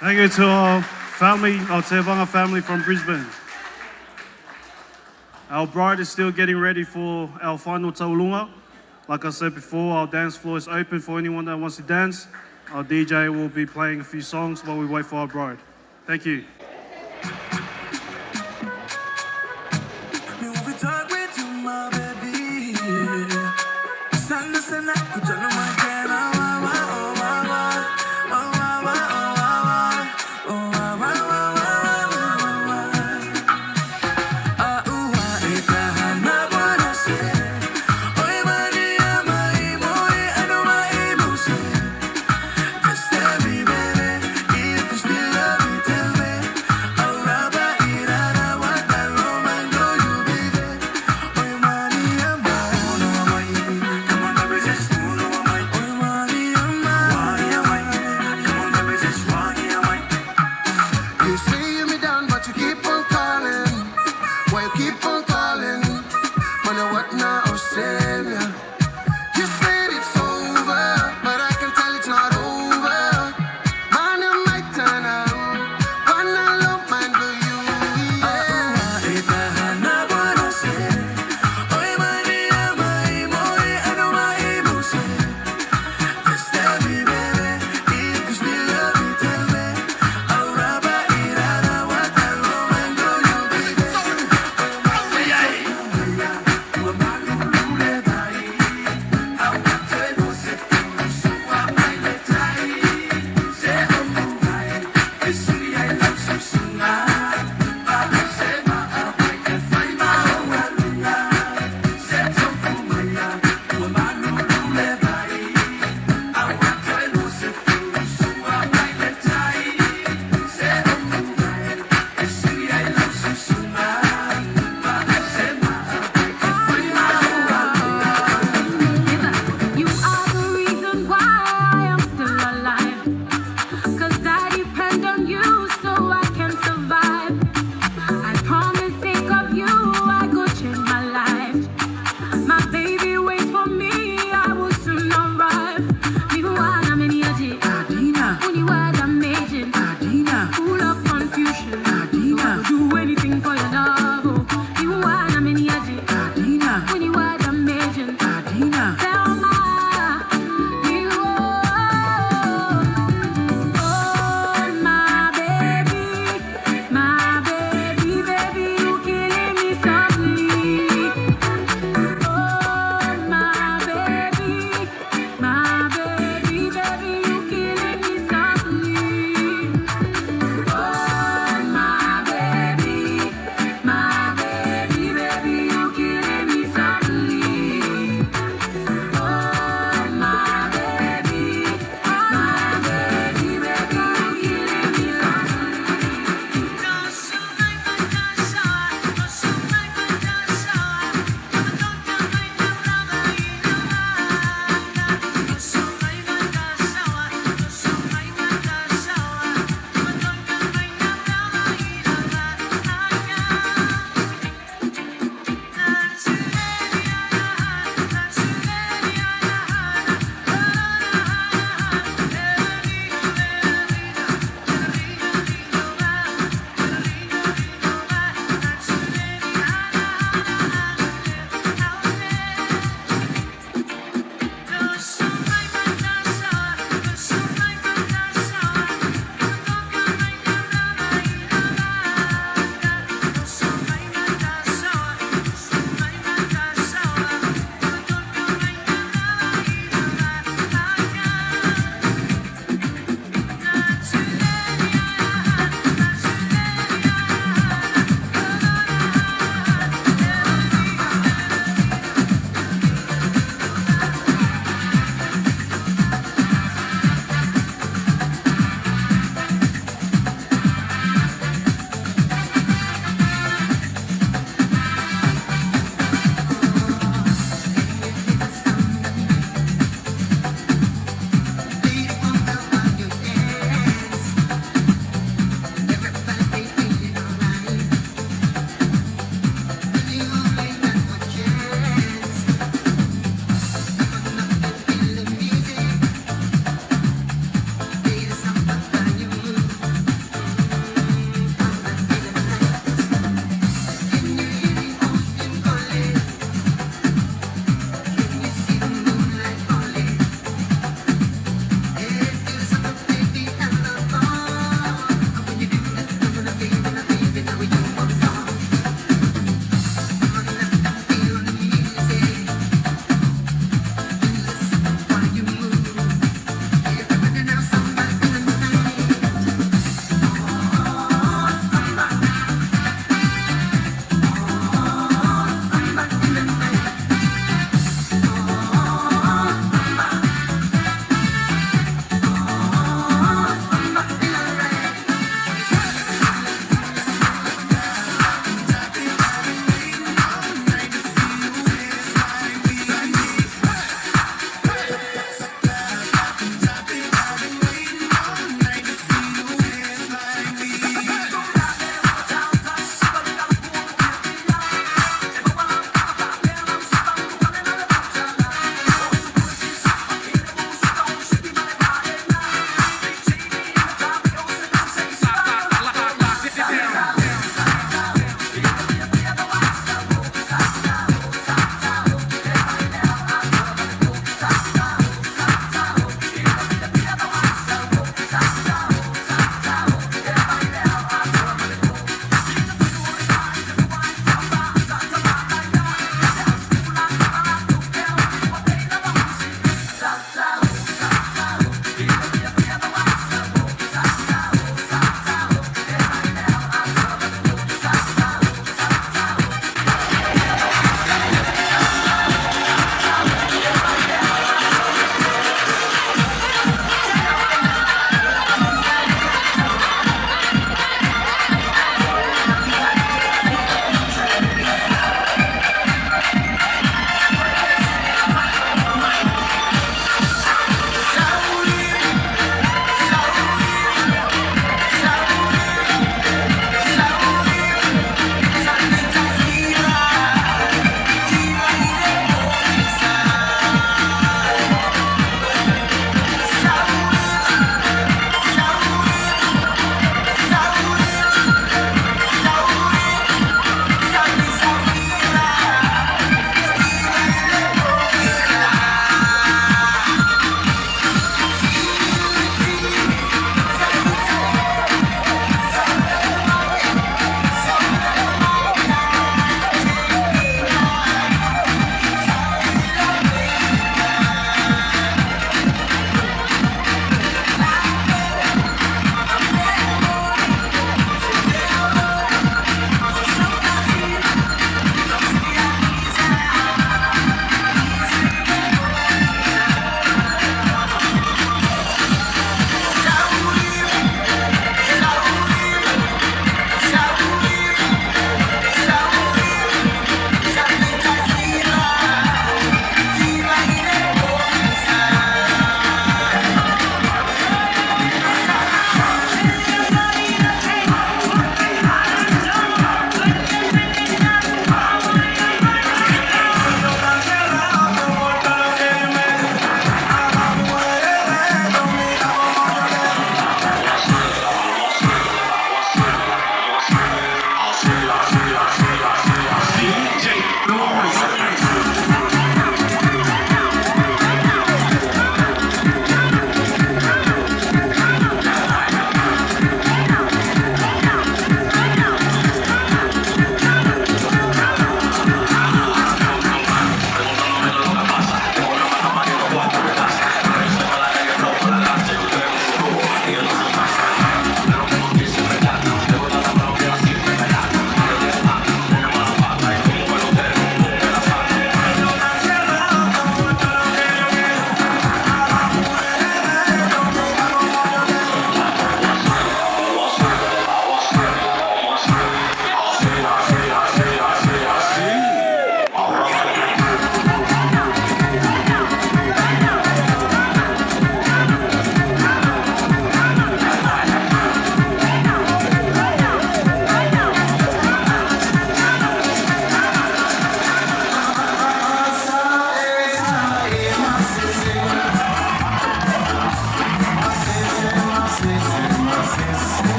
Thank you to our family, our Tevaga family from Brisbane. Our bride is still getting ready for our final taulunga. Like I said before, our dance floor is open for anyone that wants to dance. Our DJ will be playing a few songs while we wait for our bride. Thank you.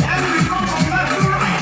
Everybody,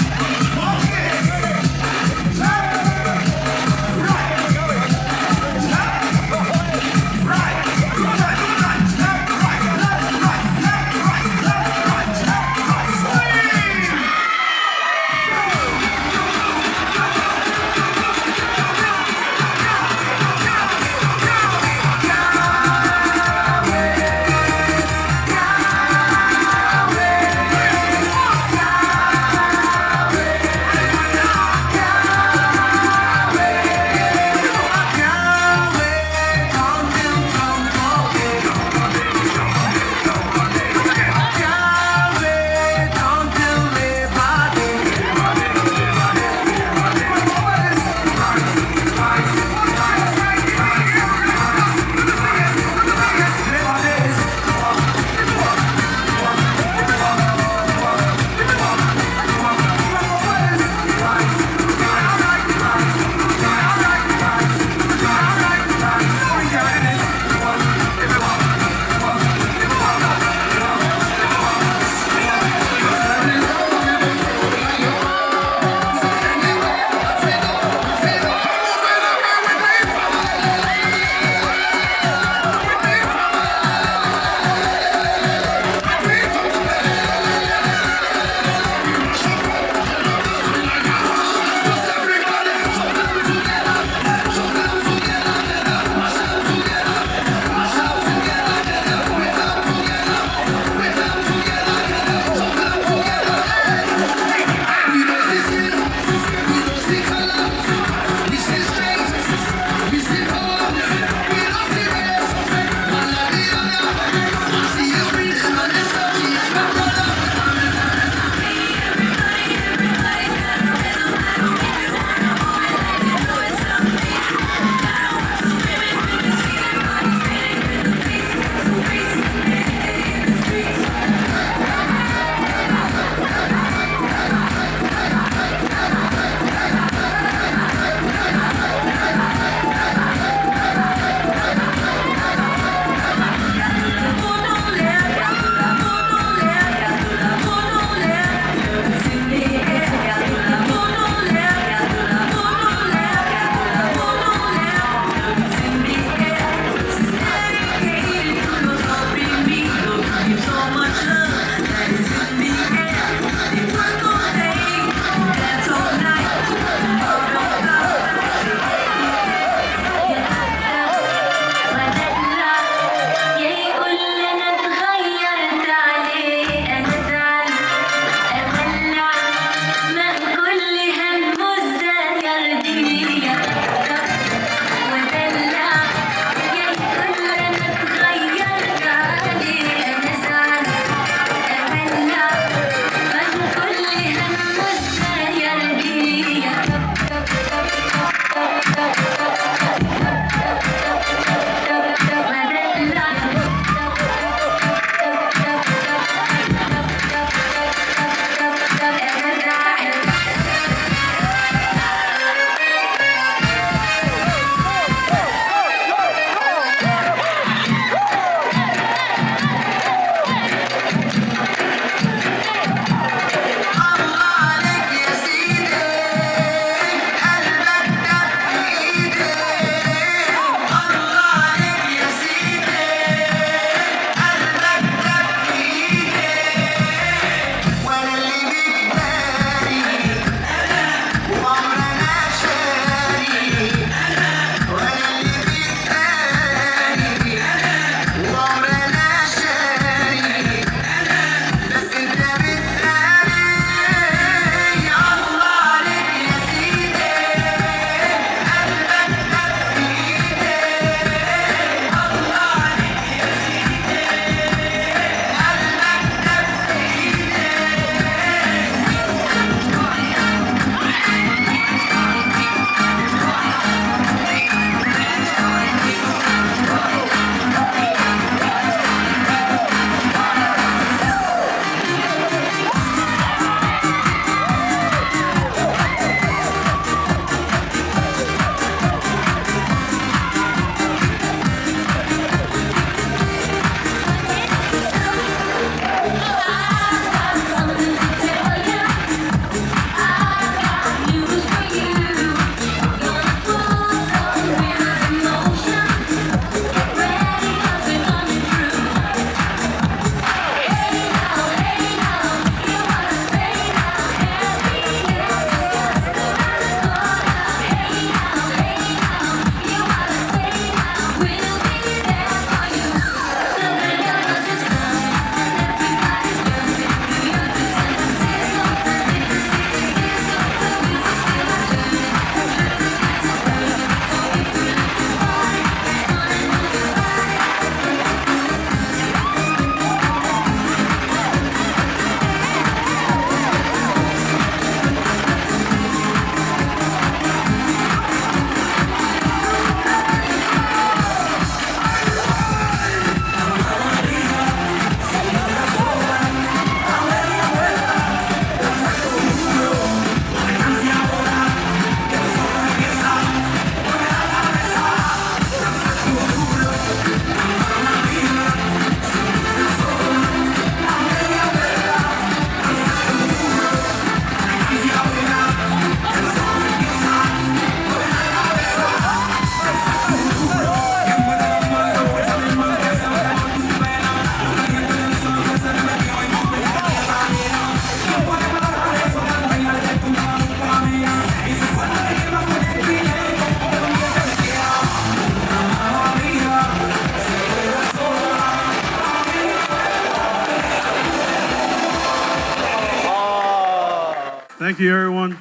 Thank you, everyone.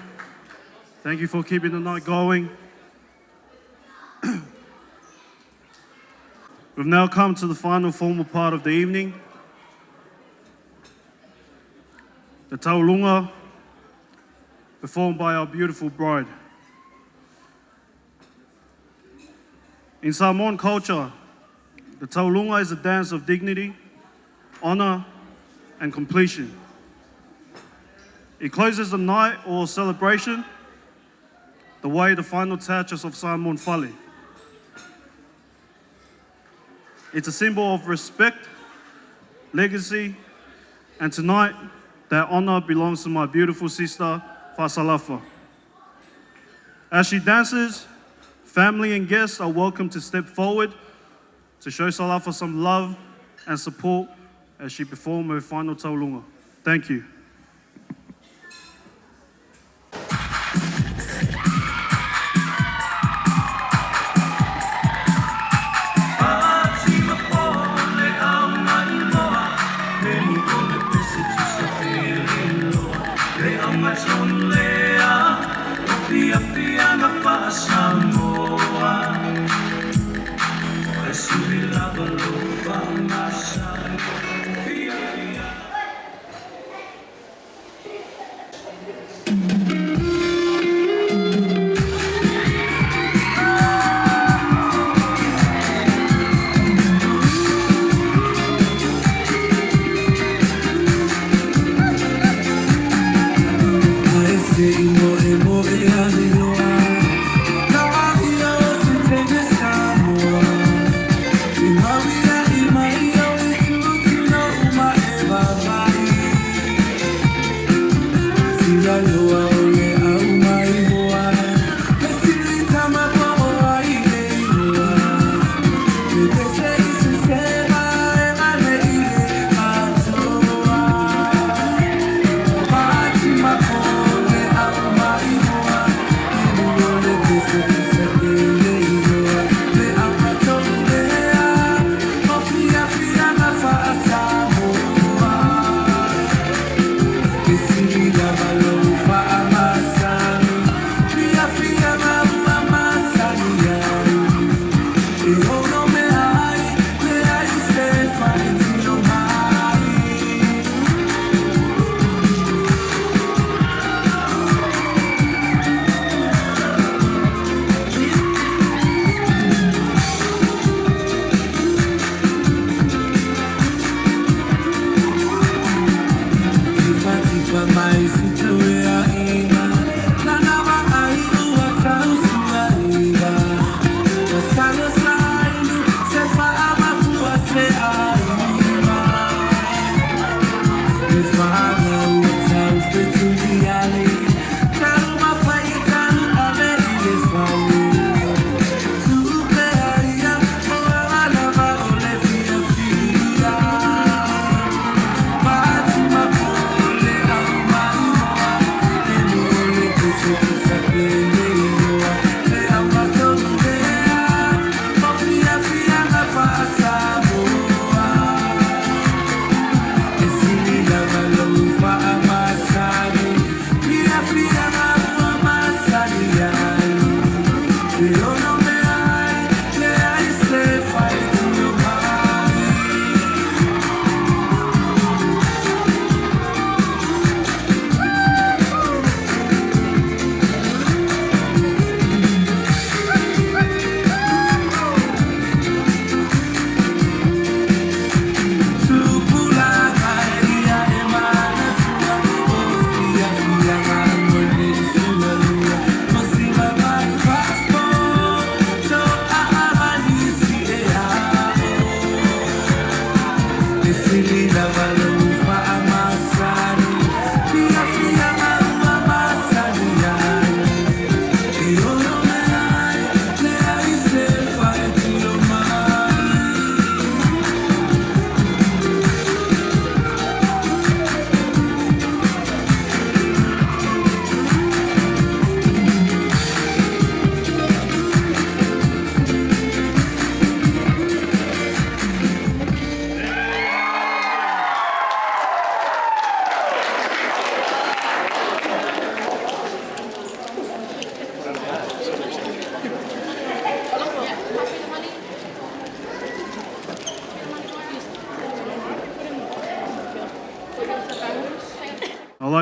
Thank you for keeping the night going. We've now come to the final formal part of the evening. The taulunga, performed by our beautiful bride. In Samoan culture, the taulunga is a dance of dignity, honor, and completion. It closes the night or celebration the way the final touches of Samoan fale. It's a symbol of respect, legacy, and tonight, that honor belongs to my beautiful sister, Faasalafa. As she dances, family and guests are welcome to step forward to show Salafa some love and support as she performs her final taulunga. Thank you.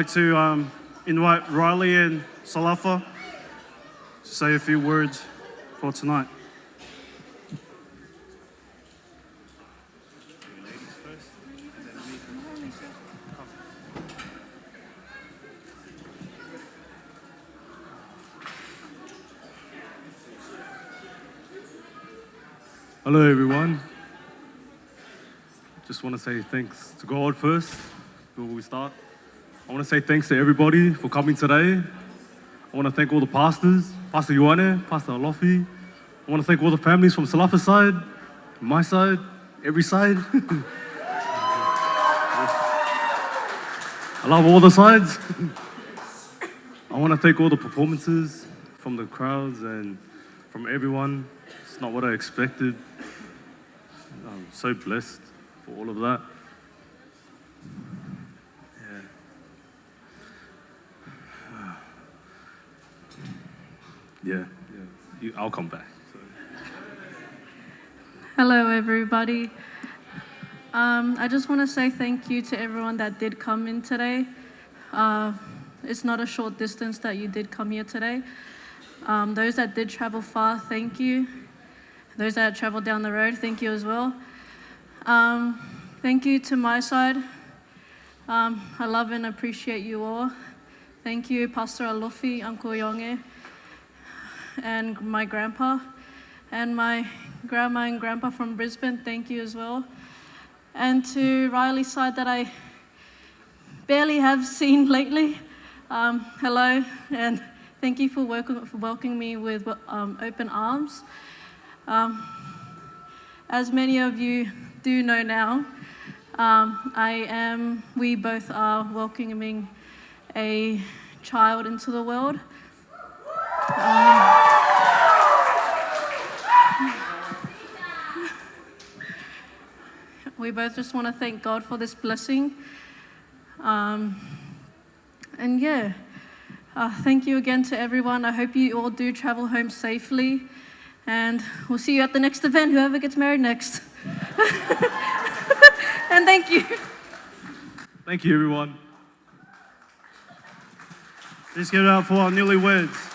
like to invite Riley and Salafa to say a few words for tonight. Hello everyone. Just want to say thanks to God first before we start. I want to say thanks to everybody for coming today. I want to thank all the pastors, Pastor Ioane, Pastor Alofi. I want to thank all the families from Salafa's side, my side, every side. I love all the sides. I want to thank all the performances from the crowds and from everyone. It's not what I expected. I'm so blessed for all of that. Yeah. I'll come back. Hello, everybody. I just want to say thank you to everyone that did come in today. It's not a short distance that you did come here today. Those that did travel far, thank you. Those that traveled down the road, thank you as well. Thank you to my side. I love and appreciate you all. Thank you, Pastor Alofi, Uncle Yonge, and my grandpa, and my grandma and grandpa from Brisbane, thank you as well. And to Riley's side that I barely have seen lately, hello, and thank you for welcoming me with open arms. As many of you do know now, we both are welcoming a child into the world. We both just want to thank God for this blessing. Thank you again to everyone. I hope you all do travel home safely. And we'll see you at the next event, whoever gets married next. And thank you. Thank you, everyone. Let's give it up for our newlyweds.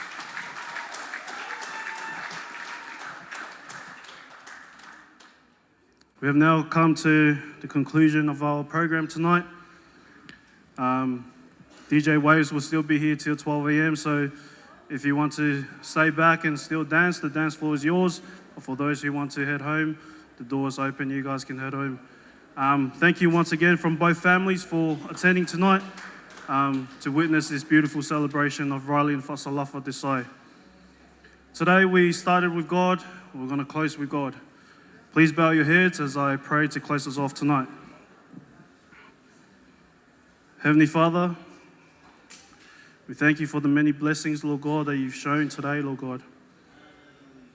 We have now come to the conclusion of our program tonight. DJ Waves will still be here till 12 a.m. So if you want to stay back and still dance, the dance floor is yours. Or for those who want to head home, the door is open. You guys can head home. Thank you once again from both families for attending tonight to witness this beautiful celebration of Riley and Faasalafa Desai. Today we started with God. We're going to close with God. Please bow your heads as I pray to close us off tonight. Heavenly Father, we thank you for the many blessings, Lord God, that you've shown today, Lord God.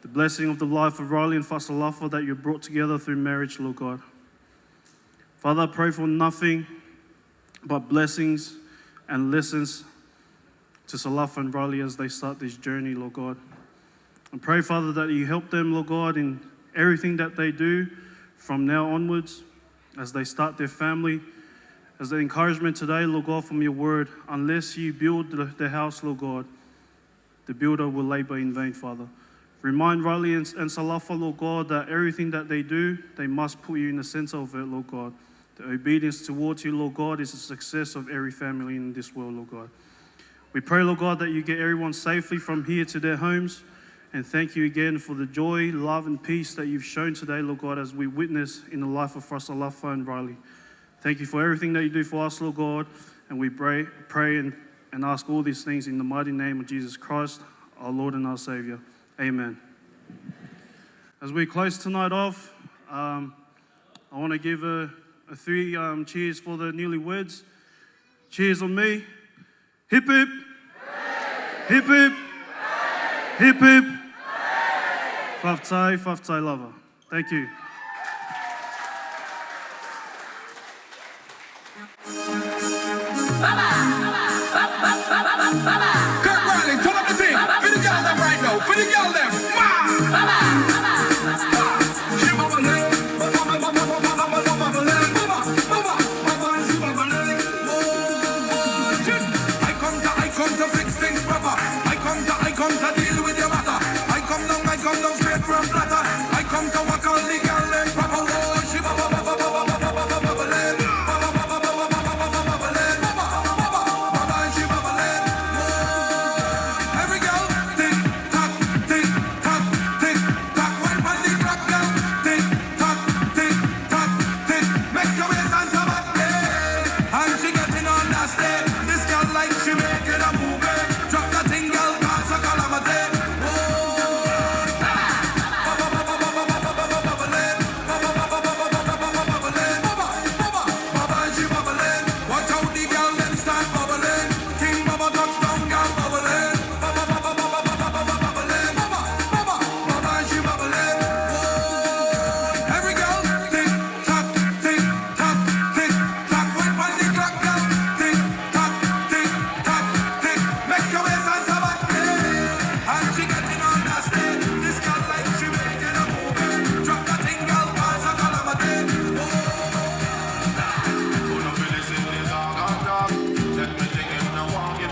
The blessing of the life of Riley and Faasalafa that you brought together through marriage, Lord God. Father, I pray for nothing but blessings and lessons to Salafa and Riley as they start this journey, Lord God. I pray, Father, that you help them, Lord God, in everything that they do from now onwards as they start their family. As the encouragement today, Lord God, from your word, unless you build the house, Lord God, the builder will labor in vain, Father. Remind Riley and Salafa, Lord God, that everything that they do, they must put you in the center of it, Lord God. The obedience towards you, Lord God, is the success of every family in this world, Lord God. We pray, Lord God, that you get everyone safely from here to their homes. And thank you again for the joy, love, and peace that you've shown today, Lord God, as we witness in the life of Faasalafa and Riley. Thank you for everything that you do for us, Lord God. And we pray and ask all these things in the mighty name of Jesus Christ, our Lord and our Savior. Amen. As we close tonight off, I want to give a 3 cheers for the newlyweds. Cheers on me. Hip hip. Hip hip. Hip hip. Faftai lover. Thank you. Kirk Riley, turn up the thing. For the girl them right now. For the girl them.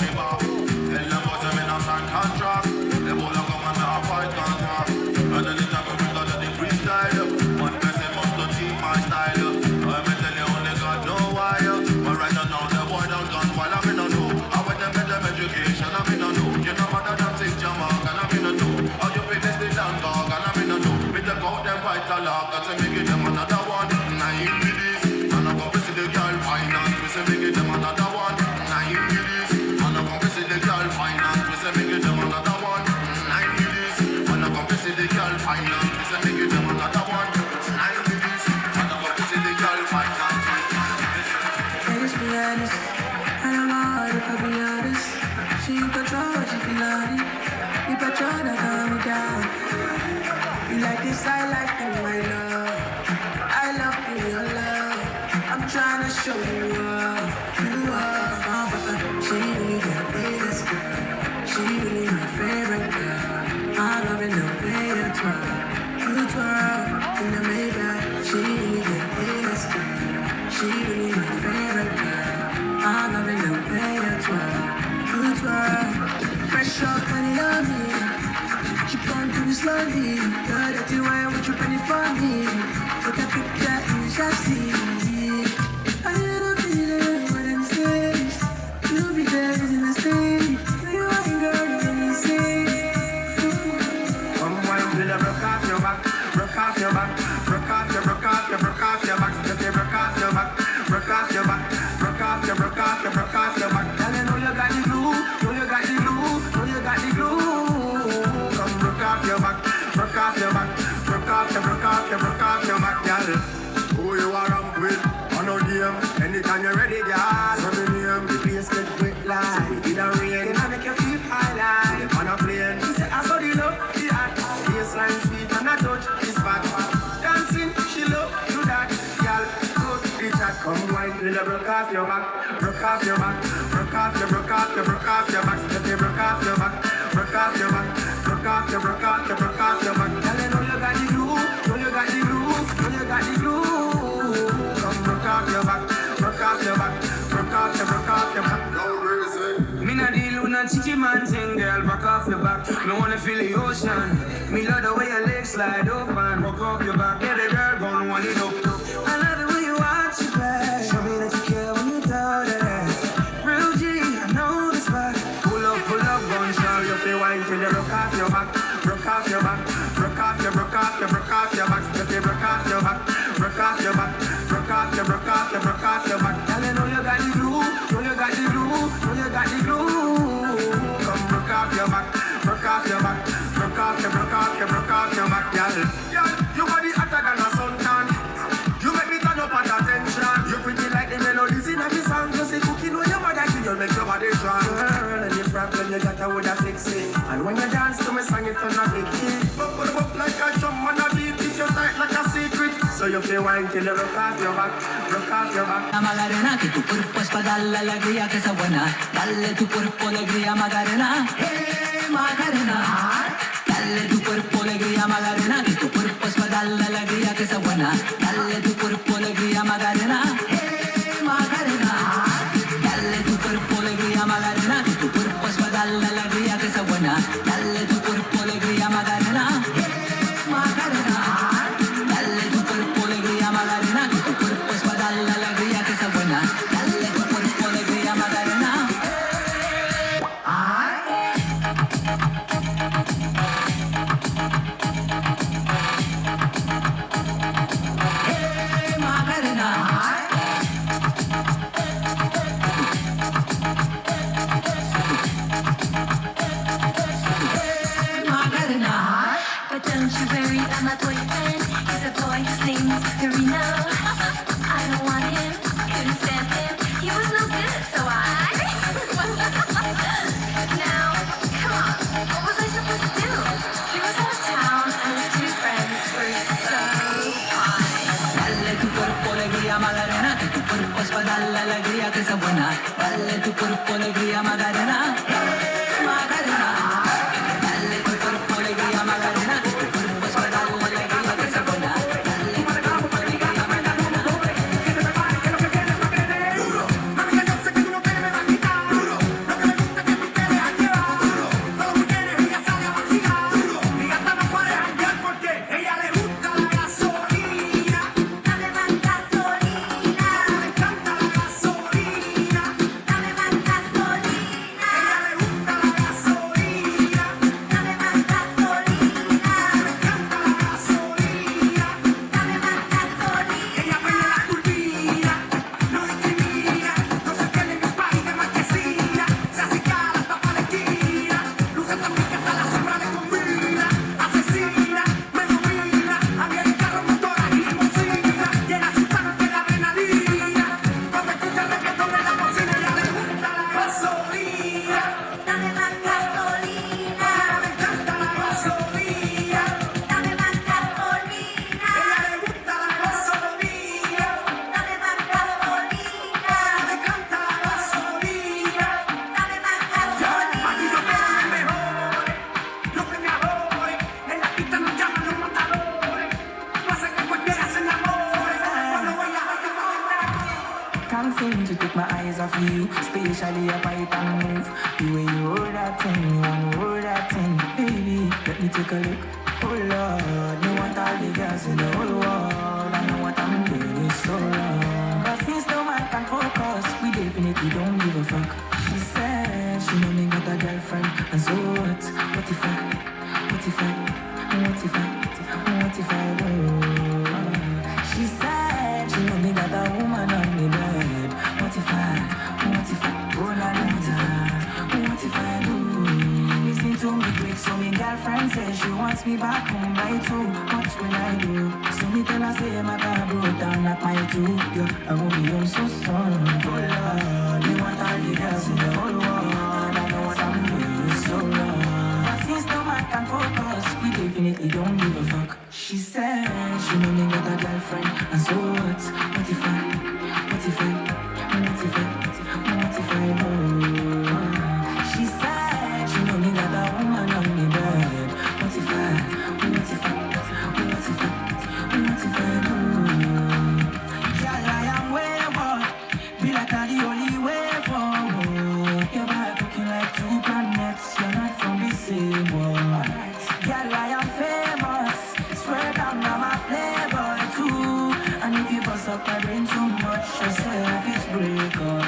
me back. Tell them boys I'm in a sign contract. They all a come and me a fight contract. And then it's a go bring out the freestyle. One person must to teach my style. I may tell you only God know why. But right now the boy done gone while I'm in a know. I want them get them education, I'm in a know. You know better than take your mark and I'm in a know. How you finish the damn dog and I'm in a know. Me take out them fight a lot, cause I make them another one. Now you be this. And I come to see the girl finance. We say make them another one. Now you be this. And I come to see the girl finance. We say make them another one. Now you be this. And I come to see the girl finance. We say make them another one. Now you be this. And I come to see the girl finance. Let's be honest, and I'm hard if I be honest. She in control, she feel on it. If I try to calm me down, you like this, I like you, my love. I love you, your love. I'm trying to show you up. You are, she really the biggest girl. She really my favorite girl. I'm loving the way you twirl. You twirl in the Maybach. She really the biggest girl. She really my favorite girl. I'm loving the way you twirl. You twirl. Fresh up and love me. She gon' do it slowly. Girl, that you want, what you pretty for me. Take a picture in the chassis. I had a feeling more than space. You'll be there in the stage. You ain't girl, you let me say. Come wine till you broke off your back, broke off your back, broke off your, broke off your, broke off your back. If you broke off your back, broke off your back, broke off your, broke off your, broke off your back. Girl, you know you got the glue, know you got the glue, know you got the glue. Come broke off your back, broke off your back, broke off your, broke off your, broke off your back, girl. Who you are up with? On no game, anytime you're ready, girl. So me name, the place get quick like it a rain, and I make you feel high like on a plane. She said I saw the love, the art, baseline sweet and I touch this spot. Dancing, she love, do that, girl. Go to the chat, come wine till you broke off your back, broke off your back, broke off your, broke off your, broke off your back. If you broke off your back, broke off your back, broke off your, broke off your, broke off your back. Girl, you know you got the glue, know you got the glue, know you got the glue. Broke off your back, broke off your back, broke off your, broke off your back. No reason. Me not deal with no chichi man thing, girl. Broke off your back. Me wanna feel the ocean. Me love the way your legs slide open. Broke off your back, baby girl, gon' want it up. I love the way you watch your back. Show me that you care when you do that. Real G, I know the spot. Pull up, gun shot. You feel wine till you broke off your back, broke off your back, broke off your, broke off your, broke off your back. If you broke off your back, broke off your back. Broke off your, broke off your, broke off your back. Girl, you know you got the glue, know you got the glue, know you got the glue. Come broke off your back, broke off your back, broke off your, broke off your, broke off your back, girl. Girl, you body hotter than a suntan. You make me turn up at attention. You pretty like the melodies in every song. Just say cooking when your mother kill you, make your body strong. Girl, any problem you got, I woulda fix it. And when you dance to me, song it on a big hit. Bump up like a drum and a beat. It's your tight like a secret. So you feel wine till you broke off your back, broke off your back. Magarena, que tu cuerpo es para dar la alegría que sea buena. Dale tu cuerpo alegría, Magarena. Hey, Magarena. Dale tu cuerpo alegría, Magarena. Que tu cuerpo es para dar la alegría que sea buena. Dale tu cuerpo alegría, Magarena. Hey, Magarena. Dale tu cuerpo alegría, Magarena. Que tu cuerpo es para dar la alegría que sea buena. Dale tu cuerpo alegría, Magarena. Hey, Magarena. Magarena, que tu cuerpo es para dar la alegría que sea buena. Dale tu cuerpo alegría, Magarena. Hey, Magarena. Hey, Magarena. But don't you worry about my boyfriend. He's a boy, his name's Perino. I don't want him, couldn't stand him. He was no good, so I. Now, come on, what was I supposed to do? He was out of town and his two friends were so fine. Dale tu cuerpo alegría, Magarena, que tu cuerpo es para dar la alegría que sea buena. Dale tu cuerpo alegría, Magarena. Hey, Magarena. Dale tu cuerpo alegría, Magarena, que tu cuerpo es para dar la alegría que sea buena. Dale tu cuerpo alegría, Magarena. Duro, mami, yo sé que tú no quieres me va a quitar. Duro, lo que me gusta for you, especially a bite and move. The way you hold that thing, you wanna hold that thing, baby. Let me take a look. Oh Lord, me want all the girls in the whole world. I know what I'm doing is so wrong. But since no man can focus, we definitely don't give a fuck. She said she know me got a girlfriend, and so what? What if I do? She said she know me got a woman on me bed. What if I do? Listen to me quick, so me girlfriend says she wants me back home by 2. What will I do? So me tell her say my car broke down at my 2. Girl, I won't be home so soon. Oh Lord, me want all the girls in the whole world. I know what I'm doing is so wrong. But since no man can focus, we definitely don't give a fuck. She said she know me got a girlfriend, and so what? What if I do? She said she know me got a woman on me bed. What if I do? Girl, I am wayward, be like I'm the only way forward. Your vibe looking like 2 planets, you're not from the same world. Girl, I am famous, swear down I'm a playboy too. And if you bust up my brain too much, I swear if it's break up.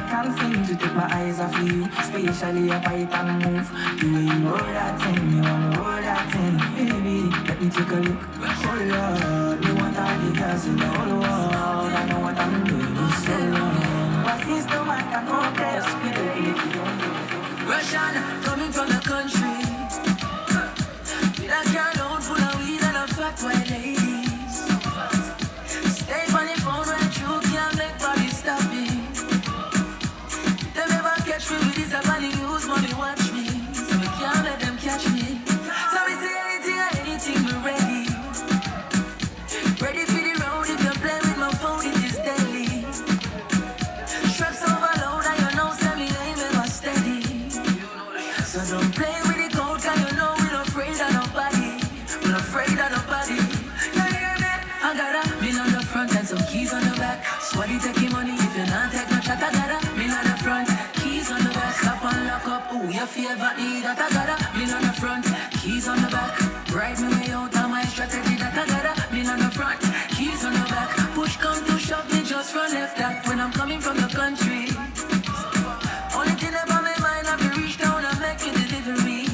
Can't seem to take my eyes off you, especially a bite and move. The way you hold that thing, you wanna hold that thing, baby. Let me take a look. Oh Lord, you want all the girls in the whole world. I know what I'm doing is so wrong. But since no man can focus, we don't Russian, coming from the country. With a can on full of weed and a fat white ladies. Stay on the phone when you can't make body stop me. They never catch me with this up on the news, mommy watch me. So we can't let them catch me. So we say anything we're ready. Ready for the road, if you play with my phone, it is deadly. Straps overload and you know send me aim ever steady. So don't play with the code, cause you know we're not afraid of nobody. We're not afraid of nobody. You hear me? I got a bill on the front and some keys on the back. Swaddy taking money if you not take no chat. I got a bill on the front, keys on the back. Stop and lock up, ooh, your favorite need that. I got a bill on the front, keys on the back. Ride me way out of my strategy that I got a bill on the front, keys on the back. Push come to shove me just run left that when I'm coming from the country. Only thing about my mind, I be reach down and make it delivery.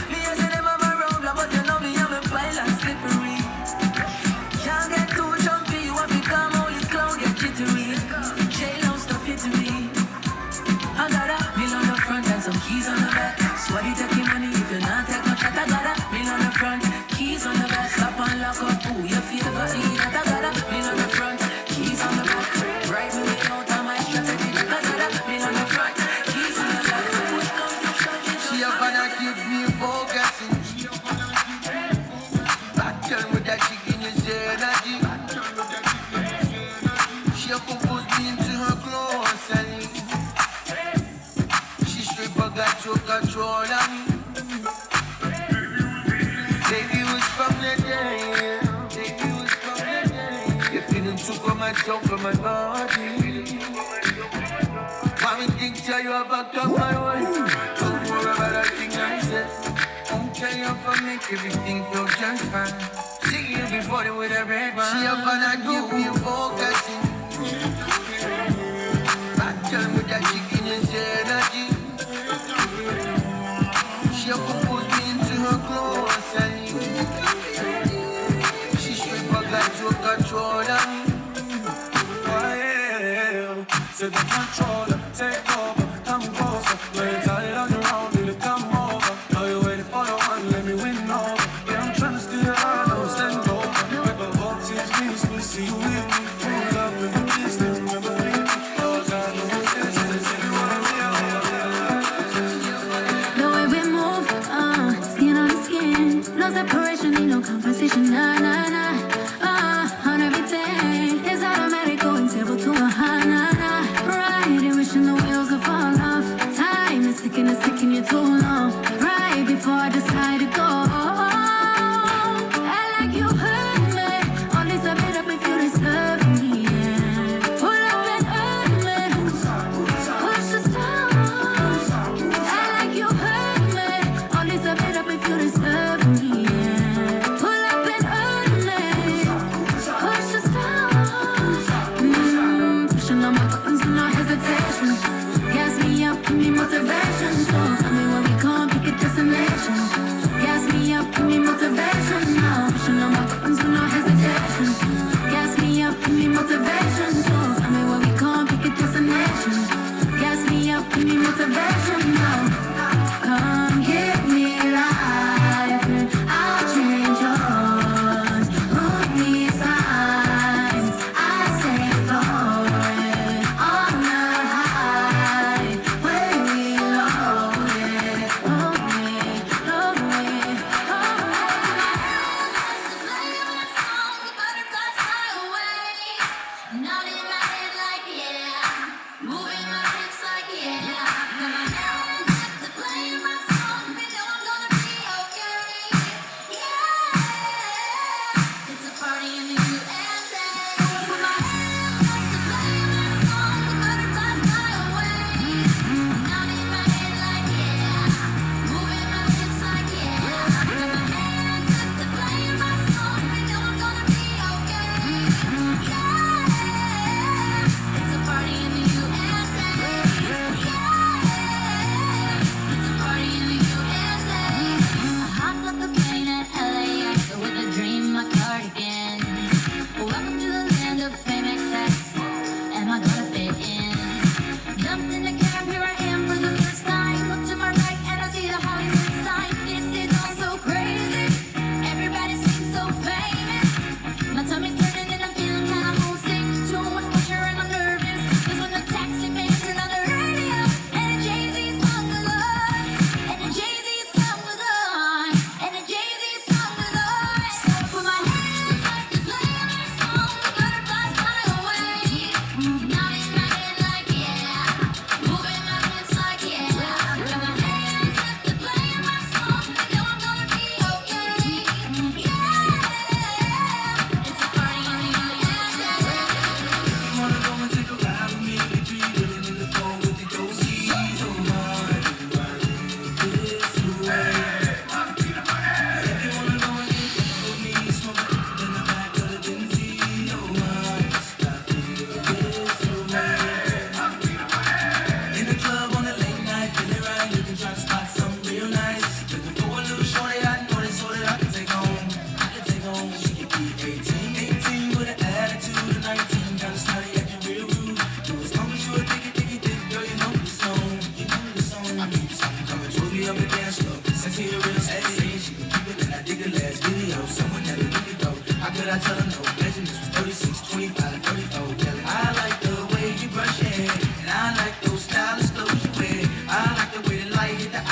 Me I say them I'm around, but you know me I'm a pile and slippery. Can't get too jumpy, you have to come only clown get jittery. Jail stuff it to me. I got a bill on the front and some keys on the back. Swaddy taking money if you not take no chat. I got a bill on the front, keys on the back. Stop and lock up, ooh, your favorite need that. I got a bill on the front, keys on the back. Ride me way out of my strategy that. I got a bill on the front, keys on the back. Push come to shove it. She up and I keep me focusing. Back turn with that chicken is energy. She compose me into her clothes and she strip her got to control of me. Baby was from the day. You couldn't took on myself from my body. Mommy thinks you have a come my way. Don't worry about that thing I said. I'll tell you if I make everything feel just fine. See you before with a red wine. She up and I give me focusing. Back turn with that chicken is energy. She compose me into her clothes and she strip her got to control of me. So the controller, take over, come closer. When it's all on the round, will it come over? Now you waiting for the one, let me win over. Yeah, I'm trying to steal your heart, don't stand over. Whoever walks in peace, will see you with me. Pull up,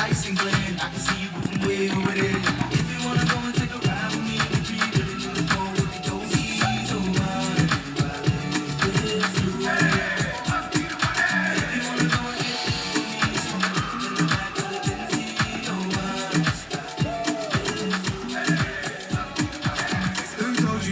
ice and glen. I can see you moving way over there. If you wanna go and take a ride with me, we'll be ready to go with the dozies over.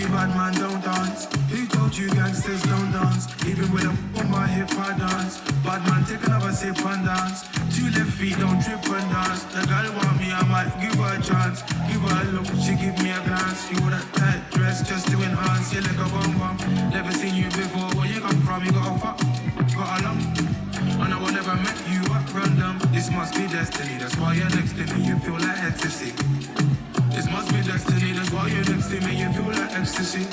Bad man don't dance. Who told you gangsters don't dance? Even with a on my hip I dance. Bad man take another sip and dance. 2 left feet don't trip and dance. The girl want me, I might give her a chance. Give her a look, she give me a glance. You wore that tight dress just to enhance. You like a bum bum. Never seen you before. Where you come from? You got a fuck, got a lump. And I will never met you at random. This must be destiny. That's why you're next to me. You feel like ecstasy. This must be destiny, that's why you're next to me, you feel like ecstasy.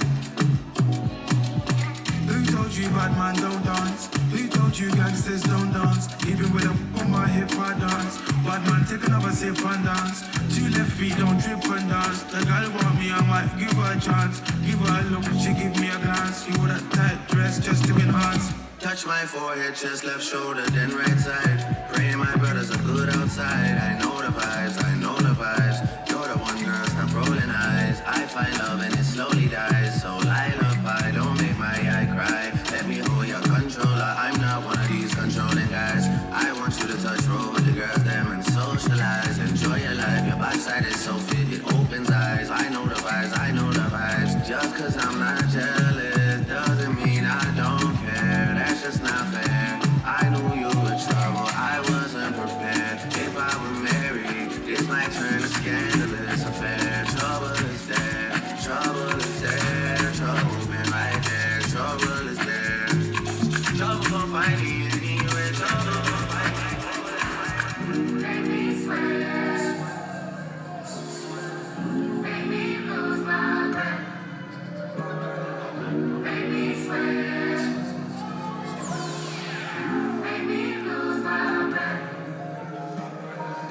Who told you bad man don't dance? Who told you gangsters don't dance? Even with a on my hip I dance. Bad man take another sip and dance. 2 left feet don't trip and dance. The girl want me, I might give her a chance. Give her a look, she give me a glance. You wore that tight dress just to enhance. Touch my forehead, chest, left shoulder, then right side. Praying my brothers are good outside. I know the vibes, I know the vibes. You're the one girl, stop rolling eyes. I find love and it slowly dies. So lullaby, don't make my eye cry. Let me hold your controller. I'm not one of these controlling guys. I want you to touch roll with the girls, them and socialize. Enjoy your life, your backside is so fit, it opens eyes. I know the vibes, I know the vibes. Just cause I'm not jealous doesn't mean I don't care. That's just not fair. I knew you were trouble, I wasn't prepared. If I were married, this might turn a scandalous affair. Trouble is there, trouble is there. Trouble's been right there, trouble is there. Trouble gon' find me anyway, trouble gon' find me. Make me sweat. Make me lose my breath. Make me sweat. Make me lose my breath.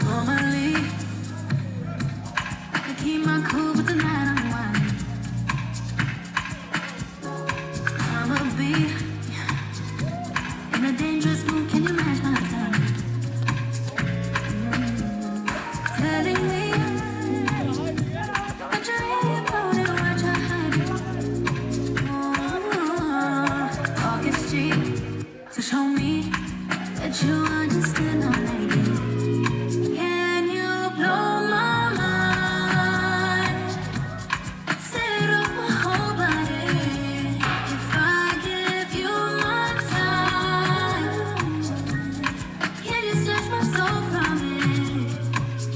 Normally, I keep my cool, but tonight I'm wild. I'ma be in a dangerous mood. Can you match my time? Telling me that you're here for it, what you're hiding. Talk is cheap, so show me that you understand how lady. Can you blow my mind? Set off my whole body. If I give you my time, can you snatch my soul from it?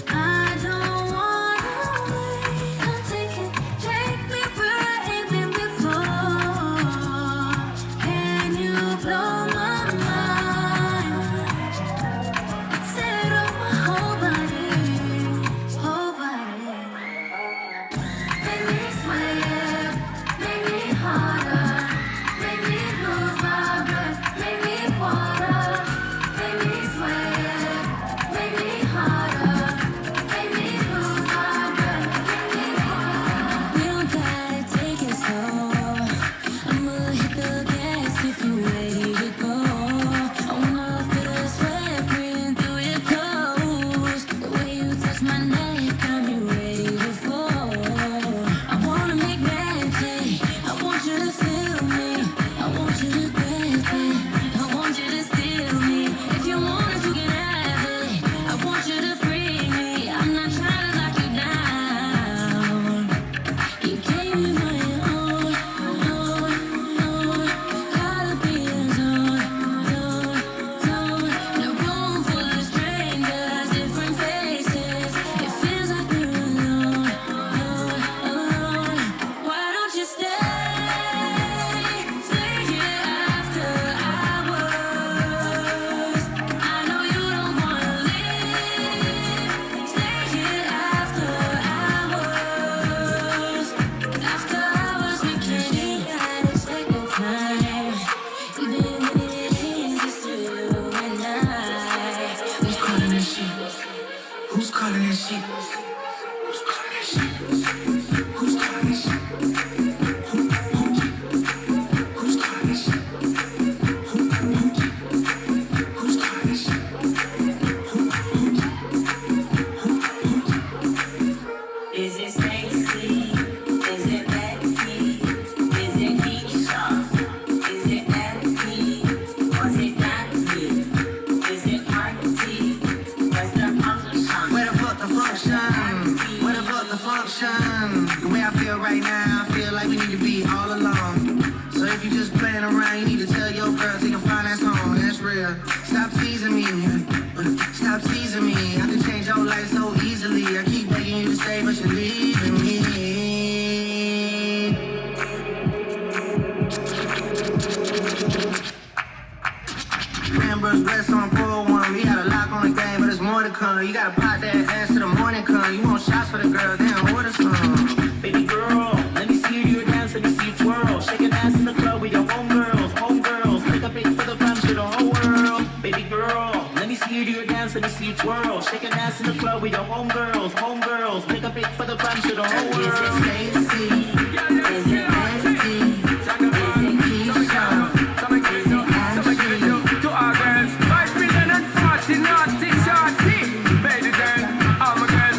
I don't wanna wait. Come take me where I ain't been before. Can you blow my mind? Set off my whole body, whole body. Make me sweat, make me harder, make me lose my breath, make me water, make me sweat, make me harder, make me lose my breath, make me water. We don't gotta take it slow. I'ma hit the gas if you ready to go. I wanna feel the sweat breathing through your clothes. The way you touch my neck, got me ready to fall. I wanna make magic. I want you to feel me. I want you to grab it. I want you to steal me. If you want it, you can have it. I want you to free me. I'm not trying to lock you down. You gave me my own. Gotta be a zone. No room full of strangers, different faces. It feels like we're alone. Why don't you stay here after hours? I know you don't wanna leave. Stay here after hours. After hours, we can gotta take the time. Even when it is just you and I. Who's calling this shit? Who's calling this shit? Who's calling this shit? Who's calling this shit? Who's calling this shit? Who's calling this shit? Stop teasing me, I can change your life so easily. I keep begging you to stay, but you're leaving me. Amber's blessed on 401. We had a lock on the game, but it's more to come. You gotta pop that ass to the morning come. You want shots for the girl, then order some. Baby girl, let me see you dance, let me see you twirl. Shaking ass in the club with your homegirls, homegirls. Make a big for the fun to the whole world. Baby girl, let me see you do your dance, let me see you twirl. Shaking ass in the club with your homegirls, homegirls. Make a big for the fun to the whole world. Is it Stacy? Is it Andy? Is it Keisha? To our girls, 5 million and 40 naughty shorty. Baby girl, I'm a girl,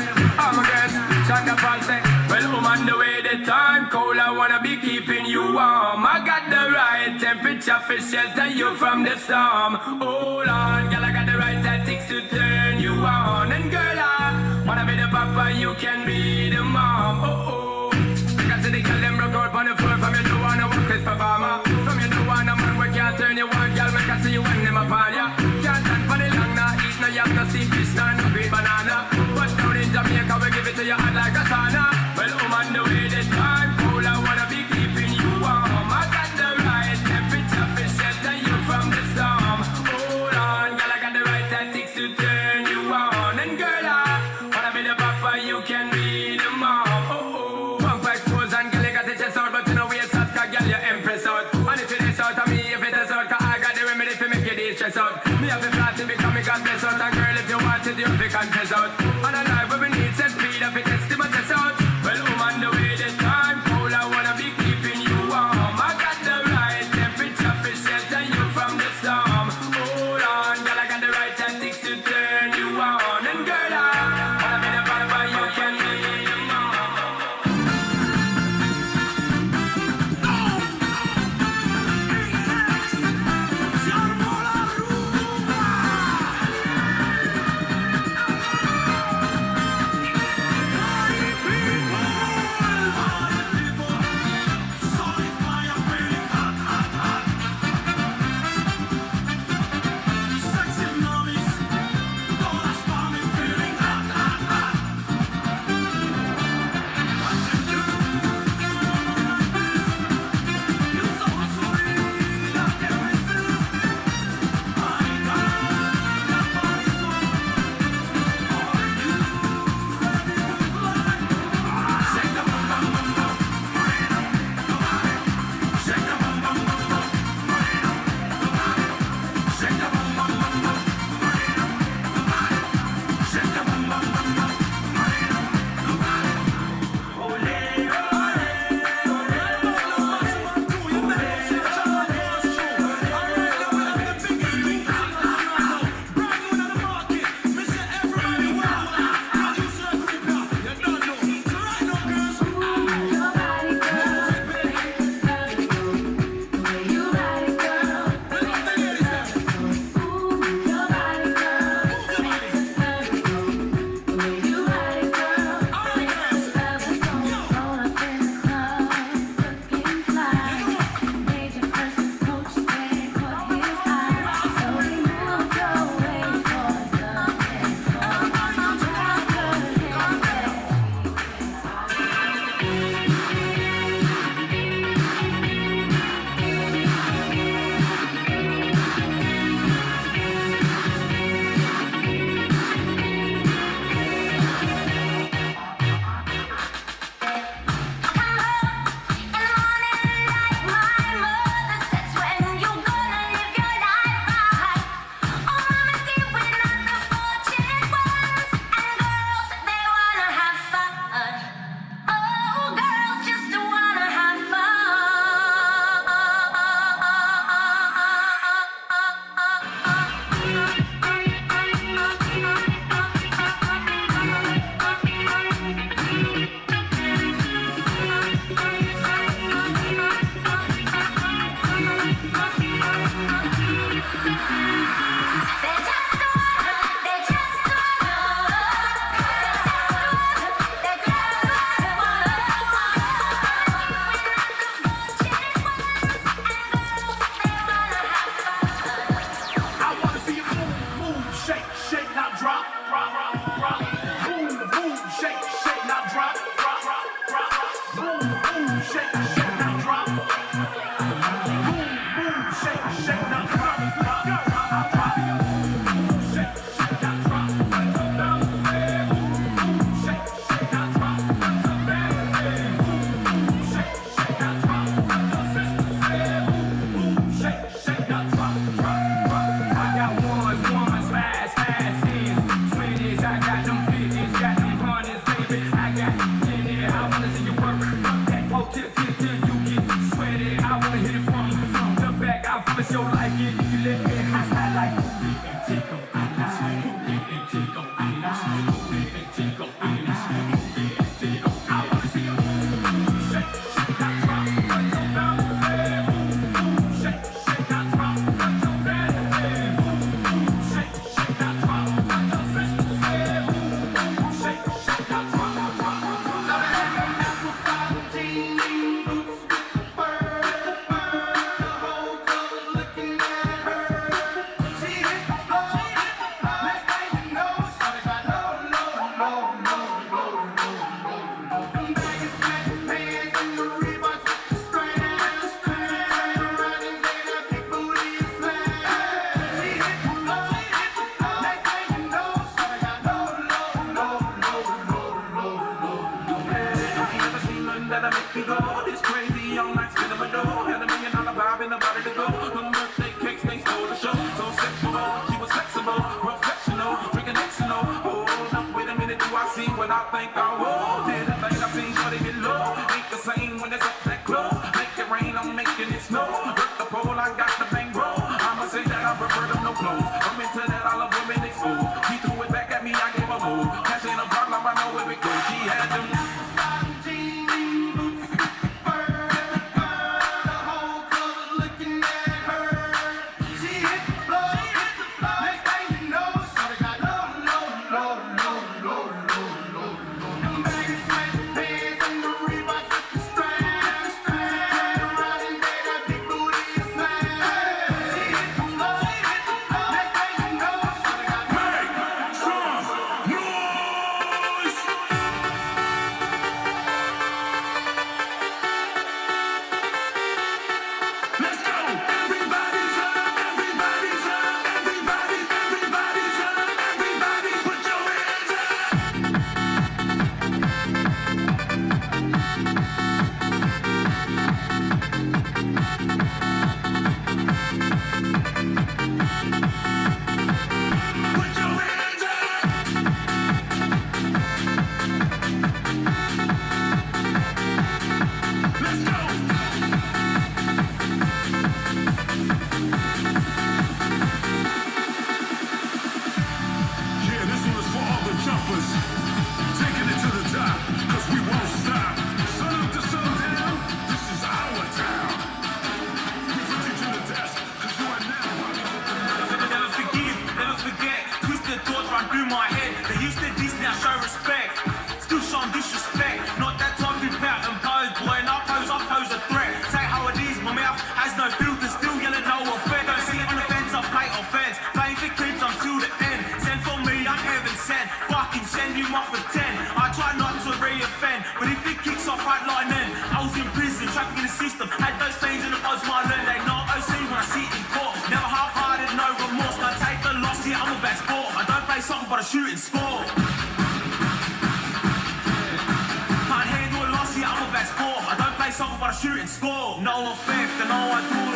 Shonda Paul say, well, on the way the time cold, I wanna be keeping you warm. I got the right temperature for shelter you from the storm. Hold on, girl, I got the right tactics to turn you on. And girl, I wanna be the papa, you can be the mom. Oh, because the girl them broke out on the floor. From you don't wanna work with performer. From you don't wanna man where can't turn you on. Girl, make I see you when them upon ya. Can't stand for the long, nah, eat no yam, no steamed fish, no green banana. But down in Jamaica, we give it to you hot like a sauna. Well, on the way the time cold, I wanna be keeping you warm. I got the right temperature for shelter you from the storm. Hold on, girl, I got the right tactics to turn you on. And girl, I wanna be the papa, you can be the mom. Pump expose and girl, you got the chest out, but you know we're soft, cause girl, you're empress out. And if it is out of me, if it is out, cause I got the remedy to make you de-stress out. Me have a flat to become a god bless out. And girl, if you want it, you have to confess out. And a life where we need set speed, if it is to my test out. Well, on the way the time cold, I wanna be keeping you warm. I got the right temperature for shelter you from the storm. Hold on, girl, I got the right tactics to turn you on. And girl, I wanna be the papa, you can be the mom. I see what I think I will. Did the thing I seen, but it get low. Ain't the same when it's up that close. Make it rain, I'm making it snow. Work the pole, I got the bang roll. I'ma say that I prefer them no clothes. I'm into that, I love women exposed. He threw it back at me, I gave a move. Cash ain't a problem, I know where it goes. She had them. Shoot and score. Can't handle a loss, yeah, I'm a bad sport. I don't play soccer, but I shoot and score. No effect, and all I do